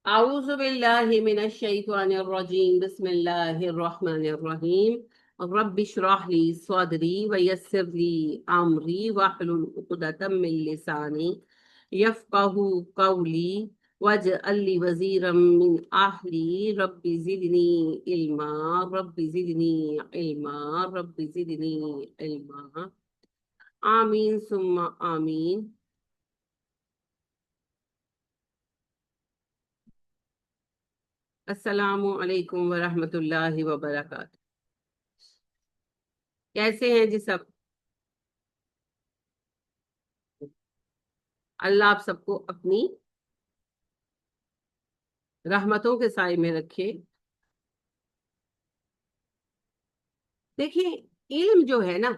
أعوذ بالله من الشيطان الرجيم بسم الله الرحمن الرحيم رب اشرح لي صدري ويسر لي أمري واحلل عقدة من لساني يفقه قولي واجعل لي وزيرا من أهلي رب زدني علما رب زدني علما رب زدني علما آمين ثم آمين. السلام علیکم ورحمۃ اللہ وبرکاتہ. کیسے ہیں جی سب؟ اللہ آپ سب کو اپنی رحمتوں کے سائے میں رکھے. دیکھیے، علم جو ہے نا،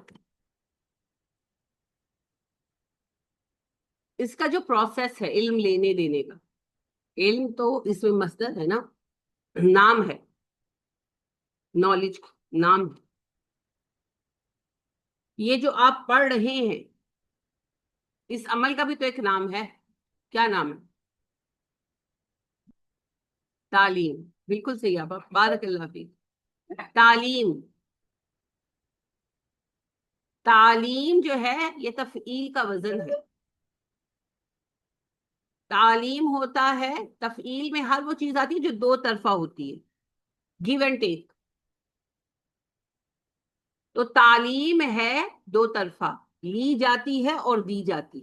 اس کا جو پروسیس ہے علم لینے دینے کا، علم تو اس میں مصدر ہے نا، نام ہے، نالج نام ہے. یہ جو آپ پڑھ رہے ہیں اس عمل کا بھی تو ایک نام ہے. کیا نام ہے؟ تعلیم. بالکل صحیح آپ، بارک اللہ فیک. تعلیم. تعلیم جو ہے یہ تفعیل کا وزن ہے. تعلیم ہوتا ہے، تفعیل میں ہر وہ چیز آتی ہے جو دو طرفہ ہوتی ہے، گیو اینڈ ٹیک. تو تعلیم ہے دو طرفہ، لی جاتی ہے اور دی جاتی.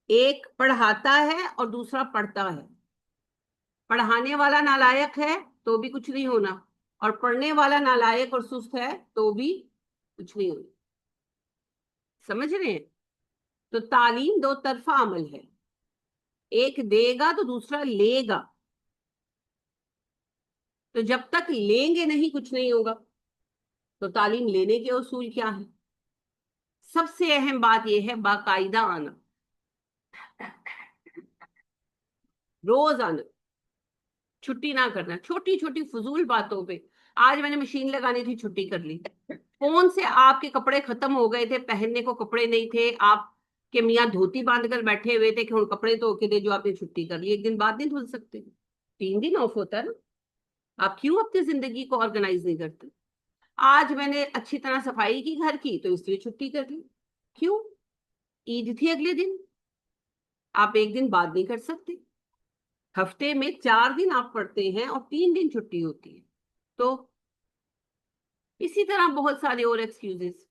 ایک پڑھاتا ہے اور دوسرا پڑھتا ہے. پڑھانے والا نالائق ہے تو بھی کچھ نہیں ہونا، اور پڑھنے والا نالائق اور سست ہے تو بھی کچھ نہیں ہونا. سمجھ رہے ہیں؟ تو تعلیم دو طرفہ عمل ہے، ایک دے گا تو دوسرا لے گا. تو جب تک لیں گے نہیں کچھ نہیں ہوگا. تو تعلیم لینے کے اصول کیا ہیں؟ سب سے اہم بات یہ ہے باقاعدہ آنا، روز آنا، چھٹی نہ کرنا چھوٹی چھوٹی فضول باتوں پہ. آج میں نے مشین لگانی تھی، چھٹی کر لی. فون سے آپ کے کپڑے ختم ہو گئے تھے، پہننے کو کپڑے نہیں تھے، آپ کے میاں دھوتی باندھ کر بیٹھے ہوئے تھے کہ ہوں کپڑے دھو کے دے، جو آپ نے چھٹی کر لی. ایک دن بعد نہیں دھل سکتے؟ 3 دن آف ہوتا ہے نا. آپ کیوں اپنی زندگی کو آرگنائز نہیں کرتے؟ آج میں نے اچھی طرح صفائی کی گھر کی تو اس لیے چھٹی کر لی. کیوں؟ عید تھی اگلے دن. آپ ایک دن بعد نہیں کر سکتے؟ ہفتے میں 4 دن آپ پڑھتے ہیں اور 3 دن چھٹی ہوتی ہے. تو اسی طرح بہت سارے اور ایکسکیوزز.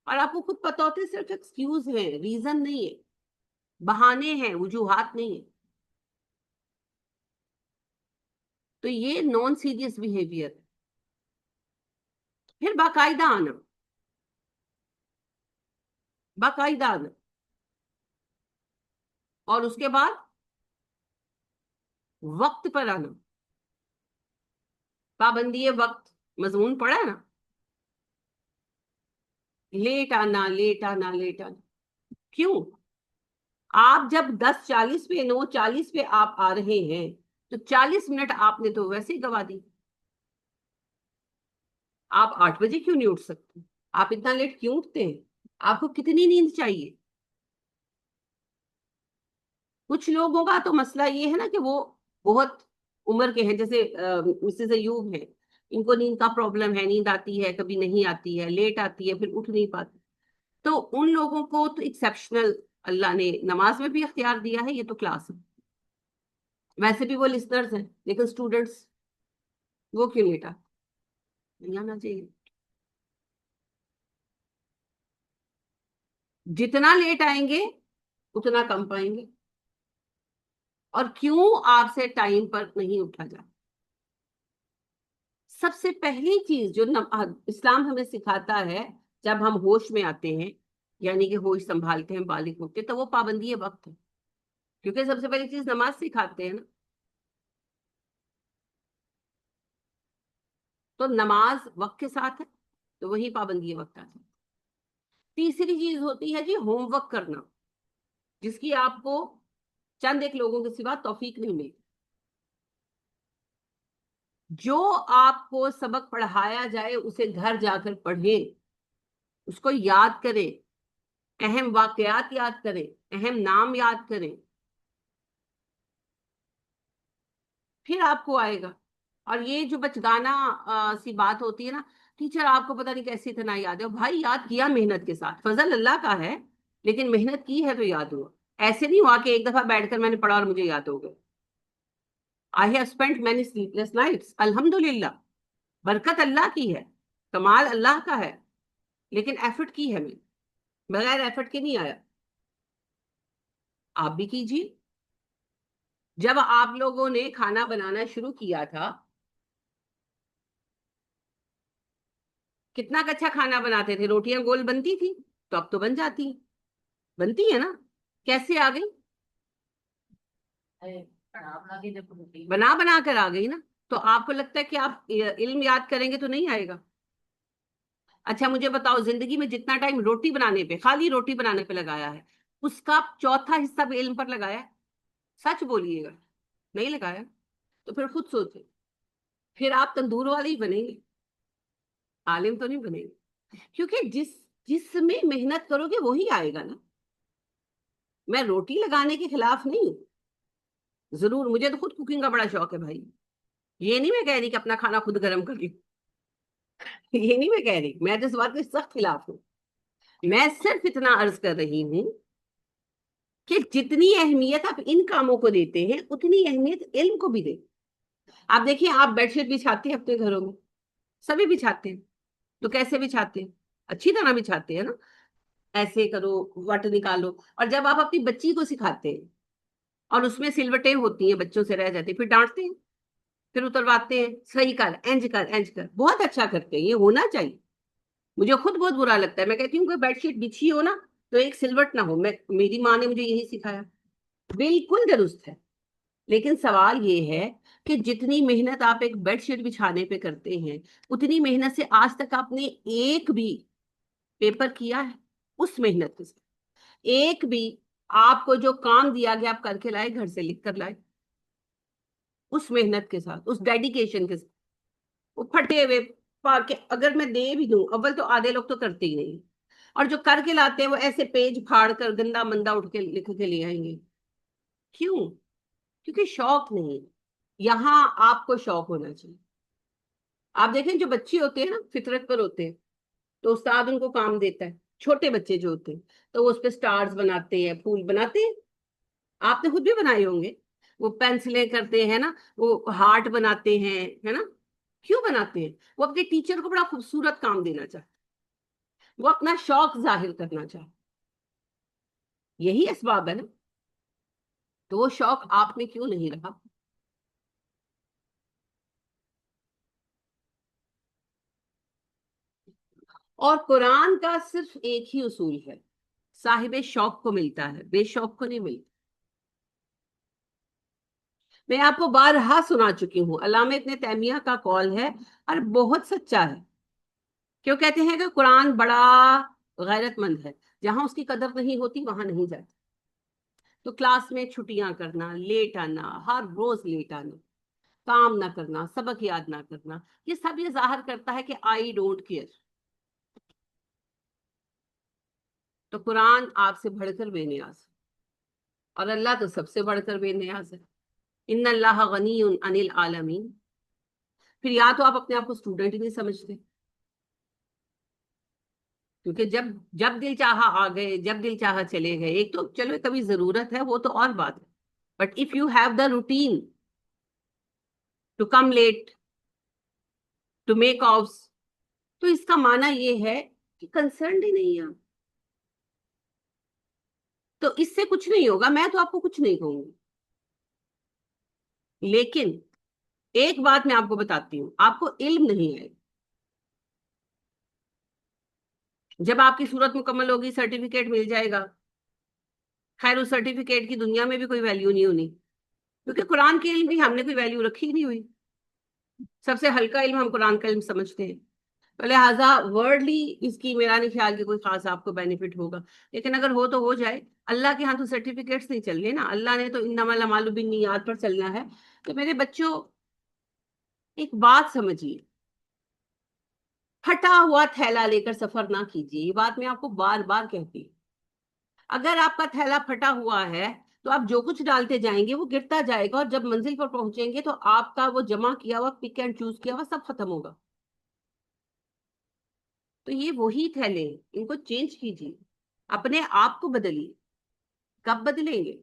اور آپ کو خود پتا ہوتے ہیں صرف ایکسکیوز ہیں، ریزن نہیں ہے، بہانے ہیں، وجوہات نہیں ہے. تو یہ نان سیریس بیہیویئر. پھر باقاعدہ آنا، باقاعدہ آنا. اور اس کے بعد وقت پر آنا. پابندی وقت مضمون پڑھا نا. لیٹ آنا، لیٹ آنا، لیٹ آنا. کیوں؟ آپ جب 10:40 پہ 9:40 پہ آپ آ رہے ہیں تو 40 منٹ آپ نے تو ویسے ہی گوا دی. آپ 8 بجے کیوں نہیں اٹھ سکتے؟ آپ اتنا لیٹ کیوں اٹھتے ہیں؟ آپ کو کتنی نیند چاہیے؟ کچھ لوگوں کا تو مسئلہ یہ ہے نا کہ وہ بہت عمر کے ہیں، جیسے مسز ایوب ہیں، ان کو نیند کا پرابلم ہے، نیند آتی ہے کبھی نہیں آتی ہے، لیٹ آتی ہے پھر اٹھ نہیں پاتے. تو ان لوگوں کو تو ایکسیپشنل اللہ نے نماز میں بھی اختیار دیا ہے، یہ تو کلاس ہے. ویسے بھی وہ لسنرز ہیں، لیکن اسٹوڈنٹس وہ کیوں لیٹ آتے؟ نہیں آنا چاہیے. جتنا لیٹ آئیں گے اتنا کم پائیں گے. اور کیوں آپ سے ٹائم پر نہیں اٹھا جاتا؟ سب سے پہلی چیز جو اسلام ہمیں سکھاتا ہے جب ہم ہوش میں آتے ہیں، یعنی کہ ہوش سنبھالتے ہیں، بالغ ہوتے ہیں، تو وہ پابندی وقت ہے. کیونکہ سب سے پہلی چیز نماز سکھاتے ہیں نا. تو نماز وقت کے ساتھ ہے تو وہی پابندی وقت آتی ہے. تیسری چیز ہوتی ہے جی ہوم ورک کرنا، جس کی آپ کو چند ایک لوگوں کے سوا توفیق نہیں ملتی. جو آپ کو سبق پڑھایا جائے اسے گھر جا کر پڑھیں، اس کو یاد کریں، اہم واقعات یاد کریں، اہم نام یاد کریں. پھر آپ کو آئے گا. اور یہ جو بچگانا سی بات ہوتی ہے نا، ٹیچر آپ کو پتہ نہیں کیسے اتنا یاد ہے. بھائی یاد کیا محنت کے ساتھ، فضل اللہ کا ہے، لیکن محنت کی ہے تو یاد ہوا. ایسے نہیں ہوا کہ ایک دفعہ بیٹھ کر میں نے پڑھا اور مجھے یاد ہو گیا. I have spend many sleep less nights, الحمد للہ. برکت اللہ کی ہے، کمال اللہ کا ہے، لیکن ایفرٹ کی ہے میں، بغیر ایفرٹ کے نہیں آیا. آپ بھی کیجیے. جب آپ لوگوں نے کھانا بنانا شروع کیا تھا، کتنا کچا کھانا بناتے تھے، روٹیاں گول بنتی تھی، تو اب تو بن جاتی ہیں. بنتی ہے نا. کیسے آ گئی؟ بنا بنا کر آ گئی نا. تو آپ کو لگتا ہے کہ آپ علم یاد کریں گے تو نہیں آئے گا؟ اچھا مجھے بتاؤ، زندگی میں جتنا ٹائم روٹی بنانے پہ، خالی روٹی بنانے پہ لگایا ہے، اس کا چوتھا حصہ بھی علم پر لگایا ہے؟ سچ بولیے گا. نہیں لگایا. تو پھر خود سوچے، پھر آپ تندور والے ہی بنیں گے، عالم تو نہیں بنیں گے. کیونکہ جس میں محنت کرو گے وہی آئے گا نا. میں روٹی لگانے کے خلاف نہیں ہوں، ضرور مجھے تو خود کوکنگ کا بڑا شوق ہے بھائی. یہ نہیں میں کہہ رہی کہ اپنا کھانا خود گرم کر لیں. یہ نہیں میں کہہ رہی، میں تو اس بات کے سخت خلاف ہوں. میں صرف اتنا عرض کر رہی ہوں کہ جتنی اہمیت آپ ان کاموں کو دیتے ہیں اتنی اہمیت علم کو بھی دیں. آپ دیکھیے، آپ بیڈ شیٹ بچھاتے ہیں اپنے گھروں میں، سبھی بچھاتے ہیں. تو کیسے بچھاتے ہیں؟ اچھی طرح بچھاتے ہیں نا. ایسے کرو، وٹ نکالو. اور جب آپ اپنی بچی کو سکھاتے ہیں اور اس میں سلوٹیں ہوتی ہیں، بچوں سے رہ جاتی ہیں، پھر ڈانٹتے ہیں، پھر اترواتے ہیں، صحیح کر، اینج کر، اینج کر. بہت اچھا کرتے ہیں، یہ ہونا چاہیے. مجھے خود بہت برا لگتا ہے. میں کہتی ہوں کہ بیڈ شیٹ بچھی ہو نا تو ایک سلوٹ نہ ہو. میری ماں نے مجھے یہی سکھایا. بالکل درست ہے. لیکن سوال یہ ہے کہ جتنی محنت آپ ایک بیڈ شیٹ بچھانے پہ کرتے ہیں، اتنی محنت سے آج تک آپ نے ایک بھی پیپر کیا ہے؟ اس محنت سے ایک بھی آپ کو جو کام دیا گیا آپ کر کے لائے، گھر سے لکھ کر لائے، اس محنت کے ساتھ، اس ڈیڈیکیشن کے ساتھ. وہ پھٹے ہوئے پا کے اگر میں دے بھی دوں، اول تو آدھے لوگ تو کرتے ہی نہیں، اور جو کر کے لاتے ہیں وہ ایسے پیج پھاڑ کر گندا مندا اٹھ کے لکھ کے لے آئیں گے. کیوں؟ کیونکہ شوق نہیں. یہاں آپ کو شوق ہونا چاہیے. آپ دیکھیں جو بچے ہوتے ہیں نا، فطرت پر ہوتے ہیں، تو استاد ان کو کام دیتا ہے. چھوٹے بچے جو ہوتے ہیں تو وہ اس پہ سٹارز بناتے ہیں، پھول بناتے ہیں. آپ نے خود بھی بنائے ہوں گے. وہ پینسلیں کرتے ہیں نا، وہ ہارٹ بناتے ہیں، ہے نا. کیوں بناتے ہیں؟ وہ اپنے ٹیچر کو بڑا خوبصورت کام دینا چاہتے، وہ اپنا شوق ظاہر کرنا چاہتے. یہی اسباب ہے نا. تو وہ شوق آپ میں کیوں نہیں رہا؟ اور قرآن کا صرف ایک ہی اصول ہے، صاحب شوق کو ملتا ہے، بے شوق کو نہیں ملتا. میں آپ کو بارہا سنا چکی ہوں، علامہ ابن تیمیہ کا قول ہے اور بہت سچا ہے. کیوں کہتے ہیں کہ قرآن بڑا غیرت مند ہے، جہاں اس کی قدر نہیں ہوتی وہاں نہیں جاتا. تو کلاس میں چھٹیاں کرنا، لیٹ آنا، ہر روز لیٹ آنا، کام نہ کرنا، سبق یاد نہ کرنا، یہ سب یہ ظاہر کرتا ہے کہ آئی ڈونٹ کیئر. تو قرآن آپ سے بڑھ کر بے نیاز ہے، اور اللہ تو سب سے بڑھ کر بے نیاز ہے. ان اللہ غنی عن العالمین. پھر یا تو آپ اپنے آپ کو اسٹوڈنٹ ہی نہیں سمجھتے، کیونکہ جب جب دل چاہا آ گئے، جب دل چاہا چلے گئے. ایک تو چلو کبھی ضرورت ہے، وہ تو اور بات ہے. But if you have the routine to come late, to make office, تو اس کا معنی یہ ہے کہ کنسرنڈ ہی نہیں ہے. تو اس سے کچھ نہیں ہوگا. میں تو آپ کو کچھ نہیں کہوں گی، لیکن ایک بات میں آپ کو بتاتی ہوں، آپ کو علم نہیں ہے. جب آپ کی صورت مکمل ہوگی، سرٹیفکیٹ مل جائے گا. خیر اس سرٹیفکیٹ کی دنیا میں بھی کوئی ویلیو نہیں ہونی، کیونکہ قرآن کے علم کی ہم نے کوئی ویلیو رکھی ہی نہیں ہوئی. سب سے ہلکا علم ہم قرآن کا علم سمجھتے ہیں. تو لہٰذا ورڈلی اس کی میرا نہیں خیال کہ کوئی خاص آپ کو بینیفٹ ہوگا. لیکن اگر ہو تو ہو جائے. اللہ کے ہاں تو سرٹیفکیٹس نہیں چل رہے نا. اللہ نے تو انما الاعمال بالنیات پر چلنا ہے. تو میرے بچوں، ایک بات سمجھیے، پھٹا ہوا تھیلا لے کر سفر نہ کیجیے. یہ بات میں آپ کو بار بار کہتی ہوں. اگر آپ کا تھیلا پھٹا ہوا ہے تو آپ جو کچھ ڈالتے جائیں گے وہ گرتا جائے گا، اور جب منزل پر پہنچیں گے تو آپ کا وہ جمع کیا ہوا، پک اینڈ چوز کیا ہوا، سب ختم ہوگا۔ تو یہ وہی تھیلے، ان کو چینج کیجیے، اپنے آپ کو بدلیے۔ کب بدلیں گے؟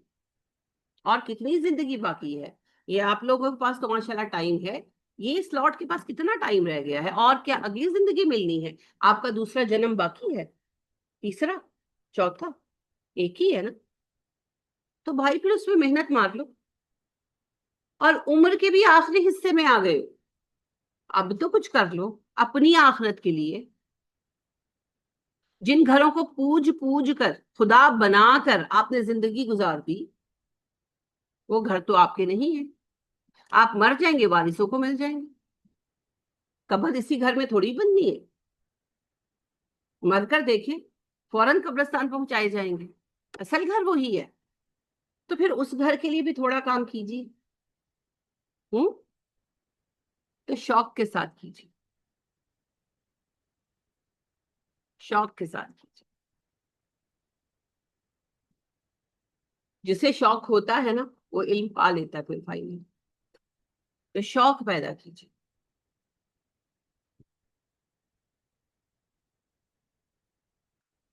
اور کتنی زندگی باقی ہے؟ یہ آپ لوگوں کے پاس تو ماشاءاللہ ٹائم ہے، یہ سلاٹ کے پاس کتنا ٹائم رہ گیا ہے؟ اور کیا اگلی زندگی ملنی ہے؟ آپ کا دوسرا جنم باقی ہے، تیسرا، چوتھا، ایک ہی ہے نا؟ تو بھائی پھر اس میں محنت مار لو، اور عمر کے بھی آخری حصے میں آ گئے، اب تو کچھ کر لو اپنی آخرت کے لیے۔ جن گھروں کو پوج پوج کر، خدا بنا کر آپ نے زندگی گزار دی، وہ گھر تو آپ کے نہیں ہیں۔ آپ مر جائیں گے، وارثوں کو مل جائیں گے، قبر اسی گھر میں تھوڑی بننی ہے۔ مر کر دیکھیں، فوراً قبرستان پہنچائے جائیں گے، اصل گھر وہی ہے۔ تو پھر اس گھر کے لیے بھی تھوڑا کام کیجیے، ہوں؟ تو شوق کے ساتھ کیجیے، شوق کے ساتھ کیجیے۔ جسے شوق ہوتا ہے نا، وہ علم پا لیتا ہے پھر فائنلی۔ تو شوق پیدا کیجیے۔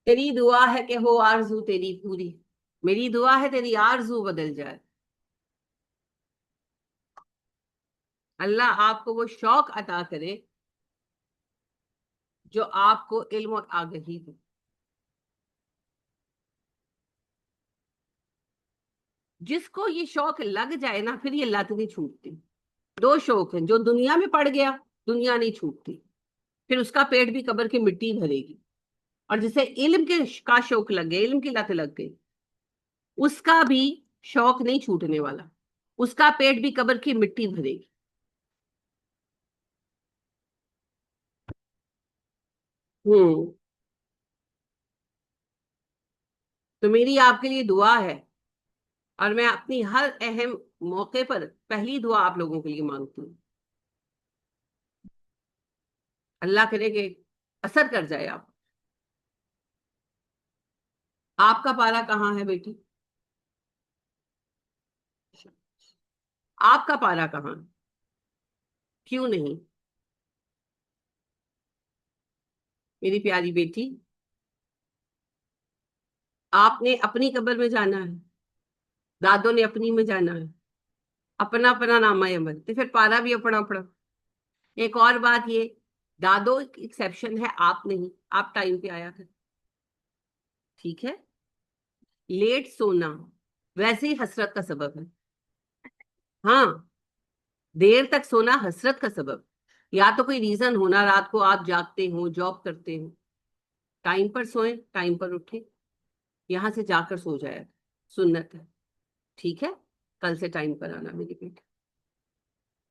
تیری دعا ہے کہ ہو آرزو تیری پوری، میری دعا ہے تیری آرزو بدل جائے۔ اللہ آپ کو وہ شوق عطا کرے جو آپ کو علم اور آگہی دے۔ جس کو یہ شوق لگ جائے نا، پھر یہ لت نہیں چھوٹتی۔ دو شوق ہیں، جو دنیا میں پڑ گیا دنیا نہیں چھوٹتی، پھر اس کا پیٹ بھی قبر کی مٹی بھرے گی۔ اور جسے علم کے کا شوق لگ گیا، علم کی لت لگ گئی، اس کا بھی شوق نہیں چھوٹنے والا، اس کا پیٹ بھی قبر کی مٹی بھرے گی۔ ہوں۔ تو میری آپ کے لیے دعا ہے، اور میں اپنی ہر اہم موقع پر پہلی دعا آپ لوگوں کے لیے مانگتی ہوں، اللہ کرے کہ اثر کر جائے آپ۔ آپ کا پارا کہاں ہے بیٹی؟ آپ کا پارا کہاں ہے؟ کیوں نہیں؟ میری پیاری بیٹی، آپ نے اپنی قبر میں جانا ہے، دادوں نے اپنی میں جانا ہے، اپنا اپنا نامہ عمل، تو پھر پارا بھی اپنا اپنا۔ ایک اور بات یہ، دادو ایکسیپشن ہے، آپ نہیں، آپ ٹائم پہ آیا کر، ٹھیک ہے؟ لیٹ سونا ویسے ہی حسرت کا سبب ہے، ہاں، دیر تک سونا حسرت کا سبب، یا تو کوئی ریزن ہونا، رات کو آپ جاگتے ہوں، جاب کرتے ہوں، ٹائم پر سوئیں، ٹائم پر اٹھیں، یہاں سے جا کر سو جائے، سنت ہے، ٹھیک ہے؟ کل سے ٹائم پر آنا میری بیٹی،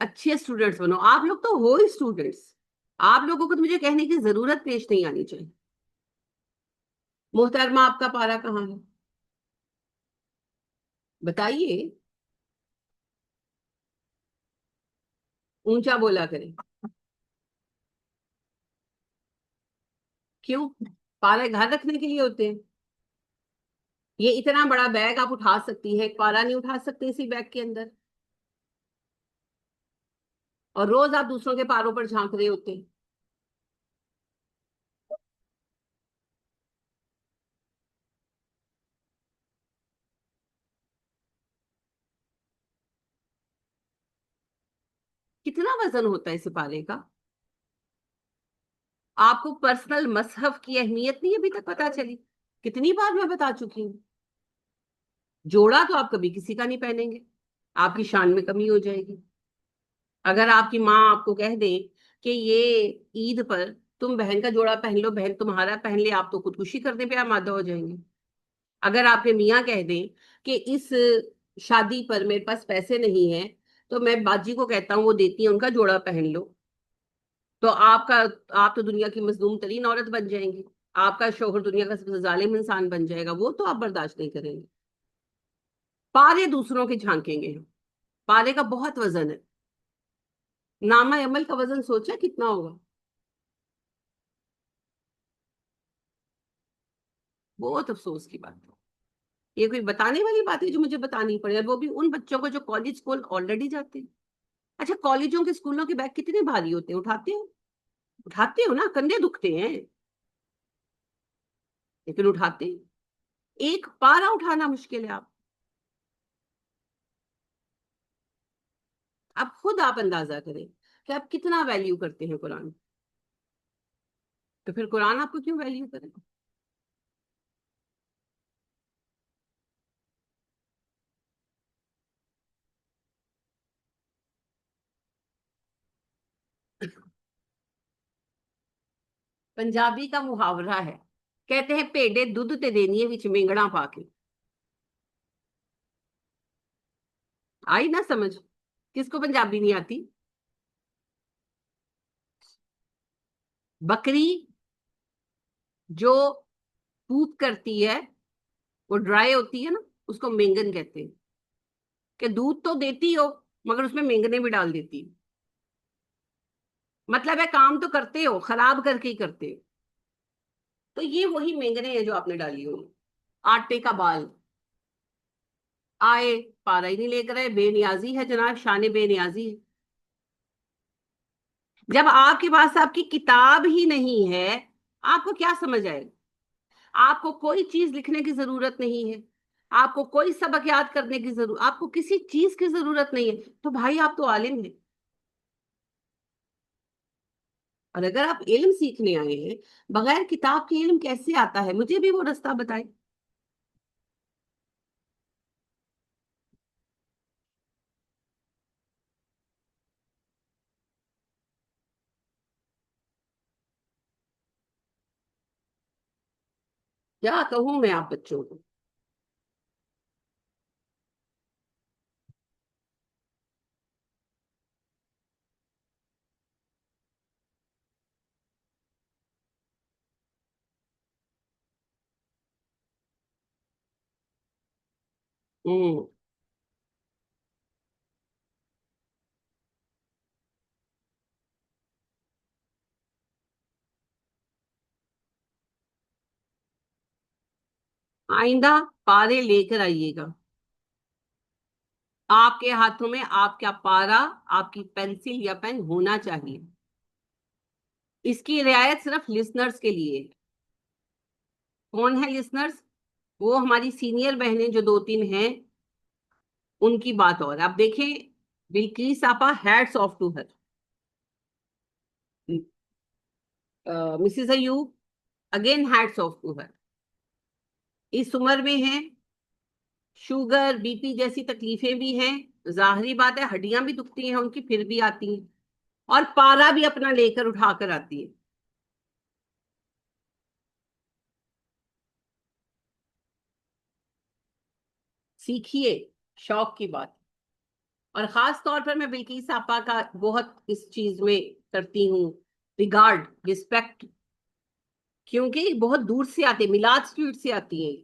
اچھے اسٹوڈنٹس بنو، آپ لوگ تو ہو ہی اسٹوڈنٹس، آپ لوگوں کو تو مجھے کہنے کی ضرورت پیش نہیں آنی چاہیے۔ محترمہ آپ کا پارا کہاں ہے؟ بتائیے، اونچا بولا کریں۔ کیوں؟ پارے گھر رکھنے کے لیے ہوتے ہیں، یہ اتنا بڑا بیگ آپ اٹھا سکتی ہے، ایک پارا نہیں اٹھا سکتے اسی بیگ کے اندر؟ اور روز آپ دوسروں کے پاروں پر جھانک رہے ہوتے ہیں۔ کتنا وزن ہوتا ہے اس پارے کا؟ آپ کو پرسنل مصحف کی اہمیت نہیں ابھی تک پتا چلی؟ کتنی بار میں بتا چکی ہوں، جوڑا تو آپ کبھی کسی کا نہیں پہنیں گے، آپ کی شان میں کمی ہو جائے گی۔ اگر آپ کی ماں آپ کو کہہ دیں کہ یہ عید پر تم بہن کا جوڑا پہن لو، بہن تمہارا پہن لے، آپ تو خودکشی کرنے پہ آمادہ ہو جائیں گے۔ اگر آپ کے میاں کہہ دیں کہ اس شادی پر میرے پاس پیسے نہیں ہیں، تو میں باجی کو کہتا ہوں وہ دیتی ہیں، ان کا جوڑا پہن لو، تو آپ تو دنیا کی مظلوم ترین عورت بن جائیں گی، آپ کا شوہر دنیا کا سب سے ظالم انسان بن جائے گا، وہ تو آپ برداشت نہیں کریں گے۔ پارے دوسروں کے جھانکیں گے، پارے کا بہت وزن ہے، نامہ عمل کا وزن سوچا کتنا ہوگا؟ بہت افسوس کی بات ہے، یہ کوئی بتانے والی بات ہے جو مجھے بتانی پڑے، اور وہ بھی ان بچوں کو جو کالج اسکول آلریڈی جاتے ہیں. اچھا کالجوں کے اسکولوں کے بیگ کتنے بھاری ہوتے ہیں؟ اٹھاتے ہو؟ اٹھاتے ہو نا، کندھے دکھتے ہیں لیکن اٹھاتے ہیں. ایک پارا اٹھانا مشکل ہے. اب خود آپ اندازہ کریں کہ آپ کتنا ویلیو کرتے ہیں قرآن، تو پھر قرآن آپ کو کیوں ویلیو کرے گا؟ پنجابی کا محاورہ ہے، کہتے ہیں پیڑے دودھ تے دینی ہے وچ مینگڑا پا کے. آئی نہ سمجھ؟ کس کو پنجابی نہیں آتی؟ بکری جو پوپ کرتی ہے، وہ ڈرائی ہوتی ہے نا، اس کو مینگن کہتے ہیں. کہ دودھ تو دیتی ہو مگر اس میں مینگنے بھی ڈال دیتی. مطلب ہے کام تو کرتے ہو، خراب کر کے ہی کرتے ہو. تو یہ وہی مینگنے ہیں جو آپ نے ڈالی ہوئی. آٹے کا بال آئے، پارا ہی نہیں لے کر آئے، بے نیازی ہے جناب، شان بے نیازی ہے. جب آپ کے پاس آپ کی کتاب ہی نہیں ہے، آپ کو کیا سمجھ آئے گا؟ آپ کو کوئی چیز لکھنے کی ضرورت نہیں ہے، آپ کو کوئی سبق یاد کرنے کی ضرورت، آپ کو کسی چیز کی ضرورت نہیں ہے، تو بھائی آپ تو عالم ہیں. اور اگر آپ علم سیکھنے آئے ہیں، بغیر کتاب کے علم کیسے آتا ہے؟ مجھے بھی وہ رستہ بتائیں. کیا کہوں میں آپ بچوں کو؟ ہوں. آئندہ پارے لے کر آئیے گا. آپ کے ہاتھوں میں آپ کا پارا، آپ کی پینسل یا پین ہونا چاہیے. اس کی رعایت صرف لسنرز کے لیے ہے. کون ہے لسنرز؟ وہ ہماری سینئر بہنیں جو دو تین ہیں، ان کی بات. اور آپ دیکھیں بلکیس آپا، hats off to her. Mrs Ayub, again hats off to her. اس عمر میں ہیں، شوگر بی پی جیسی تکلیفیں بھی ہیں، ظاہری بات ہے ہڈیاں بھی دکھتی ہیں ان کی، پھر بھی آتی ہیں، اور پارا بھی اپنا لے کر اٹھا کر آتی ہے. سیکھیے، شوق کی بات. اور خاص طور پر میں بلکیس آپا کا بہت اس چیز میں کرتی ہوں ریگارڈ، رسپیکٹ، کیونکہ بہت دور سے آتے، میلاد اسٹریٹ سے آتی ہیں،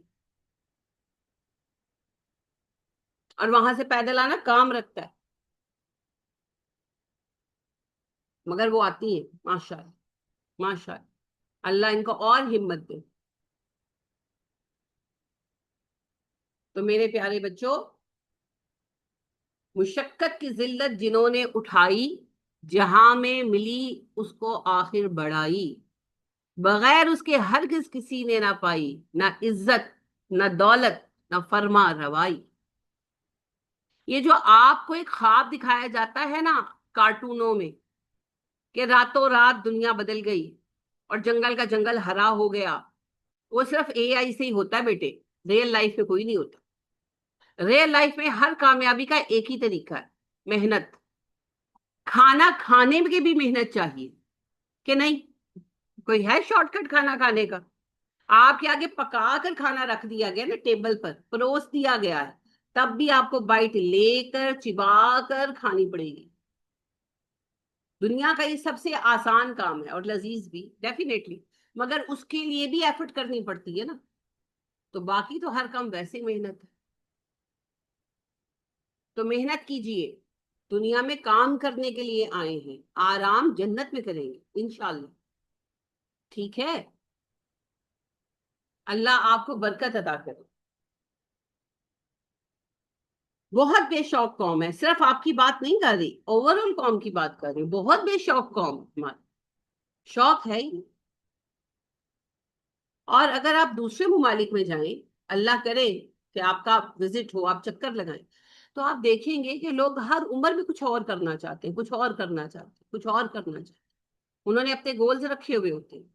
اور وہاں سے پیدل آنا کام رکھتا ہے، مگر وہ آتی ہیں. ماشاء اللہ، ماشاء اللہ، اللہ ان کو اور ہمت دے. تو میرے پیارے بچوں، مشقت کی ذلت جنہوں نے اٹھائی، جہاں میں ملی اس کو آخر بڑھائی، بغیر اس کے ہرگز کسی نے نہ پائی، نہ عزت، نہ دولت، نہ فرما روائی. یہ جو آپ کو ایک خواب دکھایا جاتا ہے نا کارٹونوں میں، کہ راتوں رات دنیا بدل گئی اور جنگل کا جنگل ہرا ہو گیا، وہ صرف اے آئی سے ہی ہوتا ہے بیٹے، ریئل لائف میں کوئی نہیں ہوتا. ریئل لائف میں ہر کامیابی کا ایک ہی طریقہ ہے، محنت. کھانا کھانے کی بھی محنت چاہیے کہ نہیں؟ کوئی ہے شارٹ کٹ کھانا کھانے کا؟ آپ کے آگے پکا کر کھانا رکھ دیا گیا نا، ٹیبل پر پروس دیا گیا ہے، تب بھی آپ کو بائٹ لے کر چبا کر کھانی پڑے گی. دنیا کا یہ سب سے آسان کام ہے اور لذیذ بھی ڈیفینیٹلی، مگر اس کے لیے بھی ایفرٹ کرنی پڑتی ہے نا. تو باقی تو ہر کام ویسے محنت ہے. تو محنت کیجئے، دنیا میں کام کرنے کے لیے آئے ہیں، آرام جنت میں کریں گے انشاءاللہ. ٹھیک ہے؟ اللہ آپ کو برکت عطا کرے. بہت بے شوق قوم ہے، صرف آپ کی بات نہیں کر رہی، اوور آل قوم کی بات کر رہی ہوں، بہت بے شوق قوم ہماری، شوق ہے ہی۔ اور اگر آپ دوسرے ممالک میں جائیں، اللہ کرے کہ آپ کا وزٹ ہو، آپ چکر لگائیں، تو آپ دیکھیں گے کہ لوگ ہر عمر میں کچھ اور کرنا چاہتے ہیں، کچھ اور کرنا چاہتے ہیں، کچھ اور کرنا چاہتے ہیں، انہوں نے اپنے گولز رکھے ہوئے ہوتے ہیں،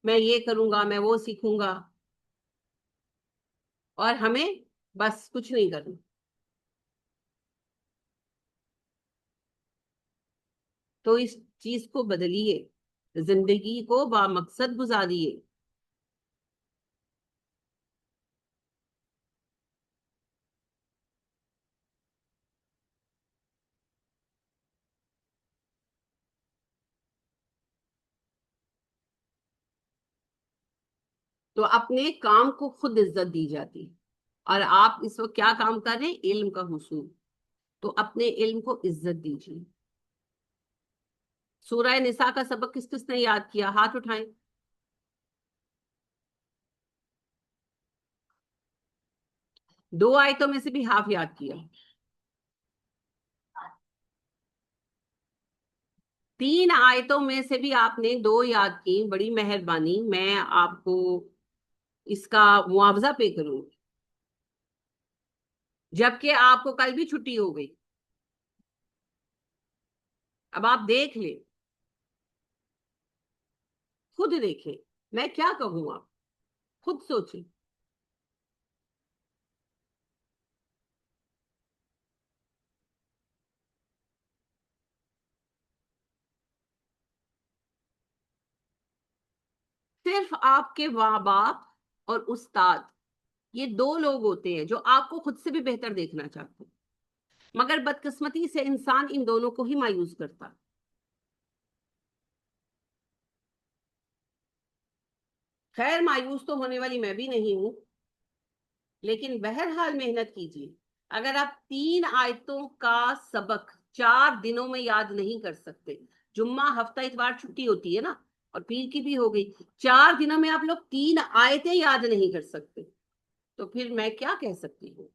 میں یہ کروں گا، میں وہ سیکھوں گا، اور ہمیں بس کچھ نہیں کرنا۔ تو اس چیز کو بدلیے، زندگی کو با مقصد گزاریے۔ تو اپنے کام کو خود عزت دی جاتی ہے، اور آپ اس وقت کیا کام کر رہے ہیں؟ علم کا حصول، تو اپنے علم کو عزت دیجیے۔ سورہ نساء کا سبق کس کس نے یاد کیا؟ ہاتھ اٹھائیں۔ 2 آیتوں میں سے بھی ہاف یاد کیا، 3 آیتوں میں سے بھی آپ نے 2 یاد کی، بڑی مہربانی، میں آپ کو اس کا معاوضہ پے کروں، جبکہ آپ کو کل بھی چھٹی ہو گئی۔ اب آپ دیکھ لیں، خود دیکھیں، میں کیا کہوں، آپ خود سوچیں۔ صرف آپ کے ماں باپ اور استاد، یہ 2 لوگ ہوتے ہیں جو آپ کو خود سے بھی بہتر دیکھنا چاہتے ہیں، مگر بدقسمتی سے انسان ان دونوں کو ہی مایوس کرتا۔ خیر، مایوس تو ہونے والی میں بھی نہیں ہوں، لیکن بہرحال محنت کیجیے۔ اگر آپ 3 آیتوں کا سبق 4 دنوں میں یاد نہیں کر سکتے، جمعہ ہفتہ اتوار چھٹی ہوتی ہے نا، اور پیر کی بھی ہو گئی، 4 دنوں میں آپ لوگ 3 آیتیں یاد نہیں کر سکتے، تو پھر میں کیا کہہ سکتی ہوں؟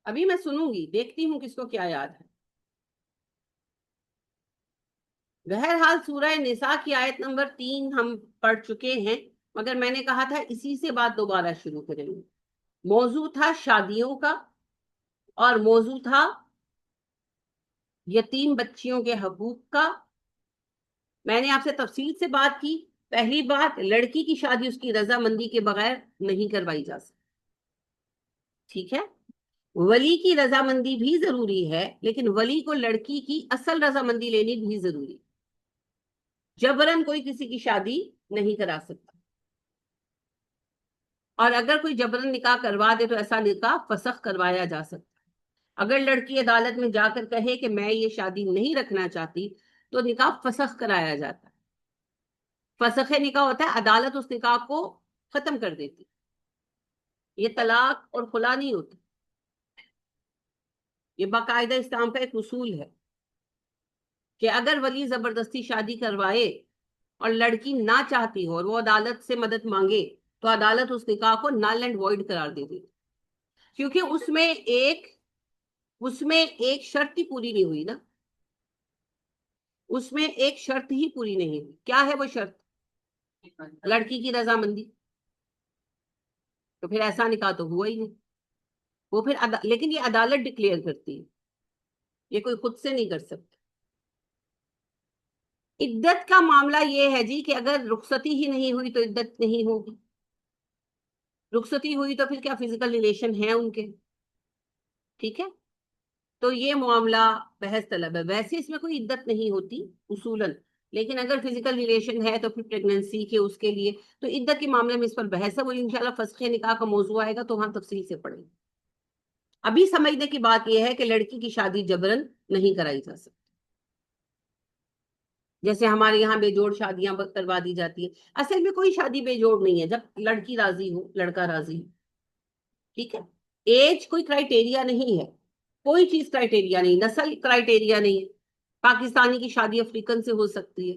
ابھی میں سنوں گی، دیکھتی ہوں کس کو کیا یاد ہے۔ بہرحال سورہ نساء کی آیت نمبر 3 ہم پڑھ چکے ہیں، مگر میں نے کہا تھا اسی سے بات دوبارہ شروع کریں گے۔ موضوع تھا شادیوں کا، اور موضوع تھا یتیم بچیوں کے حقوق کا۔ میں نے آپ سے تفصیل سے بات کی۔ پہلی بات، لڑکی کی شادی اس کی رضامندی کے بغیر نہیں کروائی جا سکتی، ٹھیک ہے؟ ولی کی رضامندی بھی ضروری ہے، لیکن ولی کو لڑکی کی اصل رضامندی لینی بھی ضروری ہے۔ جبرن کوئی کسی کی شادی نہیں کرا سکتا، اور اگر کوئی جبرن نکاح کروا دے تو ایسا نکاح فسخ کروایا جا سکتا ہے۔ اگر لڑکی عدالت میں جا کر کہے کہ میں یہ شادی نہیں رکھنا چاہتی، تو نکاح فسخ کرایا جاتا ہے۔ فسخ نکاح ہوتا ہے عدالت اس نکاح کو ختم کر دیتی، یہ طلاق اور خلا نہیں ہوتا، یہ باقاعدہ اسلام کا ایک اصول ہے کہ اگر ولی زبردستی شادی کروائے اور لڑکی نہ چاہتی ہو اور وہ عدالت سے مدد مانگے، تو عدالت اس نکاح کو نل اینڈ وائڈ قرار دے دیتی، کیونکہ اس میں ایک شرط ہی پوری نہیں ہوئی نا، اس میں ایک شرط ہی پوری نہیں ہوئی۔ کیا ہے وہ شرط؟ لڑکی کی رضامندی، تو پھر ایسا نکاح تو ہوا ہی نہیں۔ وہ پھر لیکن یہ عدالت ڈکلیئر کرتی ہے، یہ کوئی خود سے نہیں کر سکتا۔ عدت کا معاملہ یہ ہے جی کہ اگر رخصتی ہی نہیں ہوئی تو عدت نہیں ہوگی، رخصتی ہوئی تو پھر کیا فزیکل ریلیشن ہیں ان کے، ٹھیک ہے؟ تو یہ معاملہ بحث طلب ہے، ویسے اس میں کوئی عدت نہیں ہوتی اصولاً، لیکن اگر فزیکل ریلیشن ہے تو پھر پریگننسی کے اس کے لیے تو عدت کے معاملے میں اس پر بحث ہے، وہ انشاءاللہ فسخ نکاح کا موضوع آئے گا تو وہاں تفصیل سے پڑھیں گے۔ ابھی سمجھنے کی بات یہ ہے کہ لڑکی کی شادی جبرن نہیں کرائی جا سکتی، جیسے ہمارے یہاں بے جوڑ شادیاں کروا دی جاتی ہیں، اصل میں کوئی شادی بے جوڑ نہیں ہے، جب لڑکی راضی ہو، لڑکا راضی ہو، ٹھیک ہے؟ ایج کوئی کرائٹیریا نہیں ہے، کوئی چیز کرائٹیریا نہیں، نسل کرائٹیریا نہیں ہے، پاکستانی کی شادی افریقن سے ہو سکتی ہے،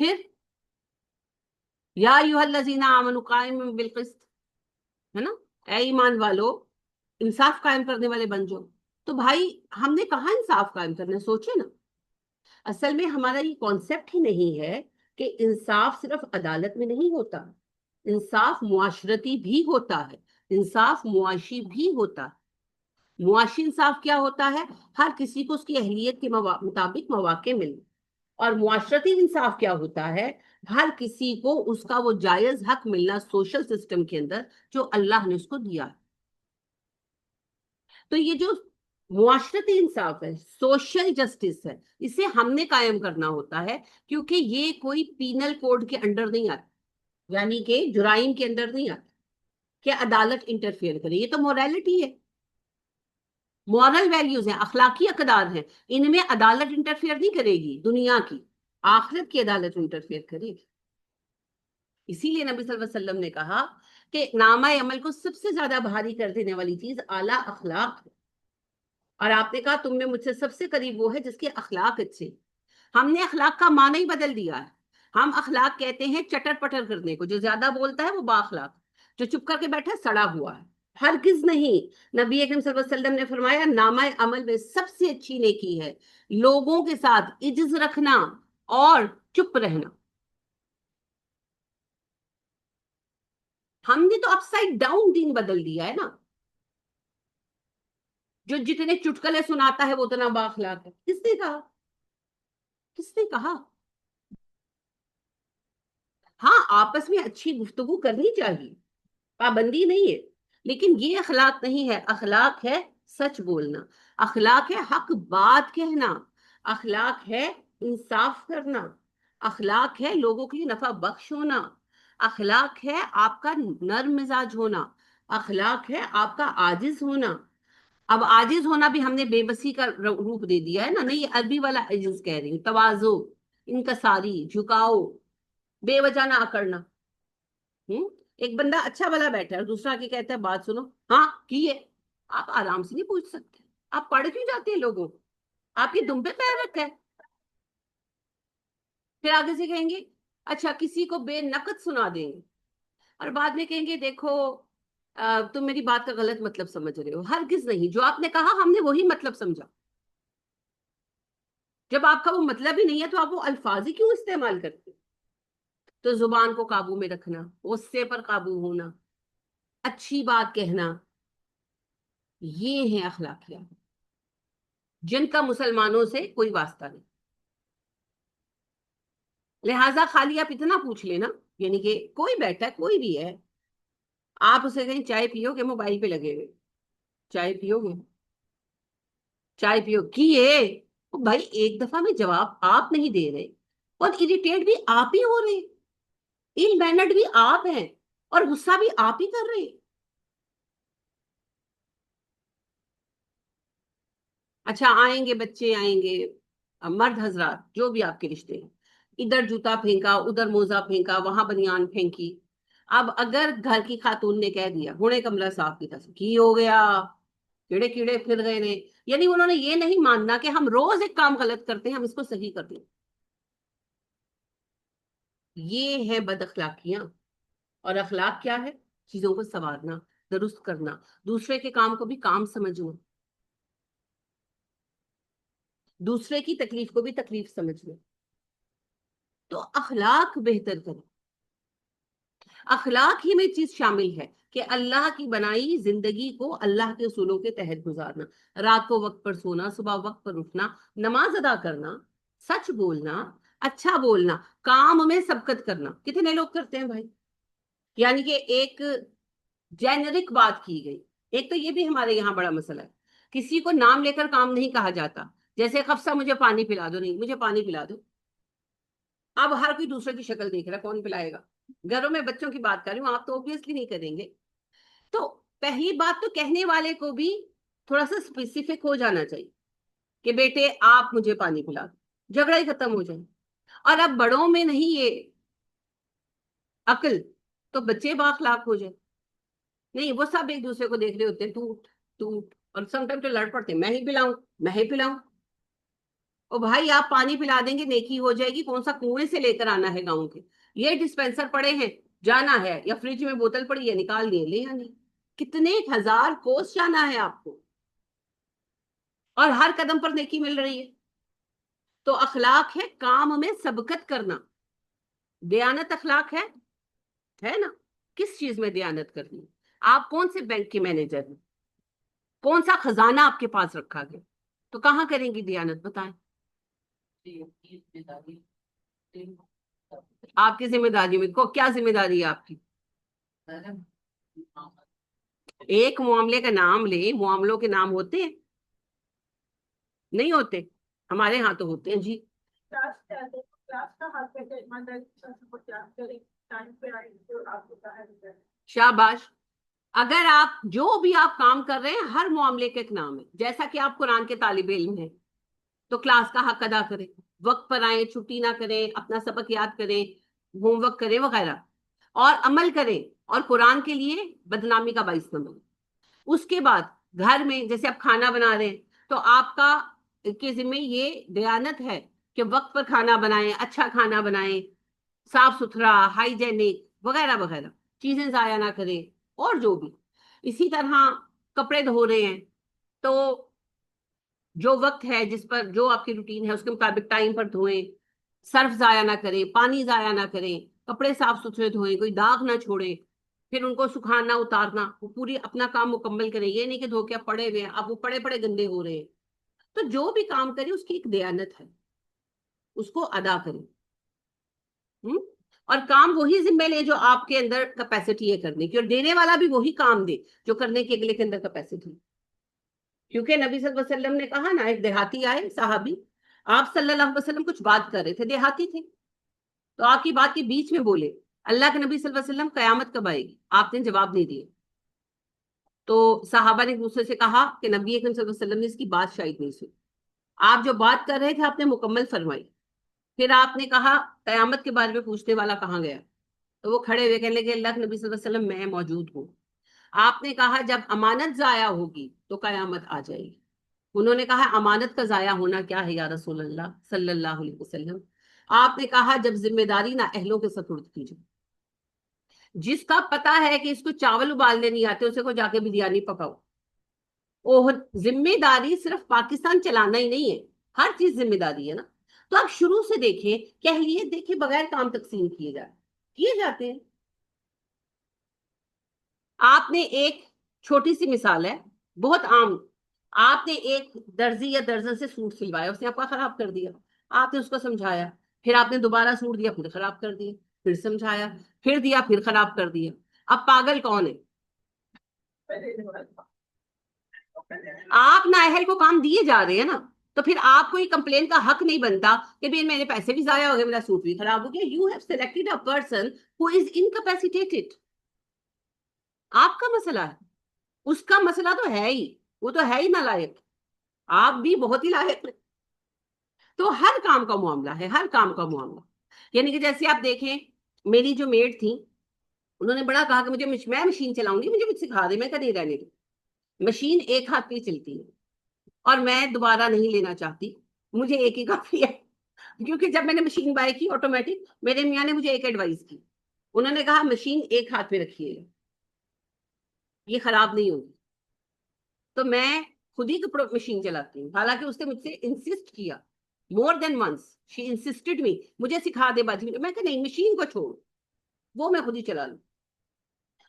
پھر یا ایھا الذین آمنوا قائموا بالقسط، ہے نا، اے ایمان والو انصاف قائم کرنے والے بن جاؤ. تو بھائی ہم نے کہاں انصاف قائم کرنا ہے، سوچے نا. اصل میں ہمارا یہ کانسیپٹ ہی نہیں ہے کہ انصاف صرف عدالت میں نہیں ہوتا، انصاف معاشرتی بھی ہوتا ہے، انصاف معاشی بھی ہوتا ہے. معاشی انصاف کیا ہوتا ہے؟ ہر کسی کو اس کی اہلیت کے مطابق مواقع ملے. اور معاشرتی انصاف کیا ہوتا ہے؟ ہر کسی کو اس کا وہ جائز حق ملنا سوشل سسٹم کے اندر جو اللہ نے اس کو دیا ہے. تو یہ جو معاشرتی انصاف ہے، سوشل جسٹس ہے، اسے ہم نے قائم کرنا ہوتا ہے، کیونکہ یہ کوئی پینل کوڈ کے انڈر نہیں آتا، یعنی کہ جرائم کے اندر نہیں آتا کہ عدالت انٹرفیئر کرے. یہ تو مورالٹی ہے، مورل ویلیوز ہیں، اخلاقی اقدار ہیں، ان میں عدالت انٹرفیئر نہیں کرے گی. دنیا کی، آخرت کی عدالت انٹرفیئر کرے گی. اسی لیے نبی صلی اللہ علیہ وسلم نے کہا کہ نامہ عمل کو سب سے زیادہ بھاری کر دینے والی چیز اعلیٰ اخلاق ہے. اور آپ نے کہا تم میں مجھ سے سب سے قریب وہ ہے جس کے اخلاق اچھے. ہم نے اخلاق کا معنی ہی بدل دیا ہے. ہم اخلاق کہتے ہیں چٹر پٹر کرنے کو، جو زیادہ بولتا ہے وہ با اخلاق، جو چپ کر کے بیٹھا ہے سڑا ہوا ہے. ہرگز نہیں. نبی اکرم صلی اللہ علیہ وسلم نے فرمایا نامہ عمل میں سب سے اچھی نیکی ہے لوگوں کے ساتھ عجز رکھنا اور چپ رہنا. ہم نے تو اپ سائڈ ڈاؤن دین بدل دیا ہے نا. جو جتنے چٹکلے سناتا ہے وہ اتنا با اخلاق ہے. کس نے کہا؟ کس نے کہا؟ ہاں آپس میں اچھی گفتگو کرنی چاہیے، پابندی نہیں ہے، لیکن یہ اخلاق نہیں ہے. اخلاق ہے سچ بولنا، اخلاق ہے حق بات کہنا، اخلاق ہے انصاف کرنا، اخلاق ہے لوگوں کے لیے نفع بخش ہونا، اخلاق ہے آپ کا نرم مزاج ہونا، اخلاق ہے آپ کا عاجز ہونا. اب عاجز ہونا بھی ہم نے بے بسی کا روپ دے دیا ہے نا. نہیں، یہ عربی والا عجز کہہ رہی ہوں، تواضع، انکساری، جھکاؤ، بے وجہ نہ اکڑنا. ایک بندہ اچھا بھلا بیٹھا ہے اور دوسرا کی کہتا ہے بات سنو، ہاں کی ہے. آپ آرام سے نہیں پوچھ سکتے؟ آپ پڑھ کیوں جاتے ہیں لوگوں؟ آپ کی دم پہ پیر رکھا ہے. پھر آگے سے کہیں گے اچھا کسی کو بے نقد سنا دیں گے، اور بعد میں کہیں گے دیکھو تم میری بات کا غلط مطلب سمجھ رہے ہو. ہرگز نہیں. جو آپ نے کہا ہم نے وہی مطلب سمجھا. جب آپ کا وہ مطلب ہی نہیں ہے تو آپ وہ الفاظ ہی کیوں استعمال کرتے؟ تو زبان کو قابو میں رکھنا، غصے پر قابو ہونا، اچھی بات کہنا، یہ ہیں اخلاقیات جن کا مسلمانوں سے کوئی واسطہ نہیں. لہٰذا خالی آپ اتنا پوچھ لینا، یعنی کہ کوئی بیٹھا ہے کوئی بھی ہے، آپ اسے کہیں چائے پیو گے، موبائل پہ لگے ہوئے، چائے پیو گے، چائے پیو کی ہے. بھائی ایک دفعہ میں جواب آپ نہیں دے رہے اور اریٹیٹ بھی آپ ہی ہو رہے، ان مینرڈ بھی آپ ہیں اور غصہ بھی آپ ہی کر رہے. اچھا آئیں گے بچے، آئیں گے مرد حضرات جو بھی آپ کے رشتے ہیں، ادھر جوتا پھینکا، ادھر موزہ پھینکا، وہاں بنیان پھینکی. اب اگر گھر کی خاتون نے کہہ دیا گھوڑے کمرہ صاف کی طرف کی ہو گیا، کیڑے کیڑے پھر گئے نے، یعنی انہوں نے یہ نہیں ماننا کہ ہم روز ایک کام غلط کرتے ہیں ہم اس کو صحیح کر دیں. یہ ہے بد اخلاقیاں. اور اخلاق کیا ہے؟ چیزوں کو سنوارنا، درست کرنا، دوسرے کے کام کو بھی کام سمجھنا، دوسرے کی تکلیف کو بھی تکلیف سمجھنا. تو اخلاق بہتر کریں. اخلاق ہی میں چیز شامل ہے کہ اللہ کی بنائی زندگی کو اللہ کے اصولوں کے تحت گزارنا، رات کو وقت پر سونا، صبح وقت پر اٹھنا، نماز ادا کرنا، سچ بولنا، اچھا بولنا، کام میں سبقت کرنا. کتنے لوگ کرتے ہیں بھائی؟ یعنی کہ ایک جینرک بات کی گئی. ایک تو یہ بھی ہمارے یہاں بڑا مسئلہ ہے، کسی کو نام لے کر کام نہیں کہا جاتا. جیسے خفصہ مجھے پانی پلا دو، نہیں مجھے پانی پلا دو. اب ہر کوئی دوسرے کی شکل دیکھ رہا ہے کون پلائے گا. گھروں میں بچوں کی بات کر رہی ہوں، آپ تو اوبیسلی نہیں کریں گے. تو پہلی بات تو کہنے والے کو بھی تھوڑا سا اسپیسیفک ہو جانا چاہیے کہ بیٹے آپ مجھے پانی پلا دو، جھگڑا ہی ختم ہو جائے. اور اب بڑوں میں نہیں یہ عقل، تو بچے بااخلاق ہو جائے. نہیں وہ سب ایک دوسرے کو دیکھ رہے ہوتے ہیں ٹوٹ ٹوٹ، اور سم ٹائم تو لڑ پڑتے ہیں، میں ہی پلاؤں، میں ہی پلاؤں. اور بھائی آپ پانی پلا دیں گے نیکی ہو جائے گی، کون سا کنویں سے لے کر آنا ہے گاؤں کے؟ یہ ڈسپینسر پڑے ہیں، جانا ہے، یا فریج میں بوتل پڑی ہے نکال دیے لے آنی، کتنے ہزار کوس جانا ہے آپ کو، اور ہر قدم پر نیکی مل رہی ہے۔ تو اخلاق ہے کام میں سبقت کرنا، دیانت اخلاق ہے نا؟ کس چیز میں دیانت کرنی؟ آپ کون سے بینک کے مینیجر ہیں؟ کون سا خزانہ آپ کے پاس رکھا گیا؟ تو کہاں کریں گی دیانت؟ بتائیں۔ آپ کی ذمہ داری میں کیا ذمہ داری ہے آپ کی؟ ایک معاملے کا نام لے، معاملوں کے نام ہوتے ہیں؟ نہیں ہوتے؟ ہمارے ہاں تو ہوتے ہیں جی۔ شاباش۔ اگر آپ جو بھی آپ کام کر رہے ہیں ہر معاملے کا ایک نام ہے، جیسا کہ آپ قرآن کے طالب علم ہیں تو کلاس کا حق ادا کریں، وقت پر آئیں، چھٹی نہ کریں، اپنا سبق یاد کریں، ہوم ورک کریں وغیرہ، اور عمل کریں، اور قرآن کے لیے بدنامی کا باعث نہ بنیں۔ اس کے بعد گھر میں جیسے آپ کھانا بنا رہے ہیں تو آپ کا کے ذمہ یہ دیانت ہے کہ وقت پر کھانا بنائیں، اچھا کھانا بنائیں، صاف ستھرا، ہائیجینک وغیرہ وغیرہ، چیزیں ضائع نہ کریں، اور جو بھی۔ اسی طرح کپڑے دھو رہے ہیں تو جو وقت ہے جس پر جو آپ کی روٹین ہے اس کے مطابق ٹائم پر دھوئیں، صرف ضائع نہ کریں، پانی ضائع نہ کریں، کپڑے صاف ستھرے دھوئیں، کوئی داغ نہ چھوڑیں، پھر ان کو سکھانا اتارنا، وہ پوری اپنا کام مکمل کریں، یہ نہیں کہ دھو کے پڑے ہوئے ہیں اب وہ پڑے پڑے گندے ہو رہے ہیں۔ تو جو بھی کام کرے اس کی ایک دیانت ہے، اس کو ادا کریں۔ اور کام وہی ذمہ لے جو آپ کے اندر کیپیسٹی ہے کرنے کی، اور دینے والا بھی وہی کام دے جو کرنے کے اگلے کے اندر کیپیسٹی۔ کیونکہ نبی صلی اللہ علیہ وسلم نے کہا نا، ایک دیہاتی آئے صحابی، آپ صلی اللہ علیہ وسلم کچھ بات کر رہے تھے، دیہاتی تھے، تو آپ کی بات کے بیچ میں بولے، اللہ کے نبی صلی اللہ علیہ وسلم قیامت کب آئے گی؟ آپ نے جواب نہیں دیا۔ تو صحابہ نے دوسرے سے کہا کہ نبی اکرم صلی اللہ علیہ وسلم نے اس کی بات شاید نہیں سنی، آپ جو بات کر رہے تھے آپ نے مکمل فرمائی، پھر آپ نے کہا قیامت کے بارے میں پوچھنے والا کہاں گیا؟ تو وہ کھڑے ہوئے کہنے لگے اللہ کے نبی صلی اللہ علیہ وسلم میں موجود ہوں۔ آپ نے کہا جب امانت ضائع ہوگی تو قیامت آ جائے گی۔ انہوں نے کہا امانت کا ضائع ہونا کیا ہے یا رسول اللہ صلی اللہ علیہ وسلم؟ آپ نے کہا جب ذمہ داری نہ اہلوں کے سپرد کی جائے۔ جس کا پتا ہے کہ اس کو چاول ابالنے نہیں آتے اسے کو جا کے بریانی پکاؤ۔ وہ ذمہ داری صرف پاکستان چلانا ہی نہیں ہے، ہر چیز ذمہ داری ہے نا۔ تو آپ شروع سے دیکھیں، کہلیت دیکھیں، بغیر کام تقسیم کیے جاتے ہیں۔ آپ نے ایک چھوٹی سی مثال ہے، بہت عام، آپ نے ایک درزی یا درزن سے سوٹ سلوایا، اس نے آپ کا خراب کر دیا، آپ نے اس کو سمجھایا، پھر آپ نے دوبارہ سوٹ دیا، پھر خراب کر دیا، پھر سمجھایا، پھر دیا، پھر خراب کر دیا۔ اب پاگل کون ہے؟ آپ نااہل کو کام دیے جا رہے ہیں نا، تو پھر آپ کو یہ کمپلین کا حق نہیں بنتا کہ بھی میرے پیسے بھی ضائع ہو گئے، میرا سوٹ بھی خراب ہو گیا۔ You have selected a person who is incapacitated. آپ کا مسئلہ ہے، اس کا مسئلہ تو ہے ہی، وہ تو ہے ہی نالائق، آپ بھی بہت ہی لائق ہیں۔ تو ہر کام کا معاملہ ہے، ہر کام کا معاملہ، یعنی کہ جیسے آپ دیکھیں، میری جو میڈ تھی انہوں نے بڑا کہا کہ میں مشین چلاؤں گی، مجھے کچھ سکھا دے، میں کہیں رہنے دوں، مشین ایک ہاتھ پہ چلتی ہے اور میں دوبارہ نہیں لینا چاہتی، مجھے ایک ہی کافی ہے۔ کیونکہ جب میں نے مشین بائی کی آٹومیٹک، میرے میاں نے مجھے ایک ایڈوائز کی، انہوں نے کہا مشین ایک ہاتھ پہ رکھیے، یہ خراب نہیں ہوگی۔ تو میں خود ہی مشین چلاتی ہوں، حالانکہ اس نے مجھ سے انسسٹ کیا مور دین ونس، شی انسسٹڈ می، مجھے سکھا دے باجی، میں کہ نہیں مشین کو چھوڑ، وہ میں خود ہی چلا لوں۔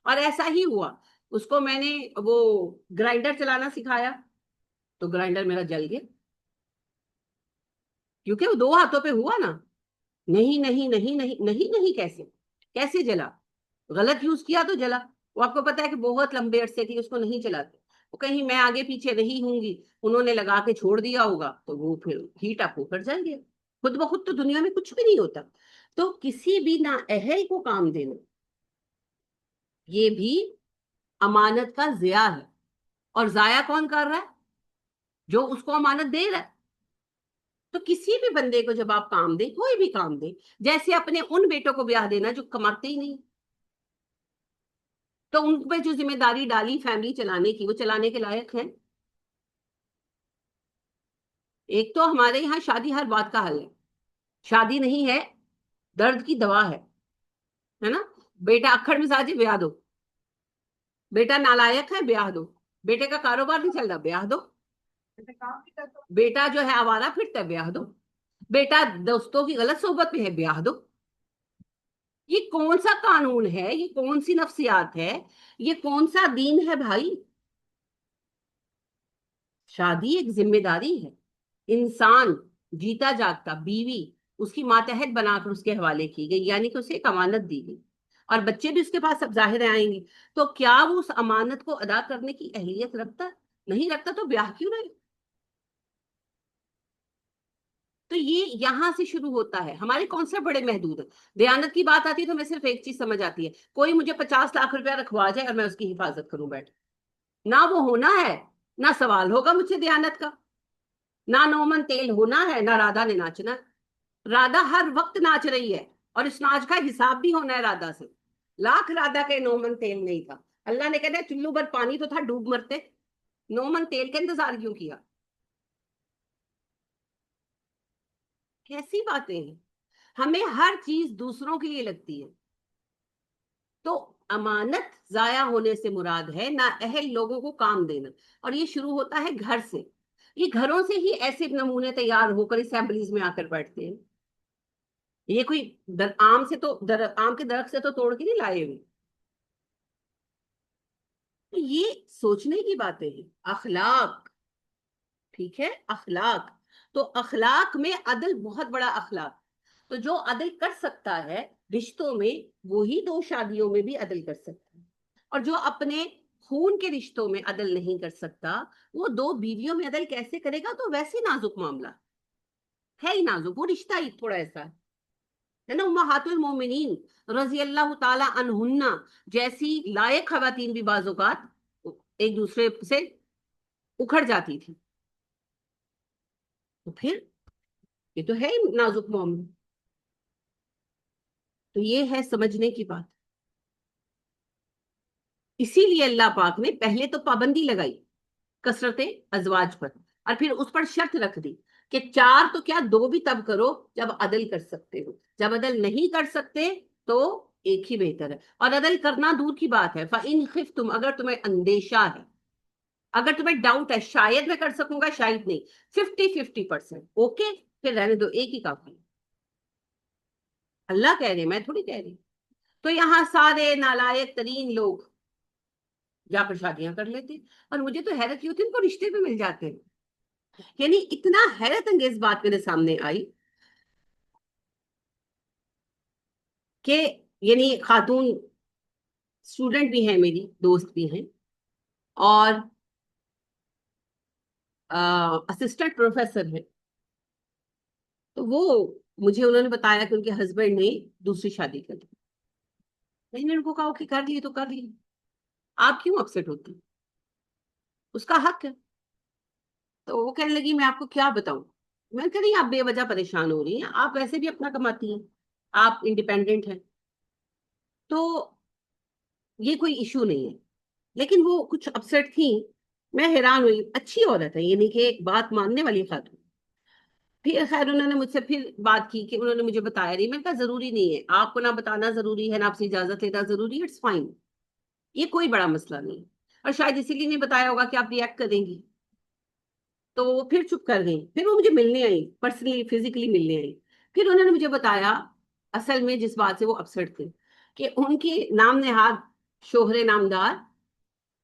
اور ایسا ہی ہوا، اس کو میں نے وہ گرائنڈر چلانا سکھایا تو گرائنڈر میرا جل گیا، کیونکہ وہ دو ہاتھوں پہ ہوا نا۔ نہیں نہیں نہیں نہیں نہیں نہیں، کیسے جلا؟ غلط یوز کیا تو جلا۔ وہ آپ کو پتا ہے کہ بہت لمبے عرصے کی اس کو نہیں چلاتے، وہ کہیں میں آگے پیچھے نہیں ہوں گی، انہوں نے لگا کے چھوڑ دیا ہوگا تو وہ پھر ہیٹ اپ ہو کر جل گیا۔ خود بخود تو دنیا میں کچھ بھی نہیں ہوتا۔ تو کسی بھی نااہل کو کام دینا یہ بھی امانت کا ضیاع ہے، اور ضائع کون کر رہا ہے؟ جو اس کو امانت دے رہا ہے۔ تو کسی بھی بندے کو جب آپ کام دیں، کوئی بھی کام دیں، جیسے اپنے ان بیٹوں کو بیاہ دینا جو کماتے ہی نہیں، تو ان پہ جو ذمہ داری ڈالی فیملی چلانے کی، وہ چلانے کے لائق ہیں؟ ایک تو ہمارے یہاں شادی ہر بات کا حل ہے. شادی نہیں ہے، درد کی دوا ہے نا. بیٹا اکھڑ مزاج ہے، بیاہ دو. بیٹا نالائق ہے، بیاہ دو. بیٹے کا کاروبار نہیں چل رہا، بیاہ دو. بیٹا جو ہے آوارہ پھرتا ہے، بیاہ دو. بیٹا دوستوں کی غلط صحبت میں ہے، بیاہ دو. یہ کون سا قانون ہے؟ یہ کون سی نفسیات ہے؟ یہ کون سا دین ہے بھائی؟ شادی ایک ذمہ داری ہے. انسان جیتا جاگتا بیوی اس کی ماتحت بنا کر اس کے حوالے کی گئی، یعنی کہ اسے ایک امانت دی گئی، اور بچے بھی اس کے پاس اب ظاہر آئیں گے. تو کیا وہ اس امانت کو ادا کرنے کی اہلیت رکھتا؟ نہیں رکھتا تو بیاہ کیوں رہے؟ تو یہ یہاں سے شروع ہوتا ہے. ہمارے کانسیپٹ بڑے محدود ہیں. دیانت کی بات آتی ہے تو میں صرف ایک چیز سمجھ آتی ہے، کوئی مجھے 50 لاکھ روپیہ رکھوا جائے اور میں اس کی حفاظت کروں بیٹھ. نہ وہ ہونا ہے، نہ سوال ہوگا مجھ سے دیانت کا. نہ نومن تیل ہونا ہے، نہ رادھا نے ناچنا ہے. رادھا ہر وقت ناچ رہی ہے، اور اس ناچ کا حساب بھی ہونا ہے رادھا سے. لاکھ رادھا کے نومن تیل نہیں تھا. اللہ نے کہا چلو بھر پانی تو تھا، ڈوب مرتے. نومن تیل کا انتظار کیوں کیا؟ کیسی باتیں ہیں؟ ہمیں ہر چیز دوسروں کے لیے لگتی ہے. تو امانت ضائع ہونے سے مراد ہے نا اہل لوگوں کو کام دینا. اور یہ شروع ہوتا ہے گھر سے. یہ گھروں سے ہی ایسے نمونے تیار ہو کر اسمبلیز میں آ کر بیٹھتے ہیں. یہ کوئی آم سے تو آم کے درخت سے تو توڑ کے نہیں لائے ہوئے. تو یہ سوچنے کی باتیں ہیں. اخلاق، ٹھیک ہے، اخلاق. تو اخلاق میں عدل بہت بڑا اخلاق. تو جو عدل کر سکتا ہے رشتوں میں، وہی دو شادیوں میں بھی عدل کر سکتا ہے. اور جو اپنے خون کے رشتوں میں عدل نہیں کر سکتا، وہ دو بیویوں میں عدل کیسے کرے گا؟ تو ویسے نازک معاملہ ہے ہی نازک. وہ رشتہ ہی تھوڑا ایسا ہے نا. امہات المومنین رضی اللہ تعالی عنہن جیسی لائق خواتین بھی بعض اوقات ایک دوسرے سے اکھڑ جاتی تھی. تو پھر یہ تو ہے ہی نازک معاملہ. تو یہ ہے سمجھنے کی بات. اسی لیے اللہ پاک نے پہلے تو پابندی لگائی کثرت ازواج پر، اور پھر اس پر شرط رکھ دی کہ 4 تو کیا 2 بھی تب کرو جب عدل کر سکتے ہو. جب عدل نہیں کر سکتے تو ایک ہی بہتر ہے. اور عدل کرنا دور کی بات ہے، فَإِنْ خِفْتُمْ اگر تمہیں اندیشہ ہے، اگر تمہیں ڈاؤٹ ہے شاید میں کر سکوں گا شاید نہیں، 50-50%، اوکے پھر رہنے دو، ایک ہی کافی. اللہ کہہ رہے، میں تھوڑی کہہ رہی. تو یہاں سارے نالائق ترین لوگ جا کر شادیاں کر لیتے. اور مجھے تو حیرت یہ ہوتی ہے ان کو رشتے بھی مل جاتے ہیں. یعنی اتنا حیرت انگیز بات میرے سامنے آئی کہ یعنی خاتون اسٹوڈنٹ بھی ہیں، میری دوست بھی ہیں، اور اسسٹنٹ پروفیسر ہیں. تو وہ مجھے انہوں نے بتایا کہ ان کے ہسبینڈ نے دوسری شادی کر لی. میں نے ان کو کہا کہ کر لی تو کر لی، آپ کیوں اپسیٹ ہوتی؟ اس کا حق ہے. تو وہ کہنے لگی میں آپ کو کیا بتاؤں. میں کہ نہیں، آپ بے وجہ پریشان ہو رہی ہیں، آپ ویسے بھی اپنا کماتی ہیں، آپ انڈیپینڈنٹ ہیں، تو یہ کوئی ایشو نہیں ہے. لیکن وہ کچھ اپسیٹ تھیں. میں حیران ہوئی، اچھی عورت ہے، یعنی کہ بات ماننے والی خاتون. پھر خیر انہوں نے مجھ سے پھر بات کی کہ انہوں نے مجھے بتایا نہیں. میں نے کہا ضروری نہیں ہے، آپ کو نہ بتانا ضروری ہے نہ آپ سے اجازت لینا ضروری ہے، اٹس فائن، یہ کوئی بڑا مسئلہ نہیں. اور شاید اسی لیے نہیں بتایا ہوگا کہ آپ ریئیکٹ کریں گی. تو وہ پھر چپ کر گئی. پھر وہ مجھے ملنے آئی، پرسنلی فزیکلی ملنے آئی. پھر انہوں نے مجھے بتایا اصل میں جس بات سے وہ اپسٹ تھے کہ ان کی نام نہاد شوہر نامدار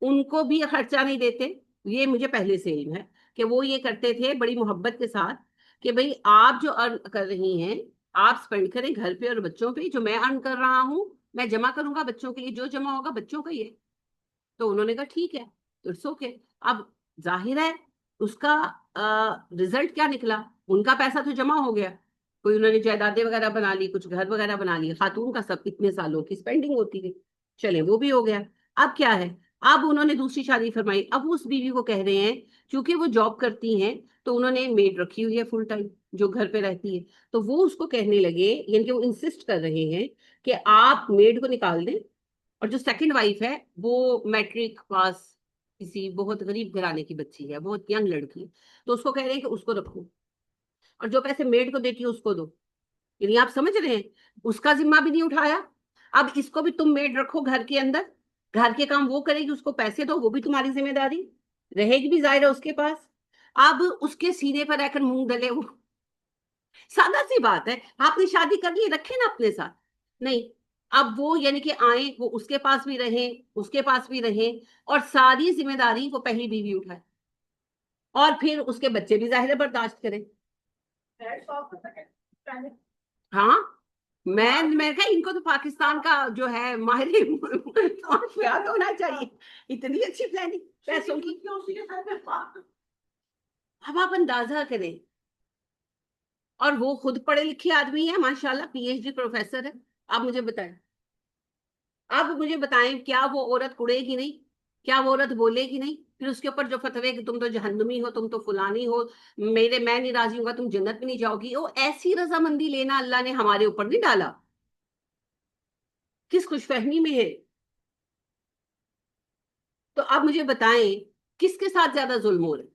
ان کو بھی خرچہ نہیں دیتے. یہ مجھے پہلے سے علم ہے کہ وہ یہ کرتے تھے بڑی محبت کے ساتھ کہ بھئی آپ جو ارن کر رہی ہیں آپ سپینڈ کریں گھر پہ اور بچوں پہ، جو میں ارن کر رہا ہوں میں جمع کروں گا بچوں کے لیے، جو جمع ہوگا بچوں کا ہی ہے. تو انہوں نے کہا ٹھیک ہے، اٹس اوکے. اب ظاہر ہے اس کا رزلٹ کیا نکلا، ان کا پیسہ تو جمع ہو گیا، کوئی انہوں نے جائیدادیں وغیرہ بنا لی، کچھ گھر وغیرہ بنا لی. خاتون کا سب اتنے سالوں کی اسپینڈنگ ہوتی گئی، چلے وہ بھی ہو گیا. اب کیا ہے، اب انہوں نے دوسری شادی فرمائی. اب اس بیوی کو کہہ رہے ہیں چونکہ وہ جاب کرتی ہیں تو انہوں نے میڈ رکھی ہوئی ہے فل ٹائم جو گھر پہ رہتی ہے. تو وہ اس کو کہنے لگے، یعنی کہ وہ انسسٹ کر رہے ہیں کہ آپ میڈ کو نکال دیں، اور جو سیکنڈ وائف ہے وہ میٹرک پاس کسی بہت غریب گھرانے کی بچی ہے، بہت ینگ لڑکی، تو اس کو کہہ رہے ہیں کہ اس کو رکھو. اور جو پیسے میڈ کو دیتی ہے اس کو دو. یعنی آپ سمجھ رہے ہیں, اس کا ذمہ بھی نہیں اٹھایا. اب اس کو بھی تم میڈ رکھو گھر کے اندر, گھر کے کام وہ کرے گی, اس کو پیسے دو, وہ بھی تمہاری ذمہ داری رہے گی بھی ظاہر ہے اس کے پاس. اب اس کے سینے پر رہ کر مونگ ڈلے وہ, سادہ سی بات ہے. آپ نے شادی کر لی, رکھے نا اپنے ساتھ. نہیں, اب وہ یعنی کہ آئیں, وہ اس کے پاس بھی رہیں, اس کے پاس بھی رہیں, اور ساری ذمہ داری وہ پہلی بیوی اٹھائے, اور پھر اس کے بچے بھی ظاہر برداشت کریں. ہاں, میں کہا ان کو تو پاکستان کا جو ہے ماہر یاد ہونا چاہیے, اتنی اچھی پلاننگ پیسوں کی. اب آپ اندازہ کریں, اور وہ خود پڑھے لکھے آدمی ہے ماشاءاللہ, پی ایچ ڈی پروفیسر ہے. آپ مجھے بتائیں, آپ مجھے بتائیں, کیا وہ عورت کڑے گی نہیں؟ کیا وہ عورت بولے گی نہیں؟ پھر اس کے اوپر جو فتوے کہ تم تو جہنمی ہو, تم تو فلانی ہو, میں نہیں راضی ہوں گا, تم جنت میں نہیں جاؤ گی. وہ ایسی رضامندی لینا اللہ نے ہمارے اوپر نہیں ڈالا. کس خوش فہمی میں ہے. تو آپ مجھے بتائیں, کس کے ساتھ زیادہ ظلم ہو رہا ہے,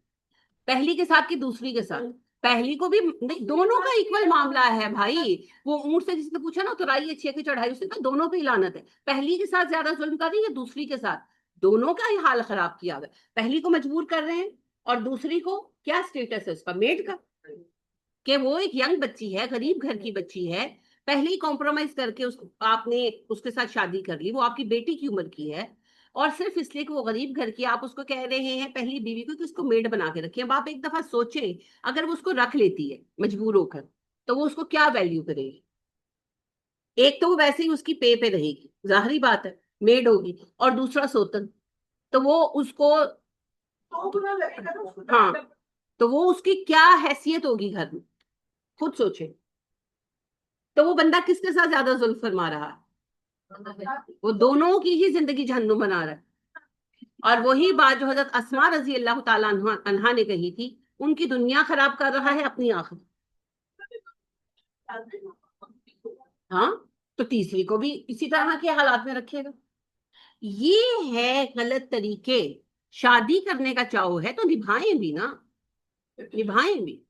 پہلی کے ساتھ کہ دوسری کے ساتھ؟ پہلی کو بھی نہیں, دونوں کا ایکول معاملہ ہے بھائی. وہ اونٹ سے جس نے پوچھا نا اترائی اچھی کی چڑھائی, اس نے کہا دونوں پہ ہی لعنت ہے. پہلی کے ساتھ زیادہ ظلم کر رہی ہے یا دوسری کے ساتھ؟ دونوں کا ہی حال خراب کیا ہوا ہے. پہلی کو مجبور کر رہے ہیں, اور دوسری کو کیا اسٹیٹس ہے اس کا, میڈ کا, کہ وہ ایک ینگ بچی ہے, غریب گھر کی بچی ہے, پہلے ہی کمپرومائز کر کے آپ نے اس کے ساتھ شادی کر لی. وہ آپ کی بیٹی کی عمر کی ہے, اور صرف اس لیے کہ وہ غریب گھر کی, آپ اس کو کہہ رہے ہیں پہلی بیوی کو کہ اس کو میڈ بنا کے رکھیں. اب آپ ایک دفعہ سوچیں, اگر وہ اس کو رکھ لیتی ہے مجبور ہو کر, تو وہ اس کو کیا ویلیو کرے گی؟ ایک تو وہ ویسے ہی اس کی پے پہ رہے گی, ظاہری بات ہے, میڈ ہوگی, اور دوسرا سوتن, تو وہ اس کو, ہاں, تو وہ اس کی کیا حیثیت ہوگی گھر میں, خود سوچے. تو وہ بندہ کس کے ساتھ زیادہ ظلم فرما رہا ہے؟ وہ دونوں کی ہی زندگی جہنم بنا رہا ہے. اور وہی بات جو حضرت اسماء رضی اللہ تعالیٰ عنہا نے کہی تھی, ان کی دنیا خراب کر رہا ہے, اپنی آخرت. ہاں, تو تیسری کو بھی اسی طرح کے حالات میں رکھے گا. یہ ہے غلط طریقے. شادی کرنے کا چاہو ہے تو نبھائیں بھی نا, نبھائیں بھی.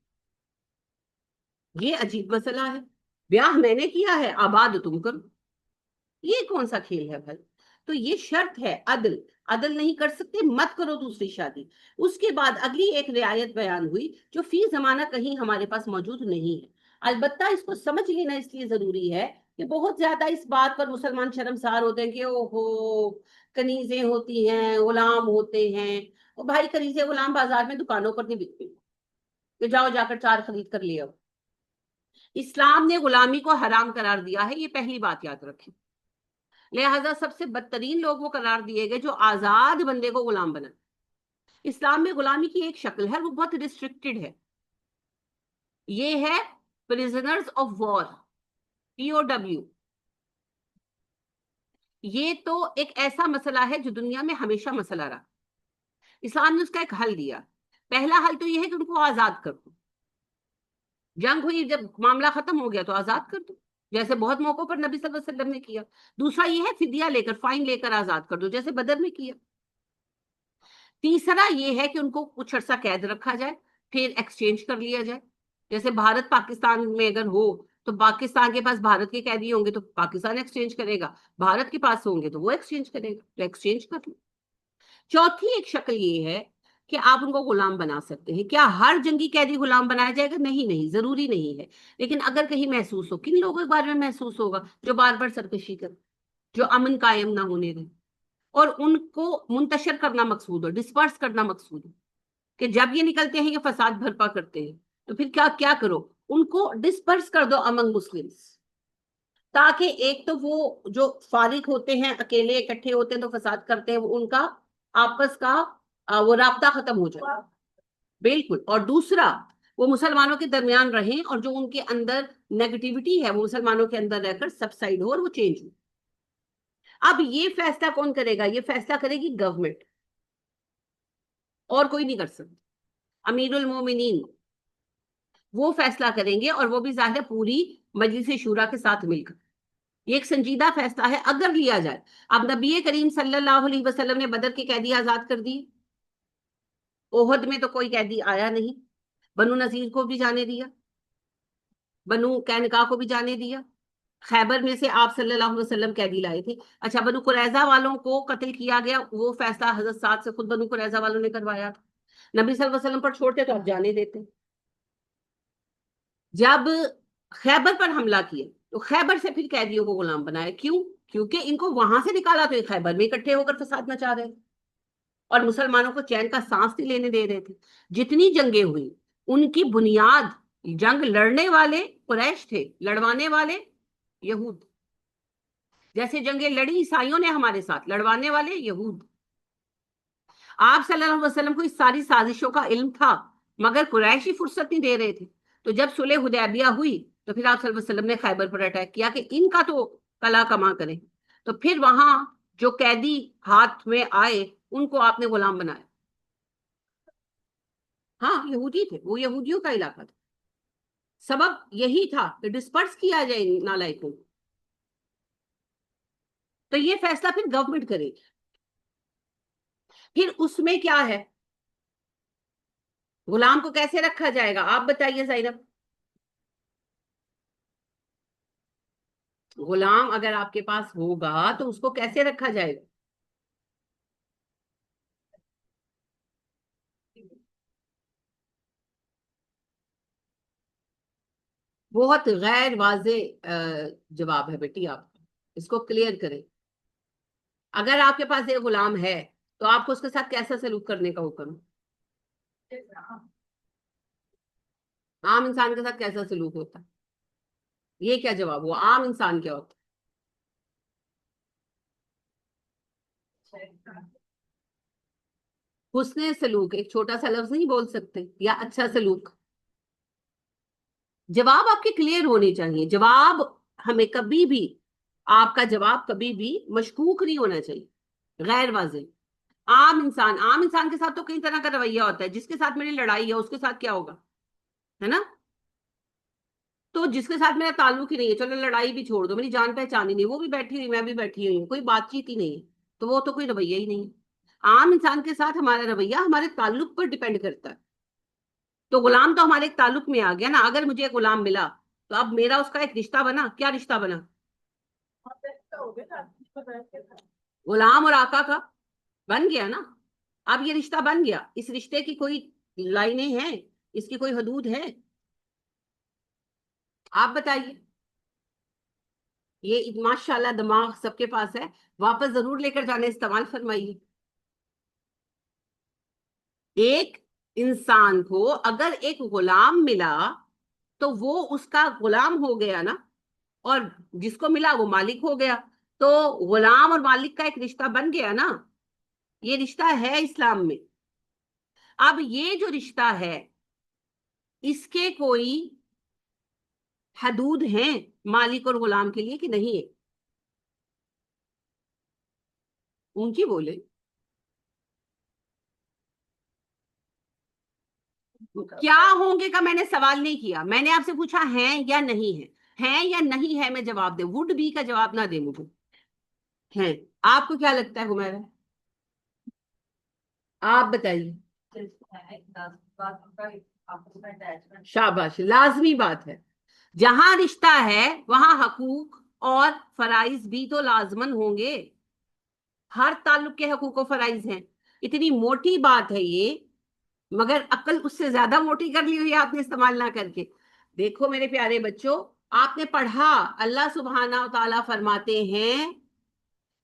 یہ عجیب مسئلہ ہے. بیاہ میں نے کیا ہے, آباد تم کرو, یہ کون سا کھیل ہے بھائی؟ تو یہ شرط ہے عدل. عدل نہیں کر سکتے, مت کرو دوسری شادی. اس کے بعد اگلی ایک رعایت بیان ہوئی جو فی زمانہ کہیں ہمارے پاس موجود نہیں ہے. البتہ اس کو سمجھ لینا اس لیے ضروری ہے کہ بہت زیادہ اس بات پر مسلمان شرمسار ہوتے ہیں کہ او ہو کنیزیں ہوتی ہیں, غلام ہوتے ہیں. اور بھائی کنیزیں غلام بازار میں دکانوں پر نہیں بکتے, کہ جاؤ جا کر چار خرید کر لے آؤ. اسلام نے غلامی کو حرام قرار دیا ہے, یہ پہلی بات یاد رکھیں. لہذا سب سے بدترین لوگ وہ قرار دیے گئے جو آزاد بندے کو غلام بنا. اسلام میں غلامی کی ایک شکل ہے, وہ بہت ریسٹرکٹڈ ہے. یہ ہے پریزنرز آف وار, POW. یہ تو ایک ایسا مسئلہ ہے جو دنیا میں ہمیشہ مسئلہ رہا. اسلام نے اس کا ایک حل دیا. پہلا حل تو یہ ہے کہ ان کو آزاد کر دو. جنگ ہوئی, جب معاملہ ختم ہو گیا تو آزاد کر دو, جیسے بہت موقعوں پر نبی صلی اللہ علیہ وسلم نے کیا. دوسرا یہ ہے فدیہ لے کر, فائن لے کر آزاد کر دو, جیسے بدر میں کیا. تیسرا یہ ہے کہ ان کو کچھ عرصہ قید رکھا جائے, پھر ایکسچینج کر لیا جائے. جیسے بھارت پاکستان میں اگر ہو تو پاکستان کے پاس بھارت کے قیدی ہوں گے تو پاکستان ایکسچینج کرے گا, بھارت کے پاس ہوں گے تو وہ ایکسچینج کرے گا, تو ایکسچینج کر لو. چوتھی ایک شکل یہ ہے کہ آپ ان کو غلام بنا سکتے ہیں. کیا ہر جنگی قیدی غلام بنایا جائے گا؟ نہیں, نہیں, ضروری نہیں ہے. لیکن اگر کہیں محسوس ہو, کن لوگوں کے بارے میں محسوس ہوگا جو بار بار سرکشی کر, جو امن قائم نہ ہونے دیں, اور ان کو منتشر کرنا مقصود ہو, ڈسپرس کرنا مقصود ہو, کہ جب یہ نکلتے ہیں یہ فساد بھرپا کرتے ہیں, تو پھر کیا کرو, ان کو ڈسپرس کر دو امنگ مسلمس, تاکہ ایک تو وہ جو فارغ ہوتے ہیں, اکیلے اکٹھے ہوتے ہیں تو فساد کرتے ہیں, ان کا آپس کا وہ رابطہ ختم ہو جائے. بالکل. اور دوسرا وہ مسلمانوں کے درمیان رہیں, اور جو ان کے اندر نیگیٹیوٹی ہے وہ مسلمانوں کے اندر رہ کر سبسائڈ ہو اور وہ چینج ہو. اب یہ فیصلہ کون کرے گا؟ یہ فیصلہ کرے گی گورنمنٹ, اور کوئی نہیں کر سکتا. امیر المومنین وہ فیصلہ کریں گے, اور وہ بھی ظاہر پوری مجلس شورا کے ساتھ مل کر. یہ ایک سنجیدہ فیصلہ ہے اگر لیا جائے. اب نبی کریم صلی اللہ علیہ وسلم نے بدر کے قیدی آزاد کر دی, احد میں تو کوئی قیدی آیا نہیں, بنو نذیر کو بھی جانے دیا. بنو قینقاع کو بھی جانے دیا. خیبر میں سے آپ صلی اللہ علیہ وسلم قیدی لائے تھے. اچھا بنو قریظہ والوں کو قتل کیا گیا، وہ فیصلہ حضرت سعد سے خود بنو قریظہ والوں نے کروایا تھا. نبی صلی اللہ علیہ وسلم پر چھوڑتے تو آپ جانے دیتے. جب خیبر پر حملہ کیا تو خیبر سے پھر قیدیوں کو غلام بنایا. کیوں؟ کیونکہ ان کو وہاں سے نکالا تو یہ خیبر میں اکٹھے ہو کر فساد مچا رہے تھے اور مسلمانوں کو چین کا سانس نہیں لینے دے رہے تھے. جتنی جنگیں ہوئی ان کی بنیاد جنگ لڑنے والے قریش تھے، لڑوانے والے یہود. جیسے جنگیں لڑی عیسائیوں نے ہمارے ساتھ، لڑوانے والے یہود. آپ صلی اللہ علیہ وسلم کو اس ساری سازشوں کا علم تھا مگر قریشی فرصت نہیں دے رہے تھے. تو جب صلح حدیبیہ ہوئی تو پھر آپ صلی اللہ علیہ وسلم نے خیبر پر اٹیک کیا کہ ان کا تو کلا کما کریں. تو پھر وہاں جو قیدی ہاتھ میں آئے ان کو آپ نے غلام بنایا. ہاں یہودی تھے، وہ یہودیوں کا علاقہ تھا. سبب یہی تھا کہ ڈسپرس کیا جائے نالائکوں. تو یہ فیصلہ پھر گورنمنٹ کرے گی. پھر اس میں کیا ہے، غلام کو کیسے رکھا جائے گا آپ بتائیے زینب. غلام اگر آپ کے پاس ہوگا تو اس کو کیسے رکھا جائے گا؟ بہت غیر واضح جواب ہے بیٹی. آپ اس کو کلیئر کریں. اگر آپ کے پاس ایک غلام ہے تو آپ کو اس کے ساتھ کیسا سلوک کرنے کا حکم؟ عام انسان کے ساتھ کیسا سلوک ہوتا ہے؟ یہ کیا جواب ہوا؟ عام انسان کیا ہوتا ہے؟ حسن سلوک ایک چھوٹا سا لفظ نہیں بول سکتے، یا اچھا سلوک؟ جواب آپ کے کلیئر ہونے چاہیے. جواب ہمیں کبھی بھی، آپ کا جواب کبھی بھی مشکوک نہیں ہونا چاہیے، غیر واضح. عام انسان کے ساتھ تو کئی طرح کا رویہ ہوتا ہے. جس کے ساتھ میری لڑائی ہے اس کے ساتھ کیا ہوگا، ہے نا؟ تو جس کے ساتھ میرا تعلق ہی نہیں ہے، چلو لڑائی بھی چھوڑ دو، میری جان پہچان ہی نہیں، وہ بھی بیٹھی ہوئی میں بھی بیٹھی ہوئی ہوں، کوئی بات چیت ہی نہیں ہے، تو وہ تو کوئی رویہ ہی نہیں ہے. عام انسان کے ساتھ ہمارا رویہ ہمارے تعلق پر ڈیپینڈ کرتا ہے. تو غلام تو ہمارے ایک تعلق میں آ گیا نا. اگر مجھے ایک غلام ملا تو اب میرا اس کا ایک رشتہ بنا. کیا رشتہ بنا؟ غلام اور آقا کا بن گیا نا. اب یہ رشتہ بن گیا. اس رشتے کی کوئی لائنیں ہیں، اس کی کوئی حدود ہے؟ آپ بتائیے. یہ ماشاء اللہ دماغ سب کے پاس ہے، واپس ضرور لے کر جانے استعمال فرمائیے. ایک انسان کو اگر ایک غلام ملا تو وہ اس کا غلام ہو گیا نا، اور جس کو ملا وہ مالک ہو گیا. تو غلام اور مالک کا ایک رشتہ بن گیا نا. یہ رشتہ ہے اسلام میں. اب یہ جو رشتہ ہے اس کے کوئی حدود ہیں مالک اور غلام کے لیے کہ نہیں ہے؟ اونچی بولے. کیا ہوں گے کا میں نے سوال نہیں کیا، میں نے آپ سے پوچھا ہیں یا نہیں ہے. ہیں یا نہیں ہے میں جواب دے، وڈ بی کا جواب نہ دے مجھے. ہیں. آپ کو کیا لگتا ہے ہمیرا؟ آپ بتائیے. شاباش، لازمی بات ہے. جہاں رشتہ ہے وہاں حقوق اور فرائض بھی تو لازمن ہوں گے. ہر تعلق کے حقوق و فرائض ہیں. اتنی موٹی بات ہے یہ، مگر عقل اس سے زیادہ موٹی کر لی ہوئی آپ نے استعمال نہ کر کے. دیکھو میرے پیارے بچوں، آپ نے پڑھا اللہ سبحانہ و تعالیٰ فرماتے ہیں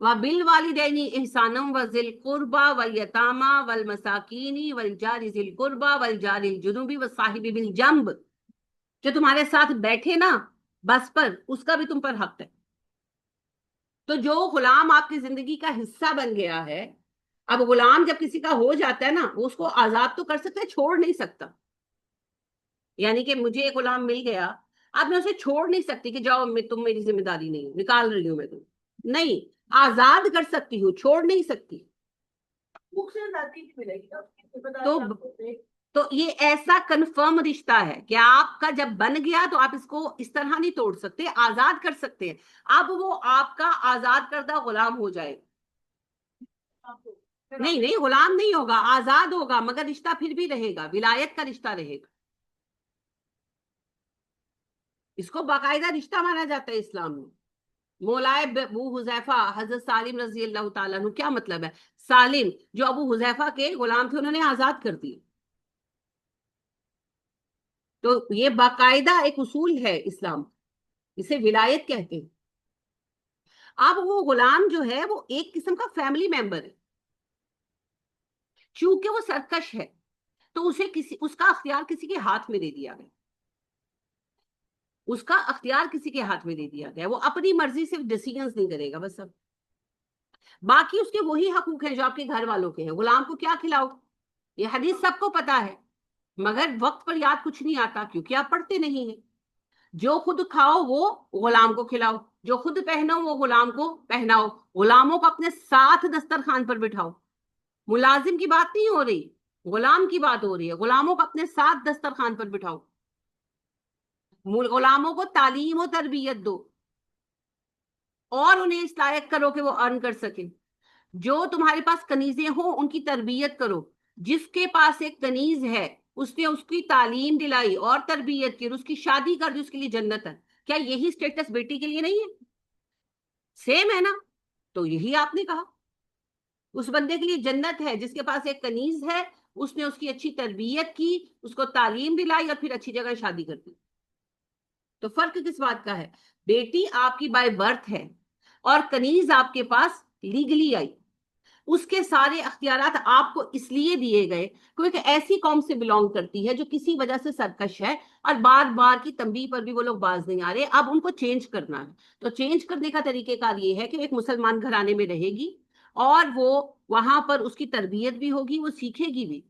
وَبِالْوَالِدَيْنِ إِحْسَانًا وَذِي الْقُرْبَى وَالْيَتَامَى وَالْمَسَاكِينِ وَالْجَارِ ذِي الْقُرْبَى وَالْجَارِ الْجُنُبِ وَالصَّاحِبِ بِالْجَنبِ. جو تمہارے ساتھ بیٹھے نا بس پر، اس کا بھی تم پر حق ہے. تو جو غلام آپ کی زندگی کا حصہ بن گیا ہے، اب غلام جب کسی کا ہو جاتا ہے نا، وہ اس کو آزاد تو کر سکتا ہے، چھوڑ نہیں سکتا. یعنی کہ مجھے ایک غلام مل گیا، اب میں اسے چھوڑ نہیں سکتی کہ جاؤ تم میری ذمہ داری نہیں، نکال رہی ہوں میں تم. نہیں، آزاد کر سکتی ہوں، چھوڑ نہیں سکتی. تو تو یہ ایسا کنفرم رشتہ ہے کہ آپ کا جب بن گیا تو آپ اس کو اس طرح نہیں توڑ سکتے، آزاد کر سکتے ہیں. اب وہ آپ کا آزاد کردہ غلام ہو جائے. نہیں نہیں، غلام نہیں ہوگا، آزاد ہوگا، مگر رشتہ پھر بھی رہے گا، ولایت کا رشتہ رہے گا. اس کو باقاعدہ رشتہ مانا جاتا ہے اسلام میں. مولائے ابو حذیفہ حضرت سالم رضی اللہ تعالیٰ عنہ، کیا مطلب ہے؟ سالم جو ابو حذیفہ کے غلام تھے انہوں نے آزاد کر دیے. تو یہ باقاعدہ ایک اصول ہے اسلام، اسے ولایت کہتے ہیں. اب وہ غلام جو ہے وہ ایک قسم کا فیملی ممبر ہے، چونکہ وہ سرکش ہے تو اسے اس کا اختیار کسی کے ہاتھ میں دے دیا گیا. اس کا اختیار کسی کے ہاتھ میں دے دیا گیا، وہ اپنی مرضی سے ڈیسیژنز نہیں کرے گا بس. سب باقی اس کے وہی حقوق ہیں جو آپ کے گھر والوں کے ہیں. غلام کو کیا کھلاؤ، یہ حدیث سب کو پتا ہے، مگر وقت پر یاد کچھ نہیں آتا کیونکہ آپ پڑھتے نہیں ہیں. جو خود کھاؤ وہ غلام کو کھلاؤ، جو خود پہنو وہ غلام کو پہناؤ. غلاموں کو اپنے ساتھ دسترخوان پر بٹھاؤ. ملازم کی بات نہیں ہو رہی، غلام کی بات ہو رہی ہے. غلاموں کو اپنے ساتھ دسترخوان پر بٹھاؤ. غلاموں کو تعلیم و تربیت دو اور انہیں اس لائق کرو کہ وہ ارن کر سکیں. جو تمہارے پاس کنیزیں ہوں ان کی تربیت کرو. جس کے پاس ایک کنیز ہے اس نے اس کی تعلیم دلائی اور تربیت کی اور اس کی شادی کر دی، اس کے لیے جنت ہے. کیا یہی سٹیٹس بیٹی کے لیے نہیں ہے؟ سیم ہے نا. تو یہی آپ نے کہا اس بندے کے لیے جنت ہے جس کے پاس ایک کنیز ہے، اس نے اس کی اچھی تربیت کی، اس کو تعلیم دلائی اور پھر اچھی جگہ شادی کر دی. تو فرق کس بات کا ہے؟ بیٹی آپ کی بائی برتھ ہے اور کنیز آپ کے پاس لیگلی آئی. اس کے سارے اختیارات آپ کو اس لیے دیے گئے کیونکہ ایسی قوم سے بلونگ کرتی ہے جو کسی وجہ سے سرکش ہے اور بار بار کی تنبیہ پر بھی وہ لوگ باز نہیں آ رہے. اب ان کو چینج کرنا ہے. تو چینج کرنے کا طریقہ کار یہ ہے کہ ایک مسلمان گھرانے میں رہے گی اور وہ وہاں پر اس کی تربیت بھی ہوگی، وہ سیکھے گی بھی،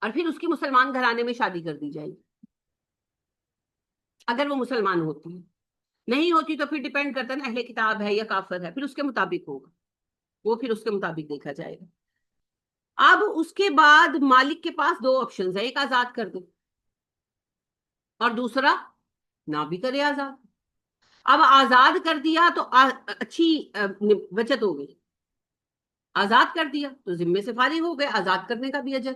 اور پھر اس کی مسلمان گھرانے میں شادی کر دی جائے گی اگر وہ مسلمان ہوتی ہے. نہیں ہوتی تو پھر ڈیپینڈ کرتا ہے نا اہل کتاب ہے یا کافر ہے، پھر اس کے مطابق ہوگا، وہ پھر اس کے مطابق دیکھا جائے گا. اب اس کے بعد مالک کے پاس دو آپشنز ہیں، ایک آزاد کر دے اور دوسرا نہ بھی کرے آزاد. اب آزاد کر دیا تو اچھی بچت ہو گئی. آزاد کر دیا تو ذمے سے فارغ ہو گئے، آزاد کرنے کا بھی اجر.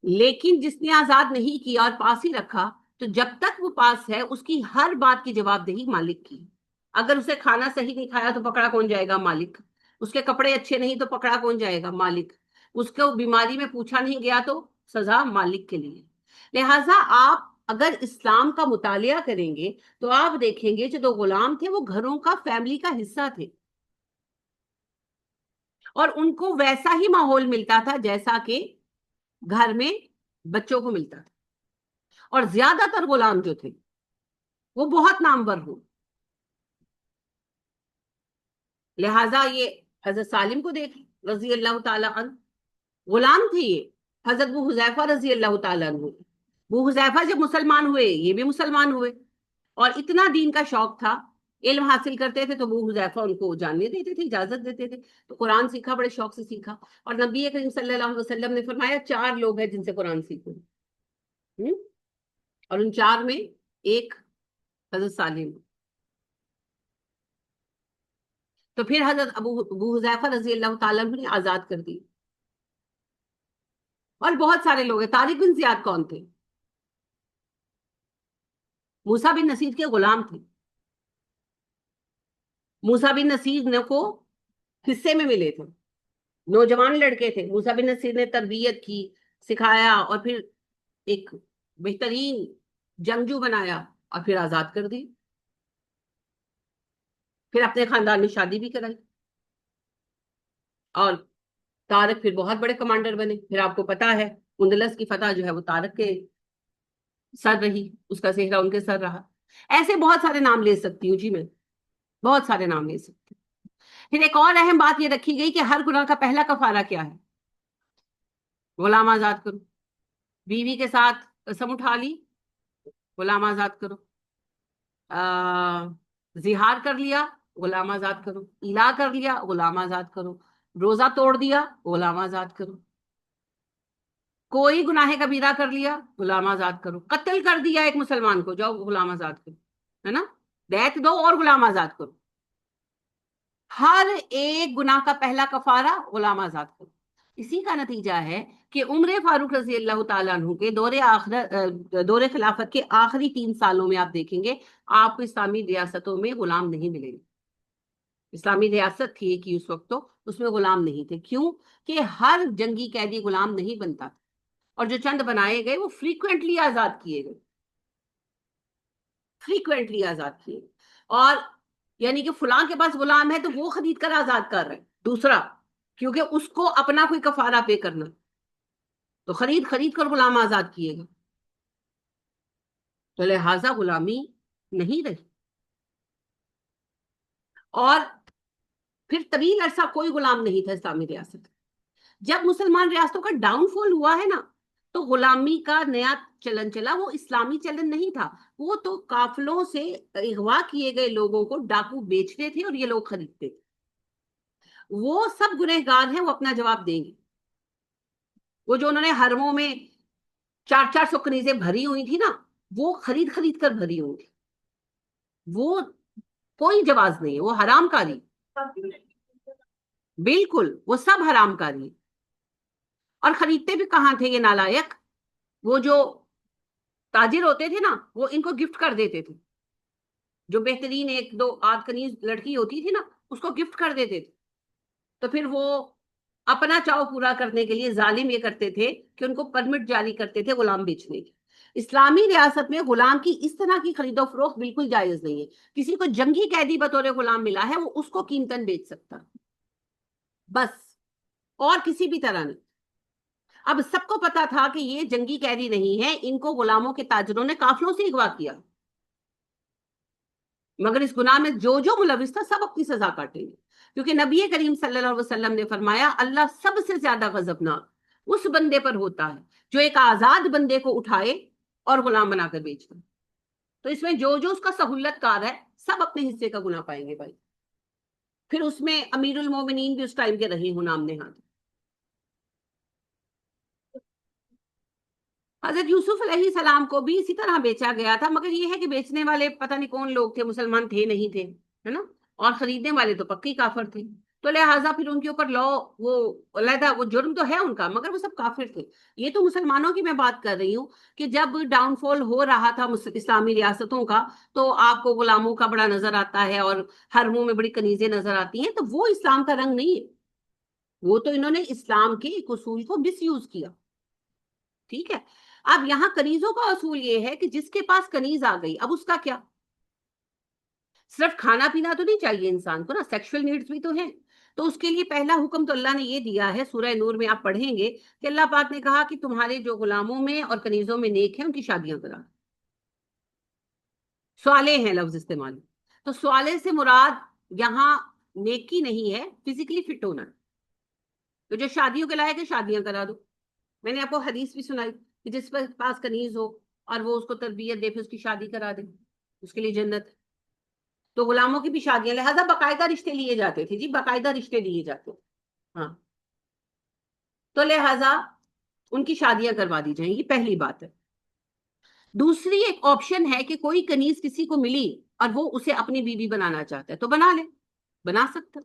لیکن جس نے آزاد نہیں کیا اور پاس ہی رکھا تو جب تک وہ پاس ہے اس کی ہر بات کی جواب دہی مالک کی. اگر اسے کھانا صحیح نہیں کھایا تو پکڑا کون جائے گا؟ مالک. اس کے کپڑے اچھے نہیں تو پکڑا کون جائے گا؟ مالک. اس کو بیماری میں پوچھا نہیں گیا تو سزا مالک کے لیے. لہٰذا آپ اگر اسلام کا مطالعہ کریں گے تو آپ دیکھیں گے جو دو غلام تھے وہ گھروں کا فیملی کا حصہ تھے اور ان کو ویسا ہی ماحول ملتا تھا جیسا کہ گھر میں بچوں کو ملتا تھا. اور زیادہ تر غلام جو تھے وہ بہت نامور ہو. لہٰذا یہ حضرت سالم کو دیکھ رضی اللہ تعالیٰ عنہ، غلام تھے یہ. حضرت ابو حذیفہ رضی اللہ تعالیٰ عنہ، ابو حذیفہ جب مسلمان ہوئے یہ بھی مسلمان ہوئے اور اتنا دین کا شوق تھا، علم حاصل کرتے تھے تو ابو حذیفہ ان کو جاننے دیتے تھے، اجازت دیتے تھے. تو قرآن سیکھا، بڑے شوق سے سیکھا. اور نبی کریم صلی اللہ علیہ وسلم نے فرمایا 4 لوگ ہیں جن سے قرآن سیکھو، اور ان 4 میں ایک حضرت سالم. تو پھر حضرت ابو حذیفہ رضی اللہ تعالیٰ عنہ نے آزاد کر دی. اور بہت سارے لوگ ہیں. طارق بن زیاد کون تھے؟ موسیٰ بن نصیر کے غلام تھے. موسیٰ بن نصیر کو حصے میں ملے تھے، نوجوان لڑکے تھے. موسیٰ بن نصیر نے تربیت کی، سکھایا اور پھر ایک بہترین جنگجو بنایا اور پھر آزاد کر دی. پھر اپنے خاندان میں شادی بھی کرائی اور طارق پھر بہت بڑے کمانڈر بنے. پھر آپ کو پتا ہے اندلس کی فتح جو ہے وہ طارق کے سر رہی، اس کا صحرا ان کے سر رہا. ایسے بہت سارے نام لے سکتی ہوں جی، میں بہت سارے نام لے سکتی ہوں. پھر ایک اور اہم بات یہ رکھی گئی کہ ہر گناہ کا پہلا کفارہ کیا ہے؟ غلام آزاد کرو. بیوی کے ساتھ قسم اٹھا لی، غلام آزاد کرو. زہار کر لیا، غلام آزاد کرو. الا کر لیا، غلام آزاد کرو. روزہ توڑ دیا، غلام آزاد کرو. کوئی گناہ کبیرہ کر لیا، غلام آزاد کرو. قتل کر دیا ایک مسلمان کو، جاؤ غلام آزاد کرو، ہے نا. دیت دو اور غلام آزاد کرو. ہر ایک گناہ کا پہلا کفارہ غلام آزاد کرو. اسی کا نتیجہ ہے کہ عمر فاروق رضی اللہ تعالیٰ عنہ کے دور خلافت کے آخری 3 سالوں میں آپ دیکھیں گے آپ کو اسلامی ریاستوں میں غلام نہیں ملیں گے. اسلامی ریاست تھی کہ اس وقت تو اس میں غلام نہیں تھے. کیوں؟ کہ ہر جنگی قیدی غلام نہیں بنتا تھا، اور جو چند بنائے گئے وہ فریکوینٹلی آزاد کیے گئے، فریکوینٹلی آزاد کیے. اور یعنی کہ فلاں کے پاس غلام ہے تو وہ خرید کر آزاد کر رہے ہیں دوسرا، کیونکہ اس کو اپنا کوئی کفارہ پے کرنا، تو خرید خرید کر غلام آزاد کیے گا. تو لہذا غلامی نہیں رہی. اور پھر طویل عرصہ کوئی غلام نہیں تھا اسلامی ریاست. جب مسلمان ریاستوں کا ڈاؤن فال ہوا ہے نا تو غلامی کا نیا چلن چلا. وہ اسلامی چلن نہیں تھا، وہ تو قافلوں سے اغوا کیے گئے لوگوں کو ڈاکو بیچتے تھے اور یہ لوگ خریدتے تھے. وہ سب گنہگار ہیں، وہ اپنا جواب دیں گے. وہ جو انہوں نے حرموں میں 400 کنیزیں بھری ہوئی تھی نا، وہ خرید خرید کر بھری ہوئی تھی. وہ کوئی جواز نہیں ہے، وہ حرام کاری، بالکل وہ سب حرام کاری. اور خریدتے بھی کہاں تھے یہ نالائق؟ وہ جو تاجر ہوتے تھے نا وہ ان کو گفٹ کر دیتے تھے. جو بہترین ایک دو آدھ کنیز لڑکی ہوتی تھی نا اس کو گفٹ کر دیتے تھے. تو پھر وہ اپنا چاؤ پورا کرنے کے لیے ظالم یہ کرتے تھے کہ ان کو پرمٹ جاری کرتے تھے غلام بیچنے کی. اسلامی ریاست میں غلام کی اس طرح کی خرید و فروخت بالکل جائز نہیں ہے. کسی کو جنگی قیدی بطور غلام ملا ہے وہ اس کو قیمتاً بیچ سکتا، بس، اور کسی بھی طرح نہیں. اب سب کو پتا تھا کہ یہ جنگی قیدی نہیں ہے، ان کو غلاموں کے تاجروں نے قافلوں سے اغوا کیا، مگر اس گناہ میں جو جو ملوث تھا سب اپنی سزا کاٹیں گے. کیونکہ نبی کریم صلی اللہ علیہ وسلم نے فرمایا اللہ سب سے زیادہ غضبناک اس بندے پر ہوتا ہے جو ایک آزاد بندے کو اٹھائے اور غلام بنا کر بیچ دے. تو اس میں جو جو اس کا سہولت کار ہے سب اپنے حصے کا گناہ پائیں گے بھائی. پھر اس میں امیر المومنین بھی اس ٹائم کے رہے ہوں نام نہاد. حضرت یوسف علیہ السلام کو بھی اسی طرح بیچا گیا تھا، مگر یہ ہے کہ بیچنے والے پتہ نہیں کون لوگ تھے، مسلمان تھے نہیں تھے، ہے نا، اور خریدنے والے تو پکی کافر تھے. تو لہٰذا پھر ان کے اوپر لا وہ علیحدہ، وہ جرم تو ہے ان کا مگر وہ سب کافر تھے. یہ تو مسلمانوں کی میں بات کر رہی ہوں کہ جب ڈاؤن فال ہو رہا تھا اسلامی ریاستوں کا تو آپ کو غلاموں کا بڑا نظر آتا ہے اور حرموں میں بڑی کنیزیں نظر آتی ہیں. تو وہ اسلام کا رنگ نہیں ہے، وہ تو انہوں نے اسلام کے ایک اصول کو مس یوز کیا. ٹھیک ہے. اب یہاں کنیزوں کا اصول یہ ہے کہ جس کے پاس کنیز آ گئی اب اس کا کیا؟ صرف کھانا پینا تو نہیں چاہیے انسان کو نا، سیکشل نیڈز بھی تو ہیں. تو اس کے لیے پہلا حکم تو اللہ نے یہ دیا ہے، سورہ نور میں آپ پڑھیں گے کہ اللہ پاک نے کہا کہ تمہارے جو غلاموں میں اور کنیزوں میں نیک ہیں ان کی شادیاں کرا. صالح ہیں لفظ استعمال. تو صالح سے مراد یہاں نیکی نہیں ہے، فزیکلی فٹ ہونا. تو جو شادیوں کے لائق ہے شادیاں کرا دو. میں نے آپ کو حدیث بھی سنائی کہ جس کے پاس کنیز ہو اور وہ اس کو تربیت دے پھر اس کی شادی کرا دے اس کے لیے جنت. تو غلاموں کی بھی شادیاں، لہذا باقاعدہ رشتے لیے جاتے تھے جی، باقاعدہ رشتے لیے جاتے. ہاں، تو لہذا ان کی شادیاں کروا دی جائیں گی، پہلی بات ہے. دوسری ایک آپشن ہے کہ کوئی کنیز کسی کو ملی اور وہ اسے اپنی بیوی بنانا چاہتا ہے تو بنا لے، بنا سکتا.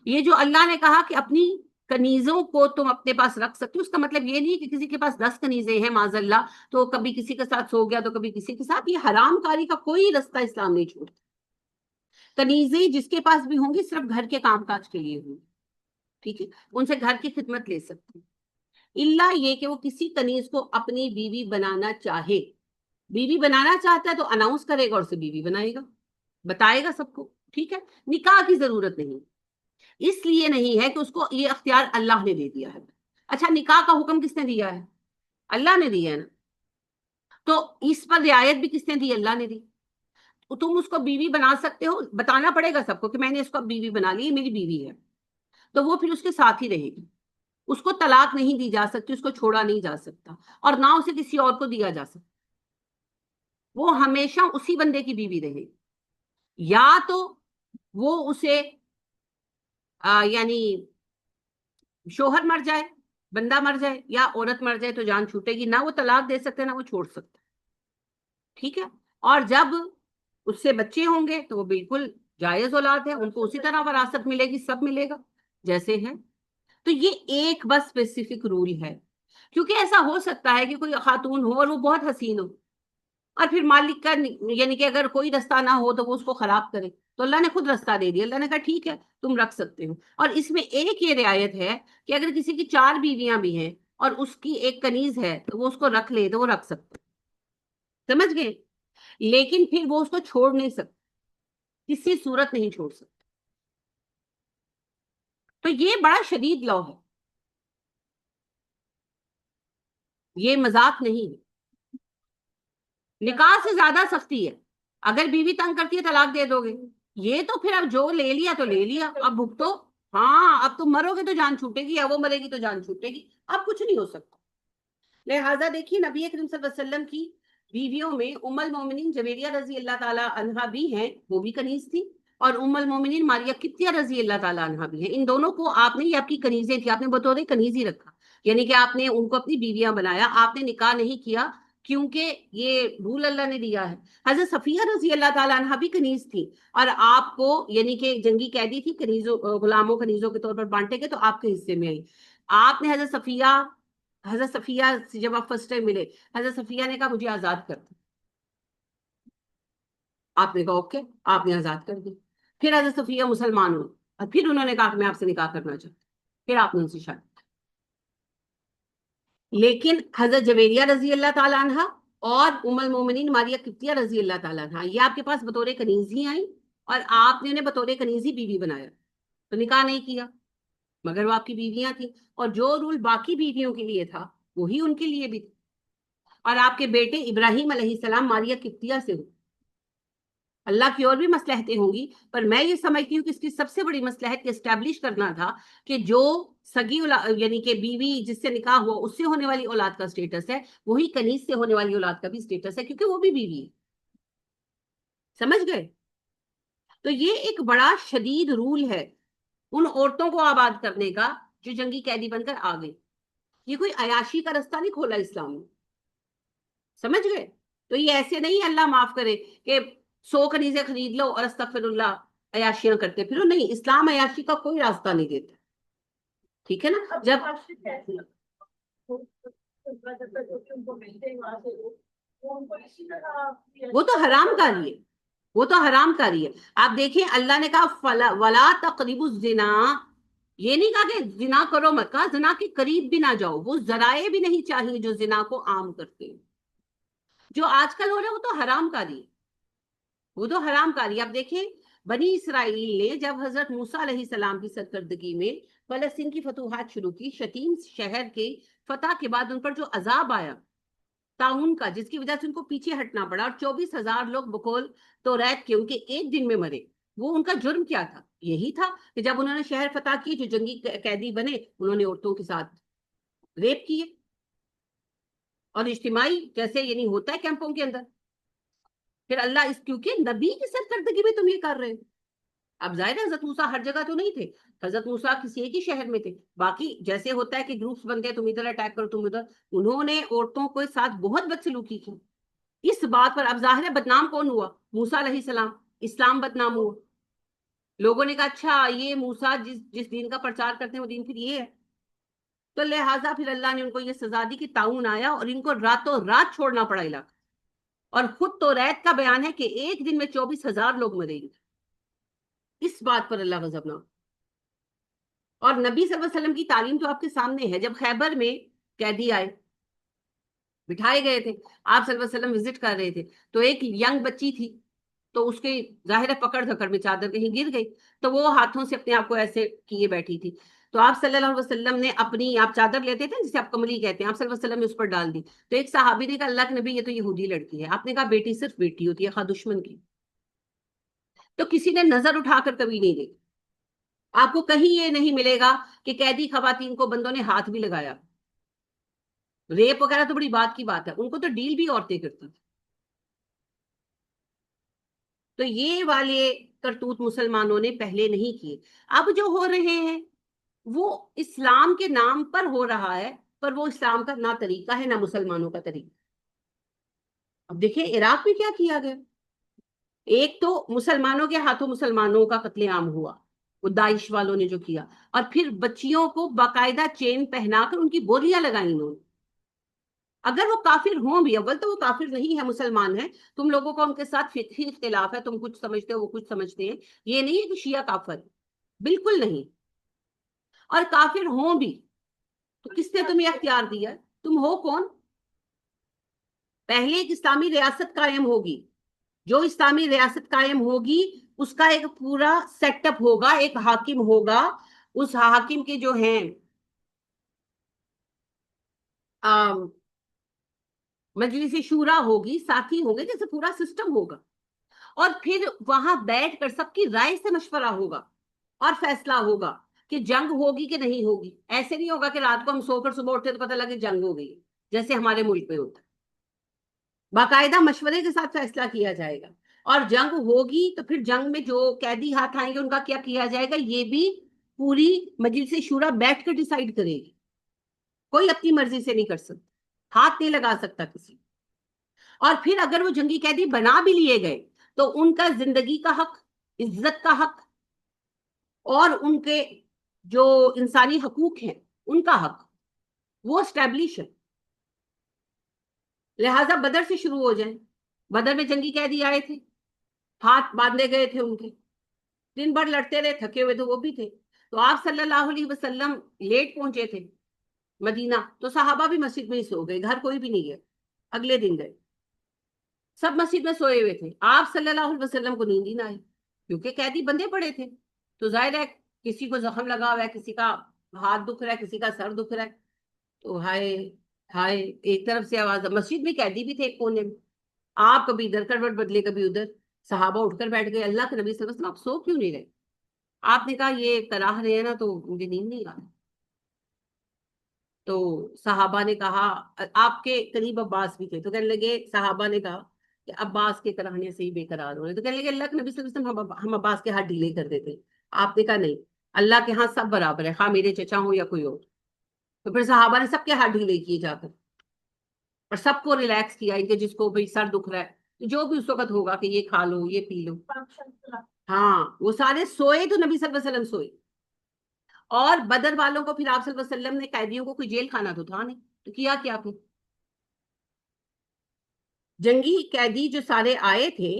یہ جو اللہ نے کہا کہ اپنی کنیزوں کو تم اپنے پاس رکھ سکتے ہو، اس کا مطلب یہ نہیں کہ کسی کے پاس 10 کنیزیں ہیں معاذ اللہ تو کبھی کسی کے ساتھ سو گیا تو کبھی کسی کے ساتھ. یہ حرام کاری کا کوئی رستہ اسلام نہیں چھوڑتا. کنیزیں جس کے پاس بھی ہوں گی صرف گھر کے کام کاج کے لیے ہوں گی، ٹھیک ہے، ان سے گھر کی خدمت لے سکتے ہیں. اللہ یہ کہ وہ کسی کنیز کو اپنی بیوی بنانا چاہے. بیوی بنانا چاہتا ہے تو اناؤنس کرے گا اور اسے بیوی بنائے گا، بتائے گا سب کو، ٹھیک ہے. نکاح کی ضرورت نہیں، اس لیے نہیں ہے کہ اس کو یہ اختیار اللہ نے دے دیا ہے. اچھا، نکاح کا حکم کس نے دیا ہے؟ اللہ نے دیا ہے نا. تو اس پر رعایت بھی کس نے دی؟ اللہ نے دی. تم اس کو بیوی بنا سکتے ہو، بتانا پڑے گا سب کو کہ میں نے اس کو بیوی بنا لی، میری بیوی ہے. تو وہ پھر اس کے ساتھ ہی رہے گی، اس کو طلاق نہیں دی جا سکتی، اس کو چھوڑا نہیں جا سکتا اور نہ اسے کسی اور کو دیا جا سکتا. وہ ہمیشہ اسی بندے کی بیوی رہے گی. یا تو وہ اسے یعنی شوہر مر جائے، بندہ مر جائے یا عورت مر جائے تو جان چھوٹے گی، نہ وہ طلاق دے سکتے نہ وہ چھوڑ سکتے، ٹھیک ہے. اور جب اس سے بچے ہوں گے تو وہ بالکل جائز اولاد ہے، ان کو اسی طرح وراثت ملے گی، سب ملے گا جیسے ہیں. تو یہ ایک بس اسپیسیفک رول ہے، کیونکہ ایسا ہو سکتا ہے کہ کوئی خاتون ہو اور وہ بہت حسین ہو، اور پھر مالک کا یعنی کہ اگر کوئی رستہ نہ ہو تو وہ اس کو خراب کرے، تو اللہ نے خود رستہ دے دیا، اللہ نے کہا ٹھیک ہے تم رکھ سکتے ہو۔ اور اس میں ایک یہ رعایت ہے کہ اگر کسی کی 4 بیویاں بھی ہیں اور اس کی ایک کنیز ہے تو وہ اس کو رکھ لے تو وہ رکھ سکتا، سمجھ گئے؟ لیکن پھر وہ اس کو چھوڑ نہیں سکتا، کسی صورت نہیں چھوڑ سکتا۔ تو یہ بڑا شدید لا ہے، یہ مذاق نہیں ہے، نکاح سے زیادہ سختی ہے۔ اگر بیوی تنگ کرتی ہے طلاق دے دو گے، یہ تو پھر اب جو لے لیا تو لے لیا، اب بھگتو۔ ہاں اب تم مرو گے تو جان چھوٹے گی، یا وہ مرے گی تو جان چھوٹے گی، اب کچھ نہیں ہو سکتا۔ لہٰذا دیکھیے نبی کریم صلی اللہ علیہ وسلم کی بیویوں میں ام المومنین جویریہ رضی اللہ تعالی عنہا بھی ہیں، وہ بھی کنیز تھی، اور ام المومنین ماریہ قبطیہ رضی اللہ تعالی عنہا بھی ہیں۔ ان دونوں کو آپ نے، یہ آپ کی کنیزیں تھی، آپ نے بطور کنیز ہی رکھا، یعنی کہ آپ نے ان کو اپنی بیویاں بنایا، آپ نے نکاح نہیں کیا، کیونکہ یہ رول اللہ نے دیا ہے۔ حضرت صفیہ رضی اللہ تعالی عنہا بھی کنیز تھی، اور آپ کو یعنی کہ جنگی قیدی تھی، کنیزوں غلاموں کنیزوں کے طور پر بانٹے گئے تو آپ کے حصے میں آئی۔ آپ نے حضرت صفیہ سے جب آپ فرسٹ ٹائم ملے، حضرت صفیہ نے کہا مجھے آزاد کر دو، آپ نے کہا اوکے، آپ نے آزاد کر دی۔ پھر حضرت صفیہ مسلمان ہوئی، اور پھر انہوں نے کہا کہ میں آپ سے نکاح کرنا چاہتا ہوں، پھر آپ نے ان سے شادی کی۔ لیکن حضرت جویریہ رضی اللہ تعالیٰ عنہ اور ام المومنین ماریہ قبطیہ رضی اللہ تعالیٰ عنہ، یہ آپ کے پاس بطور کنیز ہی آئی، اور آپ نے انہیں بطور کنیز ہی بیوی بنایا، تو نکاح نہیں کیا، مگر وہ آپ کی بیویاں تھیں، اور جو رول باقی بیویوں کے لیے تھا وہی ان کے لیے بھی تھا۔ اور آپ کے بیٹے ابراہیم علیہ السلام ماریہ قبطیہ سے ہوئے۔ اللہ کی اور بھی مصلحتیں ہوں گی، پر میں یہ سمجھتی ہوں کہ اس کی سب سے بڑی مصلحت یہ اسٹیبلش کرنا تھا کہ جو سگی یعنی کہ بیوی جس سے نکاح ہوا اس سے ہونے والی اولاد کا سٹیٹس ہے، وہی کنیز سے ہونے والی اولاد کا بھی سٹیٹس ہے، کیونکہ وہ بھی بیوی ہے، سمجھ گئے؟ تو یہ ایک بڑا شدید رول ہے ان عورتوں کو آباد کرنے کا جو جنگی قیدی بن کر آ گئی۔ یہ کوئی عیاشی کا رستہ نہیں کھولا اسلام نے، سمجھ گئے؟ تو یہ ایسے نہیں، اللہ معاف کرے، کہ 100 کنیزیں خرید لو اور استغفر اللہ عیاشیاں کرتے پھرو، نہیں، اسلام عیاشی کا کوئی راستہ نہیں دیتا، ٹھیک ہے نا؟ جب وہ تو حرام کاری ہے، وہ تو حرام کاری ہے۔ آپ دیکھیں اللہ نے کہا ولا تقربوا الزنا، یہ نہیں کہا کہ زنا کرو مت، کہا زنا کے قریب بھی نہ جاؤ، وہ ذرائع بھی نہیں چاہیے جو زنا کو عام کرتے ہیں۔ جو آج کل ہو رہا ہے وہ تو حرام کاری ہے، وہ تو حرام کاری۔ آپ دیکھیں بنی اسرائیل نے جب حضرت موسیٰ علیہ السلام کی سرکردگی میں فلسطین کی فتوحات شروع کی، شتیم شہر کے فتح کے بعد ان پر جو عذاب آیا طاعون کا، جس کی وجہ سے ان کو پیچھے ہٹنا پڑا، اور 24,000 لوگ بقول توریت کے ان کے ایک دن میں مرے، وہ ان کا جرم کیا تھا؟ یہی تھا کہ جب انہوں نے شہر فتح کی، جو جنگی قیدی بنے انہوں نے عورتوں کے ساتھ ریپ کیے، اور اجتماعی جیسے یعنی ہوتا ہے کیمپوں کے اندر۔ پھر اللہ اس کیونکہ نبی کی سرکردگی میں تم یہ کر رہے ہو۔ اب ظاہر ہے حضرت موسیٰ ہر جگہ تو نہیں تھے، حضرت موسیٰ کسی ایک ہی شہر میں تھے، باقی جیسے ہوتا ہے کہ گروپس بنتے ہیں، تم ادھر اٹیک کرو تم ادھر، انہوں نے عورتوں کے ساتھ بہت بدسلوکی کی۔ اس بات پر اب ظاہر ہے بدنام کون ہوا؟ موسیٰ علیہ السلام، اسلام بدنام ہوا۔ لوگوں نے کہا اچھا یہ موسیٰ جس دین کا پرچار کرتے ہیں وہ دین پھر یہ ہے، تو لہٰذا پھر اللہ نے ان کو یہ سزا دی کہ طاعون آیا اور ان کو راتوں رات چھوڑنا پڑا علاقہ، اور خود تو ریت کا بیان ہے کہ ایک دن میں 24,000 لوگ مرے گے۔ اس بات پر اللہ غضب نہ، اور نبی صلی اللہ علیہ وسلم کی تعلیم تو آپ کے سامنے ہے۔ جب خیبر میں قیدی آئے بٹھائے گئے تھے، آپ صلی اللہ علیہ وسلم وزٹ کر رہے تھے، تو ایک ینگ بچی تھی، تو اس کے ظاہر پکڑ دھکڑ میں چادر کہیں گر گئی، تو وہ ہاتھوں سے اپنے آپ کو ایسے کیے بیٹھی تھی، تو آپ صلی اللہ علیہ وسلم نے اپنی، آپ چادر لیتے تھے جسے آپ کملی کہتے ہیں، آپ صلی اللہ علیہ وسلم نے اس پر ڈال دی، تو ایک صحابی نے کہا اللہ کے نبی یہ تو یہودی لڑکی ہے، آپ نے کہا بیٹی صرف بیٹی ہوتی ہے، خواہ دشمن کی، تو کسی نے نظر اٹھا کر کبھی نہیں دیکھی۔ آپ کو کہیں یہ نہیں ملے گا کہ قیدی خواتین کو بندوں نے ہاتھ بھی لگایا، ریپ وغیرہ تو بڑی بات کی بات ہے، ان کو تو ڈیل بھی عورتیں کرتی تھی۔ تو یہ والے کرتوت مسلمانوں نے پہلے نہیں کیے۔ اب جو ہو رہے ہیں وہ اسلام کے نام پر ہو رہا ہے، پر وہ اسلام کا نہ طریقہ ہے نہ مسلمانوں کا طریقہ۔ اب دیکھیں عراق میں کیا کیا گیا، ایک تو مسلمانوں کے ہاتھوں مسلمانوں کا قتل عام ہوا، وہ داعش والوں نے جو کیا، اور پھر بچیوں کو باقاعدہ چین پہنا کر ان کی بولیاں لگائیں انہوں نے. اگر وہ کافر ہوں بھی، اول تو وہ کافر نہیں ہے، مسلمان ہیں، تم لوگوں کا ان کے ساتھ فقہی اختلاف ہے، تم کچھ سمجھتے ہو وہ کچھ سمجھتے ہیں، یہ نہیں ہے کہ شیعہ کافر، بالکل نہیں. اور کافر ہوں بھی تو کس نے تمہیں اختیار دیا؟ تم ہو کون؟ پہلے ایک اسلامی ریاست قائم ہوگی، جو اسلامی ریاست قائم ہوگی اس کا ایک پورا سیٹ اپ ہوگا، ایک حاکم ہوگا، اس حاکم کے جو ہیں مجلس شورا ہوگی، ساتھی ہوں گے، جیسے پورا سسٹم ہوگا، اور پھر وہاں بیٹھ کر سب کی رائے سے مشورہ ہوگا اور فیصلہ ہوگا کہ جنگ ہوگی کہ نہیں ہوگی. ایسے نہیں ہوگا کہ رات کو ہم سو کر صبح اٹھتے تو پتہ لگے جنگ ہو گئی، جیسے ہمارے ملک میں ہوتا ہے. باقاعدہ مشورے کے ساتھ فیصلہ کیا جائے گا، اور جنگ ہوگی تو پھر جنگ میں جو قیدی ہاتھ آئیں گے ان کا کیا کیا جائے گا، یہ بھی پوری مجلس شورا بیٹھ کر ڈیسائیڈ کرے گی. کوئی اپنی مرضی سے نہیں کر سکتا، ہاتھ نہیں لگا سکتا کسی. اور پھر اگر وہ جنگی قیدی بنا بھی لیے گئے تو ان کا زندگی کا حق، عزت کا حق، اور ان کے جو انسانی حقوق ہیں ان کا حق، وہ اسٹیبلش ہے. لہٰذا بدر سے شروع ہو جائیں. بدر میں جنگی قیدی آئے تھے، ہاتھ باندھے گئے تھے ان کے، دن بھر لڑتے رہے، تھکے ہوئے تو وہ بھی تھے. تو آپ صلی اللہ علیہ وسلم لیٹ پہنچے تھے مدینہ، تو صحابہ بھی مسجد میں ہی سو گئے، گھر کوئی بھی نہیں گیا. اگلے دن گئے، سب مسجد میں سوئے ہوئے تھے. آپ صلی اللہ علیہ وسلم کو نیند ہی نہ آئی، کیونکہ قیدی بندے پڑے تھے. تو ظاہر ہے کسی کو زخم لگا ہوا ہے، کسی کا ہاتھ دکھ رہا ہے، کسی کا سر دکھ رہا ہے، تو ہائے ہائے ایک طرف سے آواز. مسجد میں قیدی بھی تھے ایک کونے میں، آپ کبھی ادھر کروٹ بدلے کبھی ادھر. صحابہ اٹھ کر بیٹھ گئے. اللہ کے نبی صلی اللہ علیہ وسلم آپ سو کیوں نہیں رہے؟ آپ نے کہا یہ کراہ رہے ہیں نا تو مجھے نیند نہیں آ رہی. تو صحابہ نے کہا، آپ کے قریب عباس بھی تھے، تو کہنے لگے، صحابہ نے کہا کہ عباس کے کراہنے سے ہی بے قرار ہو رہے. تو کہنے لگے اللہ کے نبی صلی اللہ علیہ وسلم ہم عباس کے ہاتھ ڈھیلے کر دیتے. آپ نے کہا نہیں، اللہ کے ہاں سب برابر ہے، خواہ میرے چچا ہوں یا کوئی اور. تو پھر صحابہ نے سب کے ہاتھ ڈھیلے کیے جا کر، اور سب کو ریلیکس کیا، ان کے جس کو بھی سر دکھ رہا ہے تو جو بھی اس وقت ہوگا کہ یہ کھا لو یہ پی لو. ہاں وہ سارے سوئے تو نبی صلی اللہ علیہ وسلم سوئے. اور بدر والوں کو پھر آپ صلی اللہ علیہ وسلم نے، قیدیوں کو کوئی جیل کھانا تو تھا نہیں، تو کیا کیا پھر جنگی قیدی جو سارے آئے تھے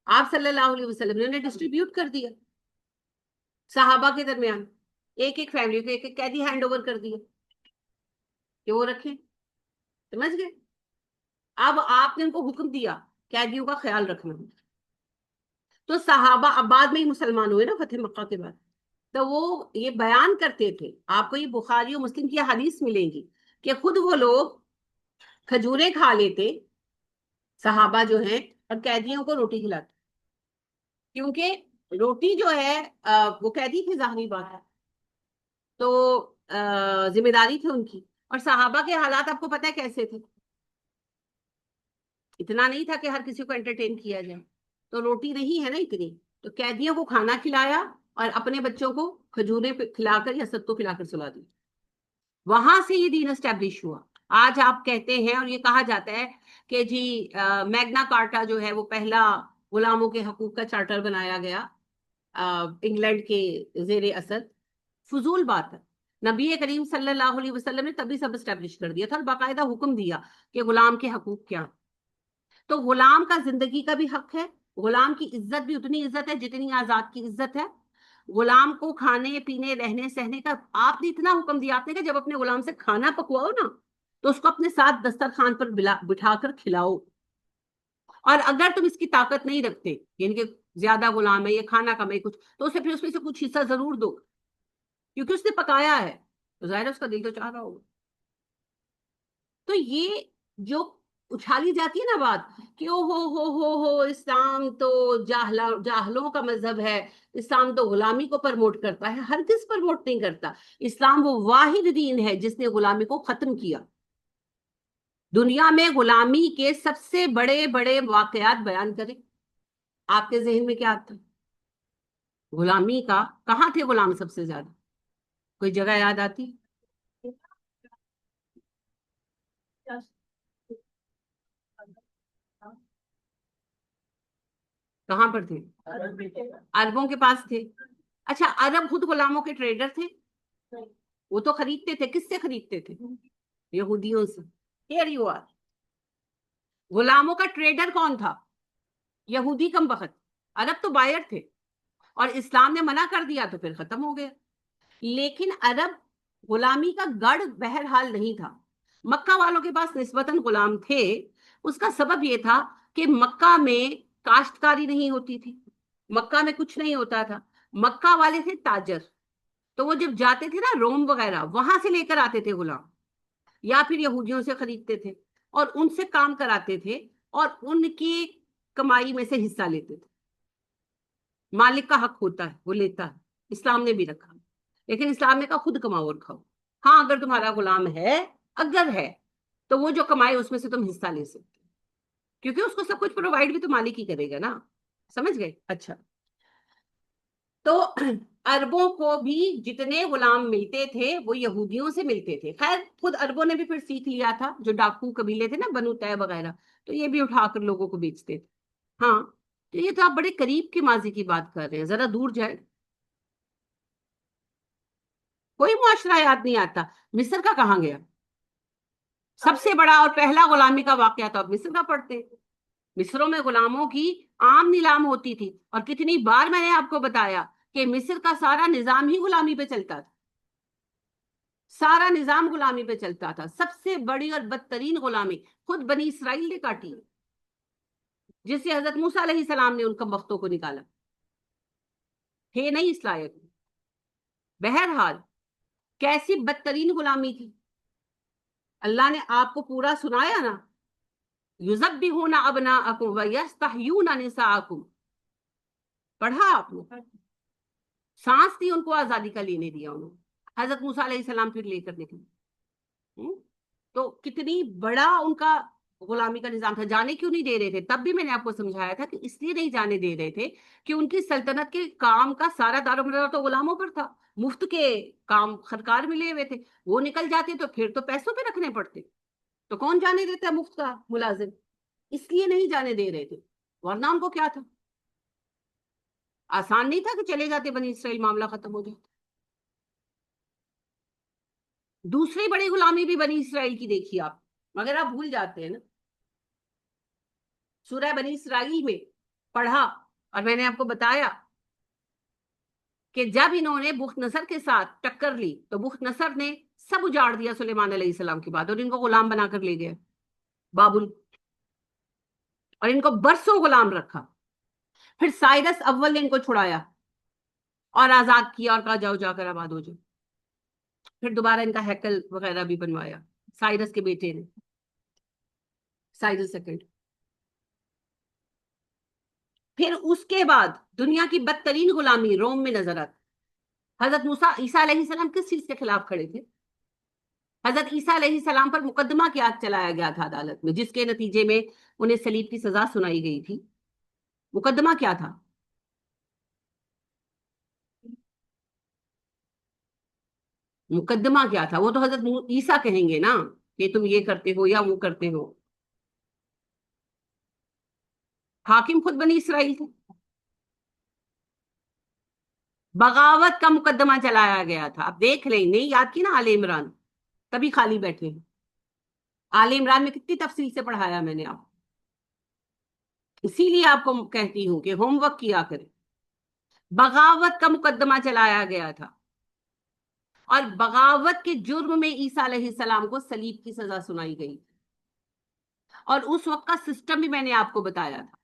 آپ صلی اللہ علیہ وسلم نے انہیں ڈسٹریبیوٹ کر دیا صحابہ کے درمیان. ایک ایک فیملی کو ایک ایک قیدی ہینڈ اوور کر دیا کہ وہ رکھیں. سمجھ گئے؟ اب آپ نے ان کو حکم دیا قیدیوں کا خیال رکھنا. تو صحابہ اب بعد میں ہی مسلمان ہوئے نا فتح مکہ کے بعد، تو وہ یہ بیان کرتے تھے. آپ کو یہ بخاری اور مسلم کی حدیث ملیں گی کہ خود وہ لوگ کھجوریں کھا لیتے صحابہ جو ہیں، اور قیدیوں کو روٹی کھلاتے، کیونکہ روٹی جو ہے وہ قیدی تھے، ظاہری بات ہے، تو ذمہ داری تھی ان کی. اور صحابہ کے حالات آپ کو پتہ ہے کیسے تھے، اتنا نہیں تھا کہ ہر کسی کو انٹرٹین کیا جائے، تو روٹی نہیں ہے نا اتنی، تو قیدیوں کو کھانا کھلایا اور اپنے بچوں کو کھجوریں کھلا کر یا ستو کھلا کر سلا دی. وہاں سے یہ دین اسٹیبلش ہوا. آج آپ کہتے ہیں اور یہ کہا جاتا ہے کہ جی میگنا کارٹا جو ہے وہ پہلا غلاموں کے حقوق کا چارٹر بنایا گیا انگلینڈ کے زیر اثر. فضول بات ہے. نبی کریم صلی اللہ علیہ وسلم نے تبھی سب اسٹیبلش کر دیا تھا اور باقاعدہ حکم دیا کہ غلام کے حقوق کیا. تو غلام کا زندگی کا بھی حق ہے، غلام کی عزت بھی اتنی عزت ہے جتنی آزاد کی عزت ہے. غلام کو کھانے پینے رہنے سہنے کا آپ نے اتنا حکم دیا، آپ نے کہ جب اپنے غلام سے کھانا پکواؤ نا تو اس کو اپنے ساتھ دسترخوان پر بٹھا کر کھلاؤ. اور اگر تم اس کی طاقت نہیں رکھتے، یعنی کہ زیادہ غلام ہے، یہ کھانا کم ہے کچھ، تو اسے پھر اس میں سے کچھ حصہ ضرور دو، کیونکہ اس نے پکایا ہے تو ظاہر ہے اس کا دل تو چاہ رہا ہوگا. تو یہ جو اچھالی جاتی ہے نا بات کہ او ہو اسلام تو جاہلوں کا مذہب ہے، اسلام تو غلامی کو پرموٹ کرتا ہے، ہرگز پرموٹ نہیں کرتا. اسلام وہ واحد دین ہے جس نے غلامی کو ختم کیا. دنیا میں غلامی کے سب سے بڑے بڑے واقعات بیان کریں، آپ کے ذہن میں کیا آتا ہے؟ غلامی کا کہاں تھے غلام سب سے زیادہ؟ کوئی جگہ یاد آتی؟ کہاں پر تھے؟ عربوں کے پاس تھے. اچھا عرب خود غلاموں کے ٹریڈر تھے؟ وہ تو خریدتے تھے، کس سے خریدتے تھے؟ یہودیوں سے. Here you are. غلاموں کا ٹریڈر کون تھا؟ یہودی کم بخت. عرب تو بائر تھے، اور اسلام نے منع کر دیا تو پھر ختم ہو گیا. لیکن عرب غلامی کا گڑ بہرحال نہیں تھا. مکہ والوں کے پاس نسبتاً غلام تھے. اس کا سبب یہ تھا کہ مکہ میں کاشتکاری نہیں ہوتی تھی، مکہ میں کچھ نہیں ہوتا تھا. مکہ والے تھے تاجر، تو وہ جب جاتے تھے نا روم وغیرہ، وہاں سے لے کر آتے تھے غلام، یا پھر یہودیوں سے خریدتے تھے اور ان سے کام کراتے تھے اور ان کی کمائی میں سے حصہ لیتے تھے. مالک کا حق ہوتا ہے، وہ لیتا ہے، اسلام نے بھی رکھا. لیکن اسلام نے کہا خود کماؤ اور کھاؤ. ہاں اگر تمہارا غلام ہے، اگر ہے تو وہ جو کمائے اس میں سے تم حصہ لے سکتے، کیونکہ اس کو سب کچھ پرووائڈ بھی تو مالک ہی کرے گا نا. سمجھ گئے؟ اچھا، تو عربوں کو بھی جتنے غلام ملتے تھے وہ یہودیوں سے ملتے تھے. خیر خود عربوں نے بھی پھر سیکھ لیا تھا، جو ڈاکو قبیلے تھے نا بنو طے وغیرہ، تو یہ بھی اٹھا کر لوگوں کو بیچتے تھے. ہاں تو یہ تو آپ بڑے قریب کی ماضی کی بات کر رہے ہیں، ذرا دور جائے. کوئی معاشرہ یاد نہیں آتا. مصر کا کہاں گیا؟ سب سے بڑا اور پہلا غلامی کا واقعہ تو اب مصر کا پڑھتے ہیں. مصروں میں غلاموں کی عام نیلام ہوتی تھی، اور کتنی بار میں نے آپ کو بتایا کہ مصر کا سارا نظام ہی غلامی پہ چلتا تھا. سارا نظام غلامی پہ چلتا تھا. سب سے بڑی اور بدترین غلامی خود بنی اسرائیل نے کاٹی، جس سے حضرت موسیٰ علیہ السلام نے ان کمبختوں کو نکالا. ہے نہیں اس لائق. بہرحال کیسی بدترین غلامی تھی. اللہ نے آپ کو پورا سنایا نا، یذبحون ابناءکم ویستحیون نساءکم. پڑھا آپ نے؟ سانس دی ان کو آزادی کا لینے دیا انہوں نے. حضرت موسیٰ علیہ السلام پھر لے کر نکلے. تو کتنی بڑا ان کا غلامی کا نظام تھا. جانے کیوں نہیں دے رہے تھے؟ تب بھی میں نے آپ کو سمجھایا تھا کہ اس لیے نہیں جانے دے رہے تھے کہ ان کی سلطنت کے کام کا سارا دار و مدار تو غلاموں پر تھا. مفت کے کام خرکار ملے ہوئے تھے، وہ نکل جاتے تو پھر تو پیسوں پہ رکھنے پڑتے. تو کون جانے دیتا ہے مفت کا ملازم؟ اس لیے نہیں جانے دے رہے تھے، ورنہ ان کو کیا تھا؟ آسان نہیں تھا کہ چلے جاتے بنی اسرائیل، معاملہ ختم ہو جاتا. دوسری بڑی غلامی بھی بنی اسرائیل کی دیکھیے آپ، مگر آپ بھول جاتے ہیں نا. سورہ بنی اسرائیل میں پڑھا، اور میں نے آپ کو بتایا کہ جب انہوں نے بخت نصر کے ساتھ ٹکر لی تو بخت نصر نے سب اجاڑ دیا سلیمان علیہ السلام کے بعد، اور ان کو غلام بنا کر لے گیا بابل، اور ان کو برسوں غلام رکھا. پھر سائرس اول نے ان کو چھڑایا اور آزاد کیا اور کہا جاؤ جا کر آباد ہو جاؤ. پھر دوبارہ ان کا ہیکل وغیرہ بھی بنوایا سائرس کے بیٹے نے، سائرس سیکنڈ. پھر اس کے بعد دنیا کی بدترین غلامی روم میں نظر آتی. حضرت عیسیٰ علیہ السلام کس چیز کے خلاف کھڑے تھے؟ حضرت عیسیٰ علیہ السلام پر مقدمہ کیا چلایا گیا تھا عدالت میں، جس کے نتیجے میں انہیں صلیب کی سزا سنائی گئی تھی. مقدمہ کیا تھا؟ مقدمہ کیا تھا؟ وہ تو حضرت عیسیٰ کہیں گے نا کہ تم یہ کرتے ہو یا وہ کرتے ہو. حاکم خود بنی اسرائیل تھے. بغاوت کا مقدمہ چلایا گیا تھا. اب دیکھ لیں، نہیں یاد کی نا آل عمران؟ تبھی خالی بیٹھے ہیں. آل عمران میں کتنی تفصیل سے پڑھایا میں نے آپ. اسی لیے آپ کو کہتی ہوں کہ ہوم ورک کیا کریں. بغاوت کا مقدمہ چلایا گیا تھا، اور بغاوت کے جرم میں عیسیٰ علیہ السلام کو صلیب کی سزا سنائی گئی. اور اس وقت کا سسٹم بھی میں نے آپ کو بتایا تھا.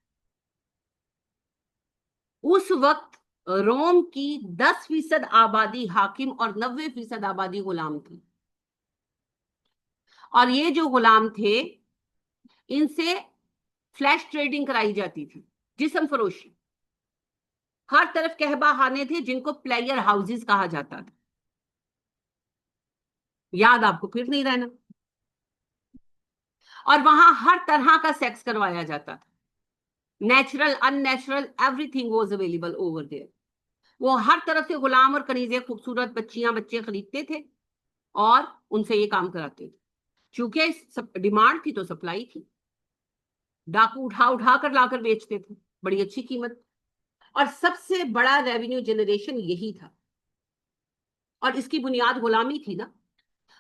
اس وقت روم کی 10% آبادی حاکم اور 90% آبادی غلام تھی. اور یہ جو غلام تھے ان سے فلیش ٹریڈنگ کرائی جاتی تھی، جسم فروشی. ہر طرف کہبہ خانے تھے جن کو پلیئر ہاؤسز کہا جاتا تھا. یاد آپ کو پھر نہیں رہنا. اور وہاں ہر طرح کا سیکس کروایا جاتا تھا. Natural in natural every thing was available over there. وہ ہر طرف سے غلام اور کنیزیں، خوبصورت بچیاں بچے خریدتے تھے اور ان سے یہ کام کراتے تھے. چونکہ ڈیمانڈ تھی تو سپلائی تھی. ڈاکو اٹھا اٹھا کر لا کر بیچتے تھے بڑی اچھی قیمت. اور سب سے بڑا ریونیو جنریشن یہی تھا، اور اس کی بنیاد غلامی تھی نا.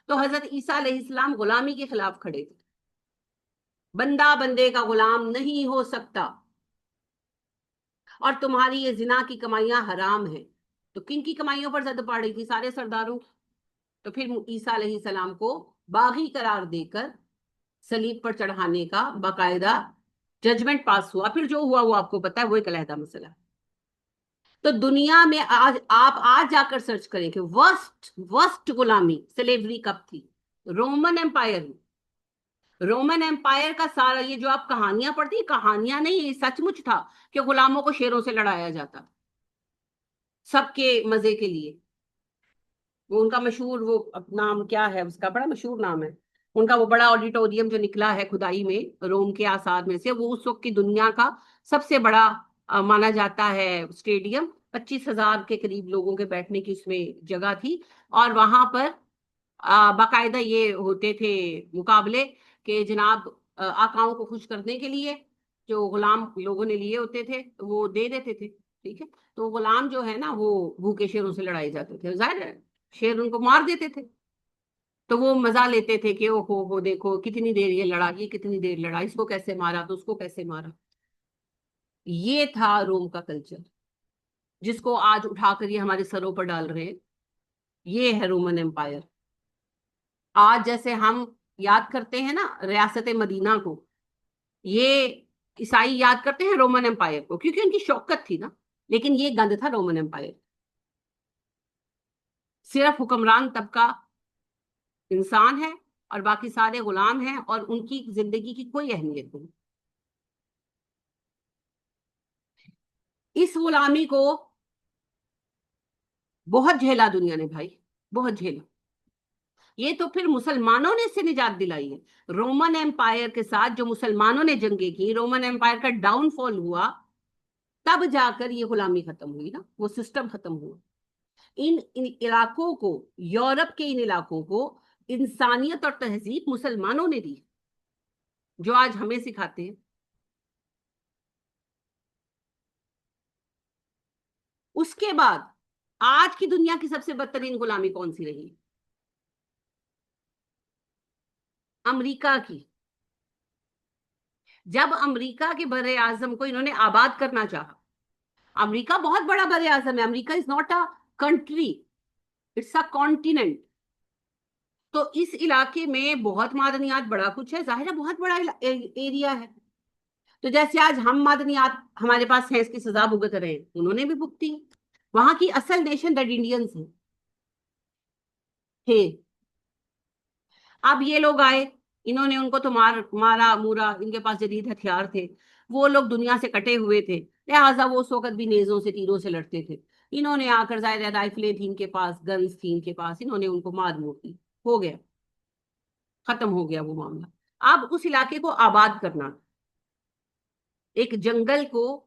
تو حضرت عیسیٰ علیہ السلام غلامی کے خلاف کھڑے تھے. بندہ بندے کا غلام نہیں ہو سکتا. اور تمہاری یہ زنا کی کمائیاں حرام ہیں. تو کن کی کمائیوں پر زد پڑ رہی تھی؟ سارے سرداروں. تو پھر عیسیٰ علیہ السلام کو باغی قرار دے کر صلیب پر چڑھانے کا باقاعدہ ججمنٹ پاس ہوا. پھر جو ہوا وہ آپ کو پتا ہے، وہ ایک علیحدہ مسئلہ ہے. تو دنیا میں آج آپ جا کر سرچ کریں کہ ورسٹ غلامی سلیوری کب تھی؟ رومن ایمپائر میں. رومن ایمپائر کا سارا یہ جو آپ کہانیاں پڑھتی، کہانیاں نہیں، یہ سچ مچ تھا کہ غلاموں کو شیروں سے لڑایا جاتا سب کے مزے کے لیے. وہ ان کا مشہور وہ نام کیا ہے، اس کا بڑا مشہور نام ہے ان کا، وہ بڑا آڈیٹوریم جو نکلا ہے کھدائی میں روم کے آثار میں سے، وہ اس وقت کی دنیا کا سب سے بڑا مانا جاتا ہے اسٹیڈیم. 25,000 کے قریب لوگوں کے بیٹھنے کی اس میں جگہ تھی. اور وہاں پر باقاعدہ یہ ہوتے تھے مقابلے کہ جناب آقاؤں کو خوش کرنے کے لیے جو غلام لوگوں نے لیے ہوتے تھے وہ دے دیتے تھے. ٹھیک ہے، تو غلام جو ہے نا وہ بھوکے شیروں سے لڑائی جاتے تھے. ظاہر ہے شیر ان کو مار دیتے تھے. تو وہ مزہ لیتے تھے کہ او ہو دیکھو کتنی دیر یہ لڑا، یہ کتنی دیر لڑا، اس کو کیسے مارا تو اس کو کیسے مارا. یہ تھا روم کا کلچر جس کو آج اٹھا کر یہ ہمارے سروں پر ڈال رہے ہیں. یہ ہے رومن ایمپائر. آج جیسے ہم یاد کرتے ہیں نا ریاست مدینہ کو، یہ عیسائی یاد کرتے ہیں رومن ایمپائر کو کیونکہ ان کی شوکت تھی نا، لیکن یہ گند تھا رومن ایمپائر. صرف حکمران طبقہ انسان ہے اور باقی سارے غلام ہیں، اور ان کی زندگی کی کوئی اہمیت نہیں. اس غلامی کو بہت جھیلا دنیا نے بھائی، بہت جھیلا. یہ تو پھر مسلمانوں نے اس سے نجات دلائی ہے. رومن ایمپائر کے ساتھ جو مسلمانوں نے جنگیں کی، رومن ایمپائر کا ڈاؤن فال ہوا، تب جا کر یہ غلامی ختم ہوئی نا، وہ سسٹم ختم ہوا. ان علاقوں کو، یورپ کے ان علاقوں کو انسانیت اور تہذیب مسلمانوں نے دی جو آج ہمیں سکھاتے ہیں. اس کے بعد آج کی دنیا کی سب سے بدترین غلامی کون سی رہی؟ امریکہ کی. جب امریکہ کے بر اعظم کو انہوں نے آباد کرنا چاہا، امریکہ بہت بڑا بر اعظم ہے، America is not a country, it's a continent. تو اس علاقے میں بہت معدنیات، بڑا کچھ ہے، ظاہر ہے بہت بڑا ایریا ہے. تو جیسے آج ہم معدنیات ہمارے پاس ہے، اس کی سزا بھگت رہے ہیں، انہوں نے بھی بھگتی. وہاں کی اصل نیشن ریڈ انڈینس تھے. اب یہ لوگ آئے، انہوں نے ان کو تو مارا مورا، ان کے پاس جدید ہتھیار تھے، وہ لوگ دنیا سے کٹے ہوئے تھے، لہٰذا وہ اس وقت بھی نیزوں سے تیروں سے لڑتے تھے. انہوں نے آ کر ظاہر رائفلیں تھیں ان کے پاس، گنز تھیں ان کے پاس، انہوں نے ان کو مار مور دی، ہو گیا، ختم ہو گیا وہ معاملہ. اب اس علاقے کو آباد کرنا، ایک جنگل کو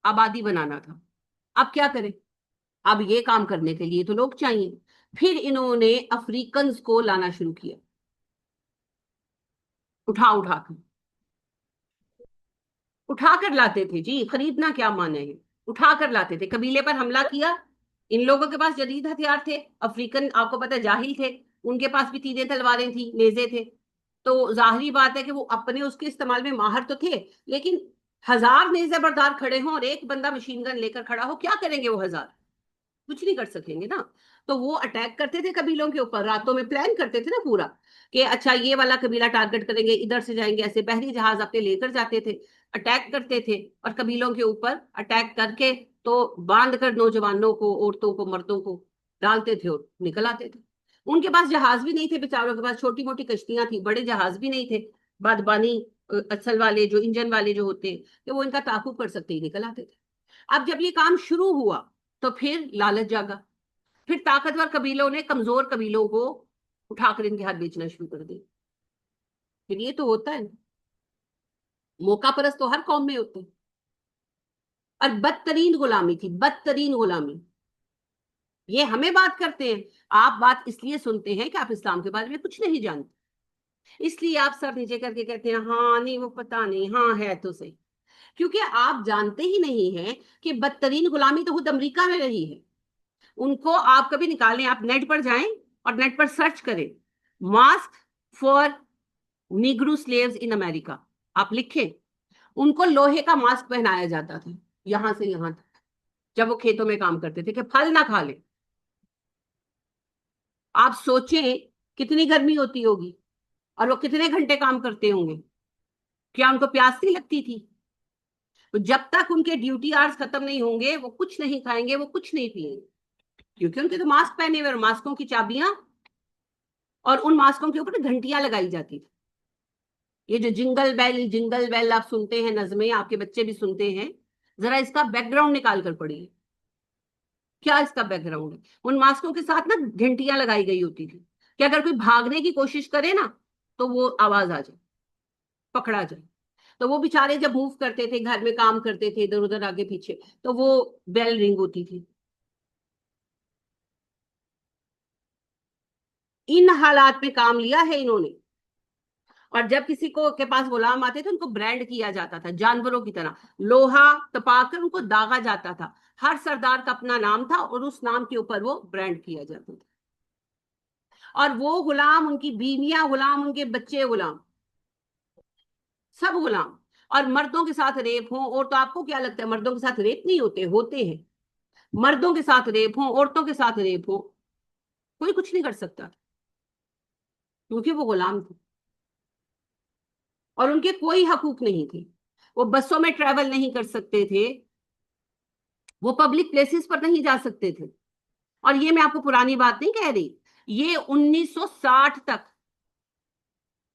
آبادی بنانا تھا. اب کیا کریں؟ اب یہ کام کرنے کے لیے تو لوگ چاہیے. پھر انہوں نے افریقنز کو لانا شروع کیا، اٹھا کر لاتے تھے. جی خریدنا کیا مانے ہے، اٹھا کر لاتے تھے. قبیلے پر حملہ کیا، ان لوگوں کے پاس جدید ہتھیار تھے، افریقن آپ کو پتہ جاہل تھے، ان کے پاس بھی تیریں تلواریں تھیں، نیزے تھے. تو ظاہری بات ہے کہ وہ اپنے اس کے استعمال میں ماہر تو تھے، لیکن 1000 نیزے بردار کھڑے ہوں اور ایک بندہ مشین گن لے کر کھڑا ہو، کیا کریں گے وہ 1000؟ کچھ نہیں کر سکیں گے نا. تو وہ اٹیک کرتے تھے قبیلوں کے اوپر، راتوں میں پلان کرتے تھے نا پورا کہ اچھا یہ والا قبیلہ ٹارگٹ کریں گے، ادھر سے جائیں گے، ایسے بحری جہاز اپنے لے کر جاتے تھے، اٹیک کرتے تھے، اور قبیلوں کے اوپر اٹیک کر کے تو باندھ کر نوجوانوں کو، عورتوں کو، مردوں کو ڈالتے تھے اور نکل آتے تھے. ان کے پاس جہاز بھی نہیں تھے بیچاروں کے پاس، چھوٹی موٹی کشتیاں تھیں، بڑے جہاز بھی نہیں تھے. بادبانی اصل والے جو انجن والے جو ہوتے کہ وہ ان کا تعاقب کر سکتے ہی نکل آتے تھے. اب جب یہ کام شروع ہوا تو پھر لالچ جاگا، پھر طاقتور قبیلوں نے کمزور قبیلوں کو اٹھا کر ان کے ہاتھ بیچنا شروع کر دیا. پھر یہ تو ہوتا ہے، موقع پرست تو ہر قوم میں ہوتے ہیں. اور بدترین غلامی تھی، بدترین غلامی. یہ ہمیں بات کرتے ہیں، آپ بات اس لیے سنتے ہیں کہ آپ اسلام کے بارے میں کچھ نہیں جانتے، اس لیے آپ سر نیچے کر کے کہتے ہیں ہاں نہیں وہ پتا نہیں، ہاں ہے تو صحیح. کیونکہ آپ جانتے ہی نہیں ہیں کہ بدترین غلامی تو خود امریکہ میں رہی ہے. ان کو آپ کبھی نکالیں, آپ نیٹ پر جائیں اور نیٹ پر سرچ کریں ماسک فار نیگرو سلیوز ان امریکہ, آپ لکھیں, ان کو لوہے کا ماسک پہنایا جاتا تھا یہاں سے یہاں تک, جب وہ کھیتوں میں کام کرتے تھے کہ پھل نہ کھا لیں. آپ سوچیں کتنی گرمی ہوتی ہوگی اور وہ کتنے گھنٹے کام کرتے ہوں گے, کیا ان کو پیاس نہیں لگتی تھی؟ تو جب تک ان کے ڈیوٹی آرز ختم نہیں ہوں گے وہ کچھ نہیں کھائیں گے, وہ کچھ نہیں پیئیں گے, کیونکہ ان کے تو ماسک پہنے ہوئے اور ماسکوں کی چابیاں اور ان ماسکوں کے اوپر گھنٹیاں لگائی جاتی تھی. یہ جو جنگل بیل آپ سنتے ہیں نظمیں, آپ کے بچے بھی سنتے ہیں, ذرا اس کا بیک گراؤنڈ نکال کر پڑھیے, کیا اس کا بیک گراؤنڈ ہے. ان ماسکوں کے ساتھ نا گھنٹیاں لگائی گئی ہوتی تھی کہ اگر کوئی بھاگنے کی کوشش کرے نا تو وہ آواز آ جائے, پکڑا جائے. تو وہ بےچارے جب موو کرتے تھے, گھر میں کام کرتے تھے ادھر ادھر آگے پیچھے, تو وہ بیل رنگ ہوتی تھی. ان حالات میں کام لیا ہے انہوں نے. اور جب کسی کو کے پاس غلام آتے تھے ان کو برانڈ کیا جاتا تھا جانوروں کی طرح, لوہا تپا کر ان کو داغا جاتا تھا. ہر سردار کا اپنا نام تھا اور اس نام کے اوپر وہ برانڈ کیا جاتا تھا. اور وہ غلام, ان کی بیویاں غلام, ان کے بچے غلام, سب غلام. اور مردوں کے ساتھ ریپ ہوں, اور تو آپ کو کیا لگتا ہے مردوں کے ساتھ ریپ نہیں ہوتے؟ ہوتے ہیں. مردوں کے ساتھ ریپ ہوں, عورتوں کے ساتھ ریپ ہو, کوئی کچھ نہیں کر سکتا کیونکہ وہ غلام تھے اور ان کے کوئی حقوق نہیں تھے. وہ بسوں میں ٹریول نہیں کر سکتے تھے, وہ پبلک پلیسز پر نہیں جا سکتے تھے. اور یہ میں آپ کو پرانی بات نہیں کہہ رہی, یہ 1960 تک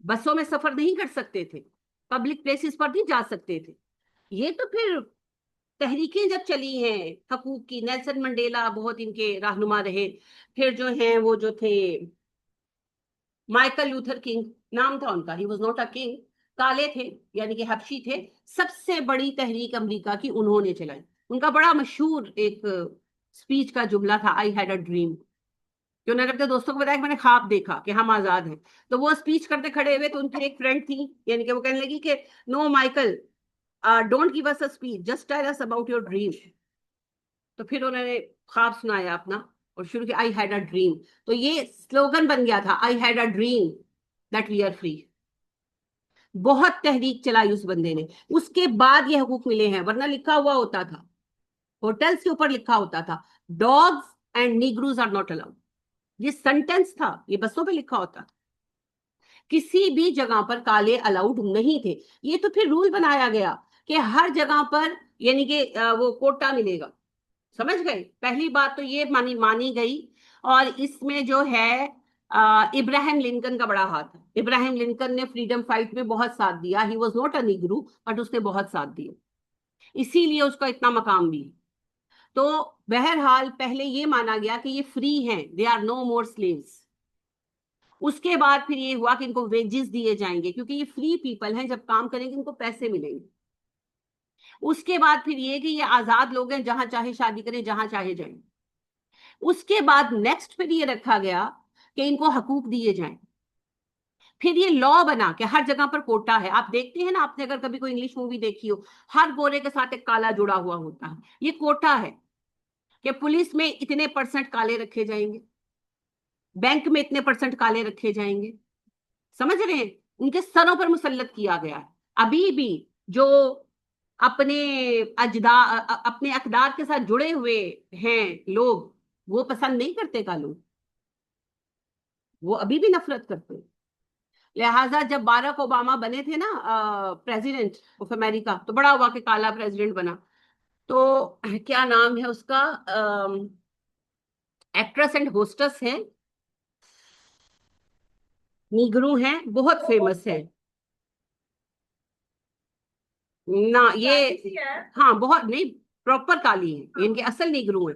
بسوں میں سفر نہیں کر سکتے تھے, پبلک پلیسز پر نہیں جا سکتے تھے. یہ تو پھر تحریکیں جب چلی ہیں حقوق کی, نیلسن منڈیلا بہت ان کے رہنما رہے, پھر جو ہیں وہ جو تھے مائیکل لوتھر کنگ نام تھا ان کا, ہی واز ناٹ اے کنگ, کالے تھے یعنی کہ حبشی تھے. سب سے بڑی تحریک امریکہ کی انہوں نے چلائی. ان کا بڑا مشہور ایک سپیچ کا جملہ تھا, آئی ہیڈ اے ڈریم, کہ انہوں نے اپنے دوستوں کو بتایا کہ میں نے خواب دیکھا کہ ہم آزاد ہیں. تو وہ اسپیچ کرتے کھڑے ہوئے تو ان کی ایک فرینڈ تھی, یعنی کہ وہ کہنے لگی کہ no Michael, don't give us a speech, just tell us about your dream. تو پھر انہوں نے خواب سنایا اپنا اور شروع کیا, آئی ہیڈ اے ڈریم. تو یہ سلوگن بن گیا تھا, I had a dream that we are free. بہت تحریک چلائی اس بندے نے, اس کے بعد یہ حقوق ملے ہیں, ورنہ لکھا ہوا ہوتا تھا, ہوٹلز کے اوپر لکھا ہوتا تھا, dogs and negroes are not allowed. یہ سینٹینس تھا, یہ بسوں پہ لکھا ہوتا تھا. کسی بھی جگہ پر کالے الاؤڈ نہیں تھے. یہ تو پھر رول بنایا گیا کہ ہر جگہ پر یعنی کہ وہ کوٹا ملے گا. سمجھ گئے؟ پہلی بات تو یہ مانی گئی. اور اس میں جو ہے ابراہیم لنکن کا بڑا ہاتھ ہے. ابراہیم لنکن نے فریڈم فائٹ میں بہت ساتھ دیا. He was not a negro but اس نے بہت ساتھ دیا, اسی لیے اس کا اتنا مقام بھی. تو بہرحال پہلے یہ مانا گیا کہ یہ فری ہیں, they are know more sleeves. اس کے بعد پھر یہ ہوا کہ ان کو ویجز دیے جائیں گے کیونکہ یہ فری پیپل ہیں, جب کام کریں گے ان کو پیسے ملیں گے. اس کے بعد پھر یہ کہ یہ آزاد لوگ ہیں, جہاں چاہے شادی کریں, جہاں چاہے جائیں. اس کے بعد نیکسٹ پھر یہ رکھا گیا کہ ان کو حقوق دیے جائیں. پھر یہ لا بنا کہ ہر جگہ پر کوٹا ہے. آپ دیکھتے ہیں نا, آپ نے اگر کبھی کوئی انگلش مووی دیکھی ہو, ہر گورے کے ساتھ ایک کالا جڑا ہوا ہوتا ہے. یہ کوٹا ہے کہ پولیس میں اتنے % کالے رکھے جائیں گے, بینک میں اتنے % کالے رکھے جائیں گے. سمجھ رہے ہیں؟ ان کے سروں پر مسلط کیا گیا ہے. ابھی بھی جو اپنے اپنے اقدار کے ساتھ جڑے ہوئے ہیں لوگ, وہ پسند نہیں کرتے کالوں, وہ ابھی بھی نفرت کرتے. لہٰذا جب باراک اوباما بنے تھے نا پریزیڈنٹ آف امریکہ, تو بڑا ہوا کہ کالا پریزیڈنٹ بنا. تو کیا نام ہے اس کا, ایکٹریس اینڈ ہوسٹس ہیں, نیگرو ہیں, بہت فیمس ہے. نہ یہ ہاں بہت نہیں, پراپر کالی ہے, ان کے اصل نیگرو ہیں,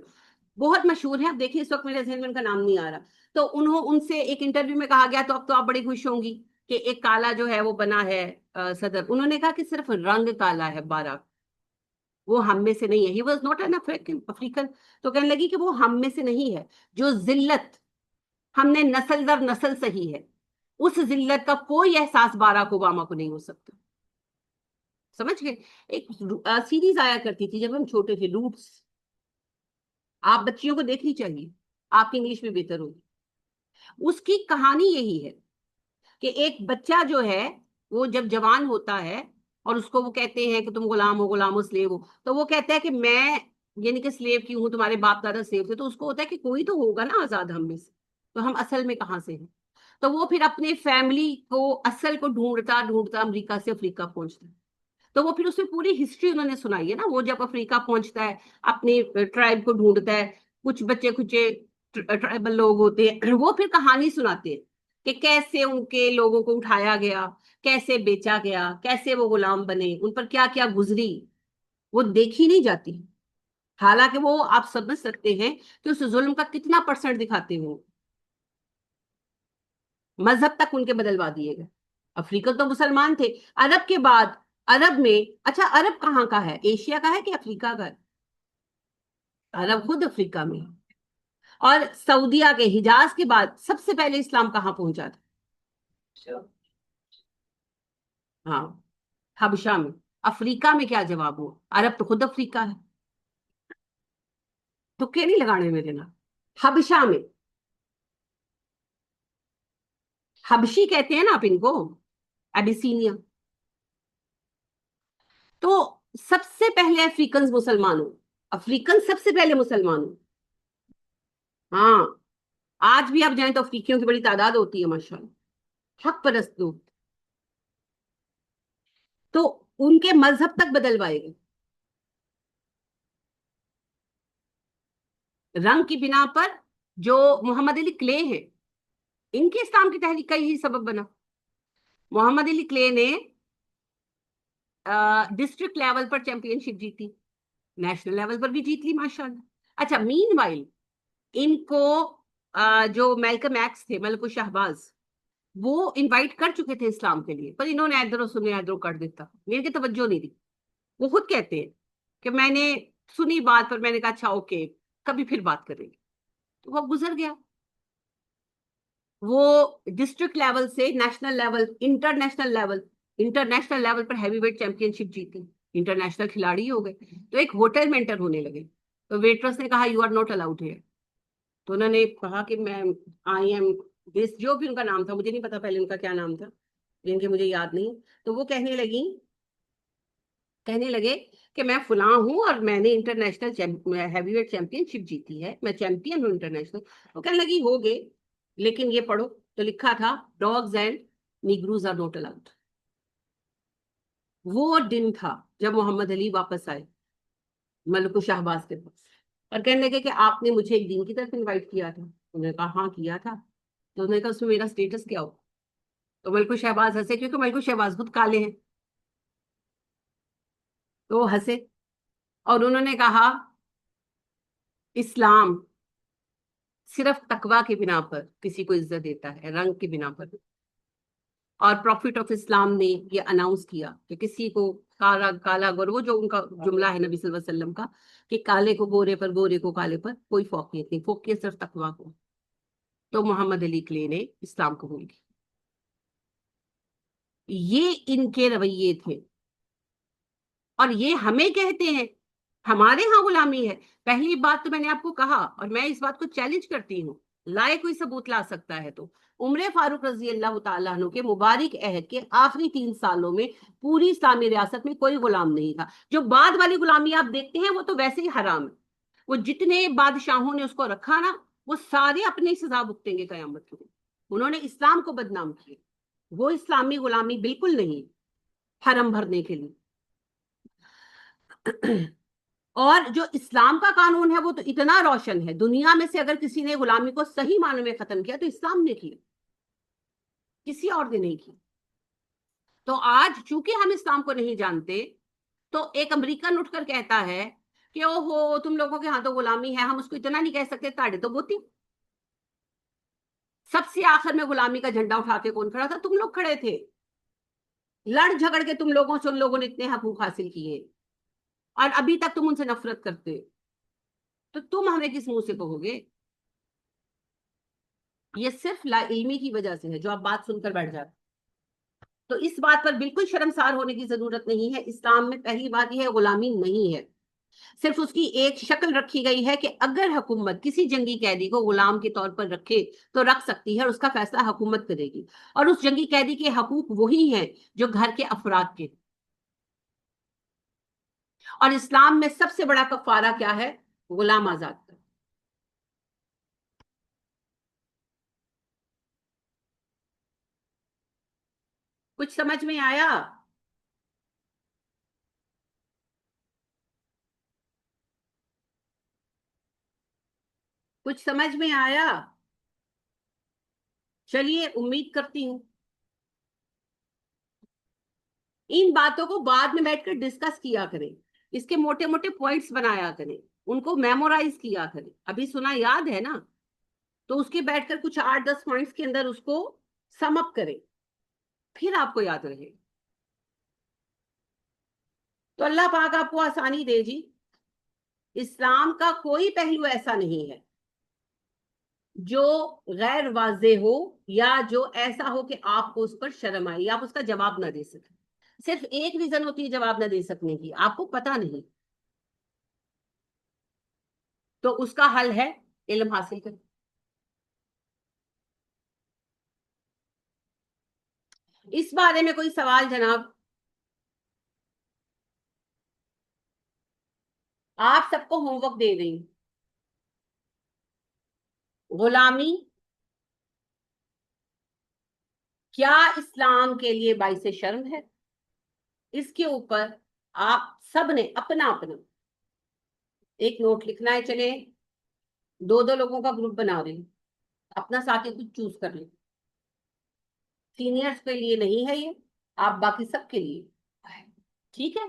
بہت مشہور ہیں. اب دیکھیے اس وقت میرے ذہن میں ان کا نام نہیں آ رہا. تو ان سے ایک انٹرویو میں کہا گیا, تو اب تو آپ بڑی خوش ہوں گی کہ ایک کالا جو ہے وہ بنا ہے صدر. انہوں نے کہا کہ صرف رنگ کالا ہے باراک, وہ ہم میں سے نہیں ہے. ہی واز ناٹ این افریقن. تو کہنے لگی کہ وہ ہم میں سے نہیں ہے. جو ذلت ہم نے نسل در نسل سہی ہے, اس ذلت کا کوئی احساس باراک اوباما کو نہیں ہو سکتا. سمجھ گئے؟ ایک سیریز آیا کرتی تھی جب ہم چھوٹے تھے، روٹس، آپ بچیوں کو دیکھنی چاہیے، آپ کی انگلش میں بہتر ہوگی. اس کی کہانی یہی ہے کہ ایک بچہ جو ہے وہ جب جوان ہوتا ہے اور اس کو وہ کہتے ہیں کہ تم غلام ہو سلیو ہو، تو وہ کہتا ہے کہ میں یعنی کہ سلیو کی ہوں، تمہارے باپ دادا سلیو تھے، تو اس کو ہوتا ہے کہ کوئی تو ہوگا نا آزاد ہم میں سے، تو ہم اصل میں کہاں سے ہیں. تو وہ پھر اپنے فیملی کو اصل کو ڈھونڈتا ڈھونڈتا امریکہ سے افریقہ پہنچتا ہے. تو وہ پھر اس میں پوری ہسٹری انہوں نے سنائی ہے نا. وہ جب افریقہ پہنچتا ہے اپنے ٹرائب کو ڈھونڈتا ہے، کچھ بچے کچے ٹرائبل لوگ ہوتے ہیں، وہ پھر کہانی سناتے ہیں کہ کیسے ان کے لوگوں کو اٹھایا گیا، کیسے بیچا گیا، کیسے وہ غلام بنے، ان پر کیا کیا گزری، وہ دیکھی نہیں جاتی. حالانکہ وہ آپ سمجھ سکتے ہیں کہ اس ظلم کا کتنا پرسنٹ دکھاتے ہوں. مذہب تک ان کے بدلوا دیے گئے. افریقہ تو مسلمان تھے. عرب کے بعد، عرب میں، اچھا عرب کہاں کا ہے؟ ایشیا کا ہے کہ افریقہ کا ہے؟ عرب خود افریقہ میں. اور سعودیہ کے حجاز کے بعد سب سے پہلے اسلام کہاں پہنچا تھا؟ ہاں، حبشہ میں. افریقہ میں کیا جواب ہوا؟ عرب تو خود افریقہ ہے. تکے نہیں لگانے میرے نا. حبشہ میں، حبشی کہتے ہیں نا آپ ان کو، ایبیسینیا. تو سب سے پہلے افریقنز مسلمان ہوں، افریقن سب سے پہلے مسلمان ہوں. ہاں، آج بھی آپ جائیں تو افریقیوں کی بڑی تعداد ہوتی ہے ماشاء اللہ، حق پرست لوگ. تو ان کے مذہب تک بدلوائے گئے رنگ کی بنا پر. جو محمد علی کلے ہیں، ان کے اسلام کی تحریک کا یہی سبب بنا. محمد علی کلے نے ڈسٹرکٹ لیول پر چیمپئن شپ جیتی، نیشنل لیول پر بھی جیت لی ماشاء اللہ. اچھا، مین وائل ان کو جو میلکم ایکس تھے، ملک شہباز، وہ انوائٹ کر چکے تھے اسلام کے لیے، پر انہوں نے ادھر سنے ادھر کر دیتا، میرے کی توجہ نہیں دی. وہ خود کہتے ہیں کہ میں نے سنی بات پر میں نے کہا اچھا اوکے، کبھی پھر بات کریں گے. تو وہ گزر گیا. وہ ڈسٹرکٹ لیول سے نیشنل لیول، انٹرنیشنل لیول پر ہیوی ویٹ چیمپئن شپ جیتی، انٹرنیشنل کھلاڑی ہو گئے. تو ایک ہوٹل میں انٹر ہونے لگے، تو ویٹرس نے کہا you are not allowed here. تو انہوں نے کہا کہ میں آئی ایم دس، جو بھی ان کا نام تھا، مجھے نہیں پتا پہلے ان کا کیا نام تھا، جن کے مجھے یاد نہیں. تو وہ کہنے لگے کہ میں فلاں ہوں اور میں نے انٹرنیشنل ہیوی ویٹ چیمپئن شپ جیتی ہے، میں چیمپئن ہوں انٹرنیشنل. وہ کہنے لگی ہو گئے، لیکن یہ پڑھو. تو لکھا تھا dogs and negroes are not allowed. وہ دن تھا جب محمد علی واپس آئے ملک شہباز کے پاس، اور کہنے لگے کہ آپ نے مجھے ایک دین کی طرف انوائٹ کیا تھا. انہوں نے کہا ہاں کیا تھا. تو انہوں نے کہا اس میں میرا سٹیٹس کیا ہو؟ تو ملک شہباز ہنسے، کیونکہ ملک شہباز خود کالے ہیں. تو وہ ہنسے اور انہوں نے کہا اسلام صرف تقوی کی بنا پر کسی کو عزت دیتا ہے، رنگ کی بنا پر. اور پروفٹ آف اسلام نے یہ اناؤنس کیا کہ کسی کو کالا کالا گور، وہ جو ان کا جملہ ہے نبی صلی اللہ علیہ وسلم کا کہ کالے کو گورے پر، گورے کو کالے پر کوئی فوقیت نہیں، فوقیت صرف تقوی کو. تو محمد علی کلے نے اسلام قبول کی. یہ ان کے رویے تھے. اور یہ ہمیں کہتے ہیں ہمارے ہاں غلامی ہے. پہلی بات تو میں نے آپ کو کہا، اور میں اس بات کو چیلنج کرتی ہوں، لائے کوئی ثبوت لا سکتا ہے تو عمر فاروق رضی اللہ تعالیٰ عنہ کے مبارک عہد کے آخری 3 سالوں میں پوری اسلامی ریاست میں کوئی غلام نہیں تھا. جو بعد والی غلامی آپ دیکھتے ہیں وہ تو ویسے ہی حرام ہے. وہ جتنے بادشاہوں نے اس کو رکھا نا، وہ سارے اپنی سزا بھگتیں گے قیامت کے دن. انہوں نے اسلام کو بدنام کیا. وہ اسلامی غلامی بالکل نہیں، حرم بھرنے کے لیے. اور جو اسلام کا قانون ہے وہ تو اتنا روشن ہے، دنیا میں سے اگر کسی نے غلامی کو صحیح معنی میں ختم کیا تو اسلام نے کیا، کسی اور نے نہیں کی. تو آج چونکہ ہم اسلام کو نہیں جانتے، تو ایک امریکن اٹھ کر کہتا ہے کہ او ہو تم لوگوں کے ہاں تو غلامی ہے، ہم اس کو اتنا نہیں کہہ سکتے، تاڑے تو بوتی. سب سے آخر میں غلامی کا جھنڈا اٹھا کے کون کھڑا تھا؟ تم لوگ کھڑے تھے. لڑ جھگڑ کے تم لوگوں سے ان لوگوں نے اتنے حقوق حاصل کیے، اور ابھی تک تم ان سے نفرت کرتے. تو تم ہمیں کس منہ سے کہو گے؟ یہ صرف لا علمی کی وجہ سے ہے جو آپ بات سن کر بیٹھ جاتے. تو اس بات پر بالکل شرمسار ہونے کی ضرورت نہیں ہے. اسلام میں پہلی بات یہ ہے غلامی نہیں ہے. صرف اس کی ایک شکل رکھی گئی ہے کہ اگر حکومت کسی جنگی قیدی کو غلام کے طور پر رکھے تو رکھ سکتی ہے, اور اس کا فیصلہ حکومت کرے گی. اور اس جنگی قیدی کے حقوق وہی ہیں جو گھر کے افراد کے. اور اسلام میں سب سے بڑا کفارہ کیا ہے؟ غلام آزاد کا. کچھ سمجھ میں آیا؟ کچھ سمجھ میں آیا؟ چلیے, امید کرتی ہوں ان باتوں کو بعد میں بیٹھ کر ڈسکس کیا کریں, اس کے موٹے موٹے پوائنٹس بنایا کریں, ان کو میمورائز کیا کریں. ابھی سنا یاد ہے نا, تو اس کے بیٹھ کر کچھ 8-10 پوائنٹس کے اندر اس کو سم اپ کریں, پھر آپ کو یاد رہے. تو اللہ پاک آپ کو آسانی دے جی. اسلام کا کوئی پہلو ایسا نہیں ہے جو غیر واضح ہو, یا جو ایسا ہو کہ آپ کو اس پر شرم آئے, یا آپ اس کا جواب نہ دے سکیں. صرف ایک ریزن ہوتی ہے جواب نہ دے سکنے کی, آپ کو پتا نہیں. تو اس کا حل ہے علم حاصل کریں. اس بارے میں کوئی سوال جناب؟ آپ سب کو ہوم ورک دے دیں. غلامی کیا اسلام کے لیے باعث شرم ہے؟ اس کے اوپر آپ سب نے اپنا اپنا ایک نوٹ لکھنا ہے. چلے 2 لوگوں کا گروپ بنا رہے ہیں, اپنا ساتھی کچھ چوز کر لیں. سینئرز کے لیے نہیں ہے یہ, آپ باقی سب کے لیے. ٹھیک ہے؟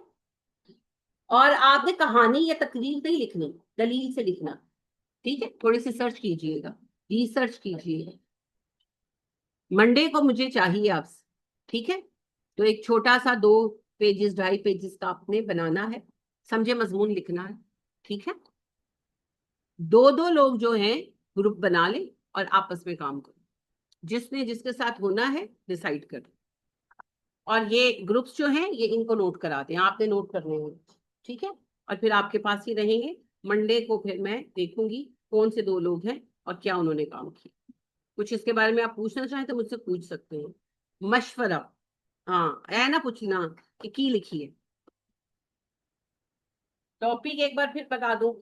اور آپ نے کہانی یا تقریر نہیں لکھنی, دلیل سے لکھنا. ٹھیک ہے, تھوڑی سی سرچ کیجئے گا, ریسرچ کیجئے گا. منڈے کو مجھے چاہیے آپ سے. ٹھیک ہے, تو ایک چھوٹا سا 2 پیجز 2.5 پیجز کا آپ نے بنانا ہے, سمجھے مضمون لکھنا ہے. ٹھیک ہے, 2 لوگ جو ہیں گروپ بنا لیں اور آپس میں کام کریں. جس نے جس کے ساتھ ہونا ہے ڈیسائیڈ کر. اور یہ گروپس جو ہیں یہ ان کو نوٹ کراتے ہیں, آپ نے نوٹ کرنے ہیں. ٹھیک ہے, اور پھر آپ کے پاس ہی رہیں گے. منڈے کو پھر میں دیکھوں گی کون سے 2 لوگ ہیں اور کیا انہوں نے کام کیا. کچھ اس کے بارے میں آپ پوچھنا چاہیں تو مجھ سے پوچھ سکتے ہیں. مشورہ, ہاں, اے نہ پوچھنا کہ کی لکھی ہے. ٹاپک ایک بار پھر بتا دوں,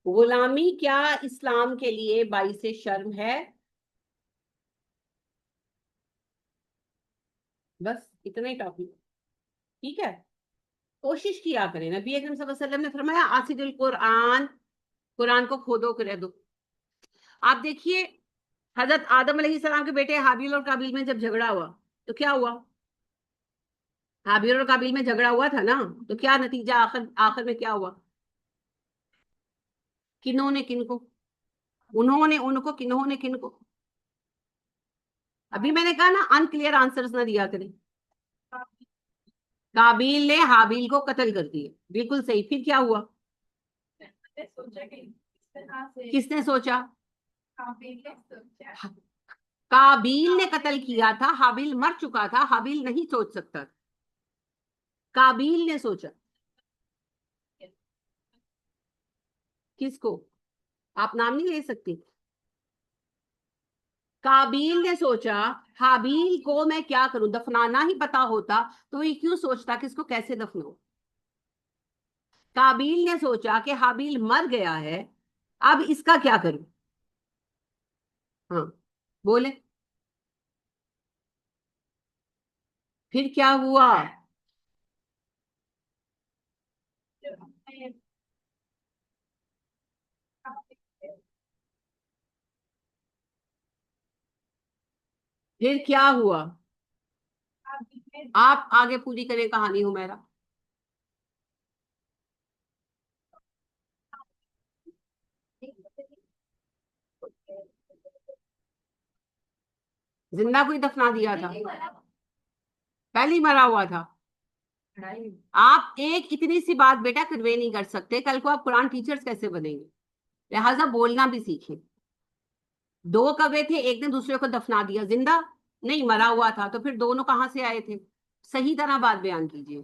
غلامی کیا اسلام کے لیے باعث شرم ہے؟ بس اتنا ہی ٹاپک. ٹھیک ہے, کوشش کیا کریں. نبی اکرم صلی اللہ علیہ وسلم نے فرمایا آصد القرآن, قرآن کو کھودو کرے دو. آپ دیکھیے حضرت آدم علیہ السلام کے بیٹے حابیل اور قابیل میں جب جھگڑا ہوا تو کیا ہوا؟ حابیل اور قابیل میں جھگڑا ہوا تھا نا, تو کیا نتیجہ آخر میں کیا ہوا؟ کنہوں نے کن کو, انہوں نے ان کو, کنہوں نے کن کو. ابھی میں نے کہا نا انکلیئر آنسرز نہ دیا کریں. قابیل نے حابیل کو قتل کر دیا, بالکل صحیح. پھر کیا ہوا؟ کس نے سوچا؟ قابیل نے قتل کیا تھا, حابیل مر چکا تھا, حابیل نہیں سوچ سکتا. قابیل نے سوچا. کس کو؟ آپ نام نہیں لے سکتی. قابیل نے سوچا حابیل کو میں کیا کروں, دفنانا ہی پتا ہوتا تو یہ کیوں سوچتا کہ اس کو کیسے دفنو. قابیل نے سوچا کہ حابیل مر گیا ہے, اب اس کا کیا کروں. ہاں بولے, پھر کیا ہوا؟ پھر کیا ہوا؟ آپ آگے پوری کریں کہانی حمیرہ. زندہ کوئی دفنا دیا تھا؟ پہلے ہی مرا ہوا تھا. آپ ایک اتنی سی بات بیٹا کنوے نہیں کر سکتے, کل کو آپ قرآن ٹیچرز کیسے بنیں گے؟ لہٰذا بولنا بھی سیکھیں. 2 کوے تھے, ایک نے دوسرے کو دفنا دیا, زندہ نہیں مرا ہوا تھا, تو پھر دونوں کہاں سے آئے تھے؟ صحیح طرح بات بیان کیجیے.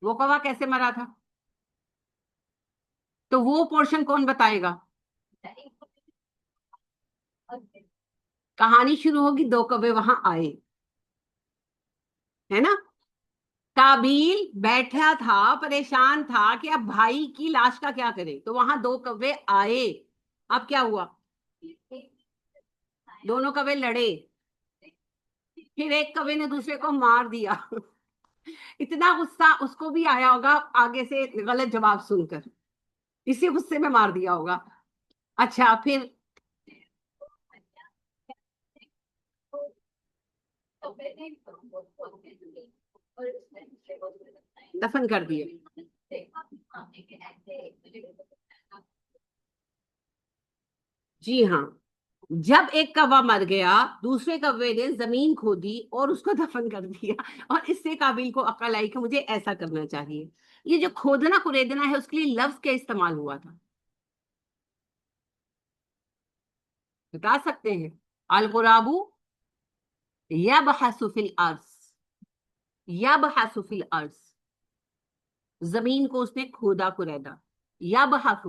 وہ کوا کیسے مرا تھا؟ تو وہ پورشن کون بتائے گا؟ کہانی شروع ہوگی، دو کوے وہاں آئے، ہے نا. کابیل بیٹھا تھا، پریشان تھا کہ اب بھائی کی لاش کا کیا کرے، تو وہاں دو کوے آئے. اب کیا ہوا؟ دونوں کوے لڑے، پھر ایک کوے نے دوسرے کو مار دیا. اتنا غصہ اس کو بھی آیا ہوگا آگے سے غلط جواب سن کر، اسی غصے میں مار دیا ہوگا. اچھا پھر دفن کر دیے. جی ہاں، جب ایک کوا مر گیا دوسرے کوے نے زمین کھودی اور اس کو دفن کر دیا، اور اس سے قابل کو عقل آئی کہ مجھے ایسا کرنا چاہیے. یہ جو کھودنا کریدنا ہے اس کے لیے لفظ کیا استعمال ہوا تھا، بتا سکتے ہیں؟ الغرابو یبحث فی الارض، یبحث فی الارض، زمین کو اس نے کھودا کریدا. یبحث،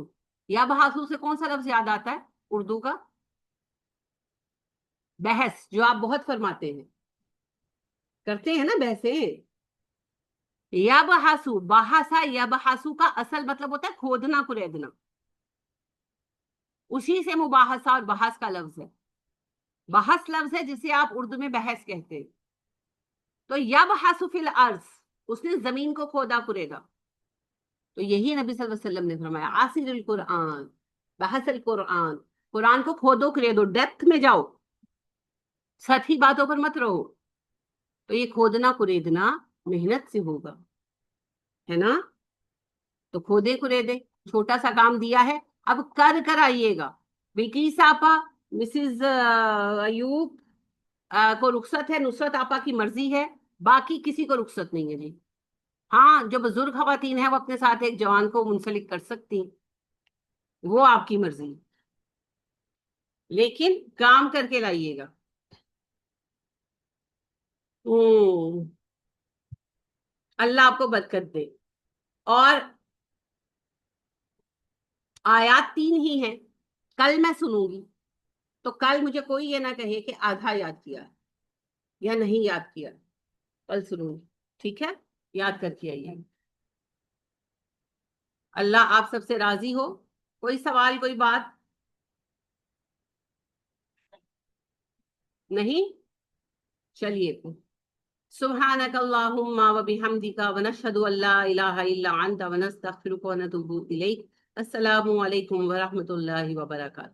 یبحث سے کون سا لفظ یاد آتا ہے اردو کا؟ بحث، جو آپ بہت فرماتے ہیں، کرتے ہیں نا بحثیں. یبحث، بحثا یبحث کا اصل مطلب ہوتا ہے کھودنا کریدنا، اسی سے مباحثہ اور بحث کا لفظ ہے. بحث لفظ ہے جسے آپ اردو میں بحث کہتے ہیں. تو یبحث فی الارض، اس نے زمین کو کھودا کریدا. تو یہی نبی صلی اللہ علیہ وسلم نے فرمایا عاصر القرآن بحث القرآن، قرآن کو کھودو کریدو، ڈیپتھ میں جاؤ، سطحی باتوں پر مت رہو. تو یہ کھودنا کریدنا محنت سے ہوگا، ہے نا. تو کھودے کریدے چھوٹا سا کام دیا ہے، اب کر کر آئیے گا. بلقیس آپا، مسز ایوب کو رخصت ہے، نصرت آپا کی مرضی ہے، باقی کسی کو رخصت نہیں ہے جی. ہاں جو بزرگ خواتین ہیں وہ اپنے ساتھ ایک جوان کو منسلک کر سکتی ہیں، وہ آپ کی مرضی، لیکن کام کر کے لائیے گا. اللہ آپ کو برکت دے. اور آیات 3 ہی ہیں، کل میں سنوں گی، تو کل مجھے کوئی یہ نہ کہے کہ آدھا یاد کیا یا نہیں یاد کیا، کل سنوں گی، ٹھیک ہے؟ یاد کر کے آئیے. اللہ آپ سب سے راضی ہو. کوئی سوال، کوئی بات نہیں؟ چلیے پھر، سبحانک اللہم و بحمدک ونشہد ان لا الہ الا انت ونستغفرک ونتوب الیک. السلام علیکم ورحمۃ اللہ وبرکاتہ.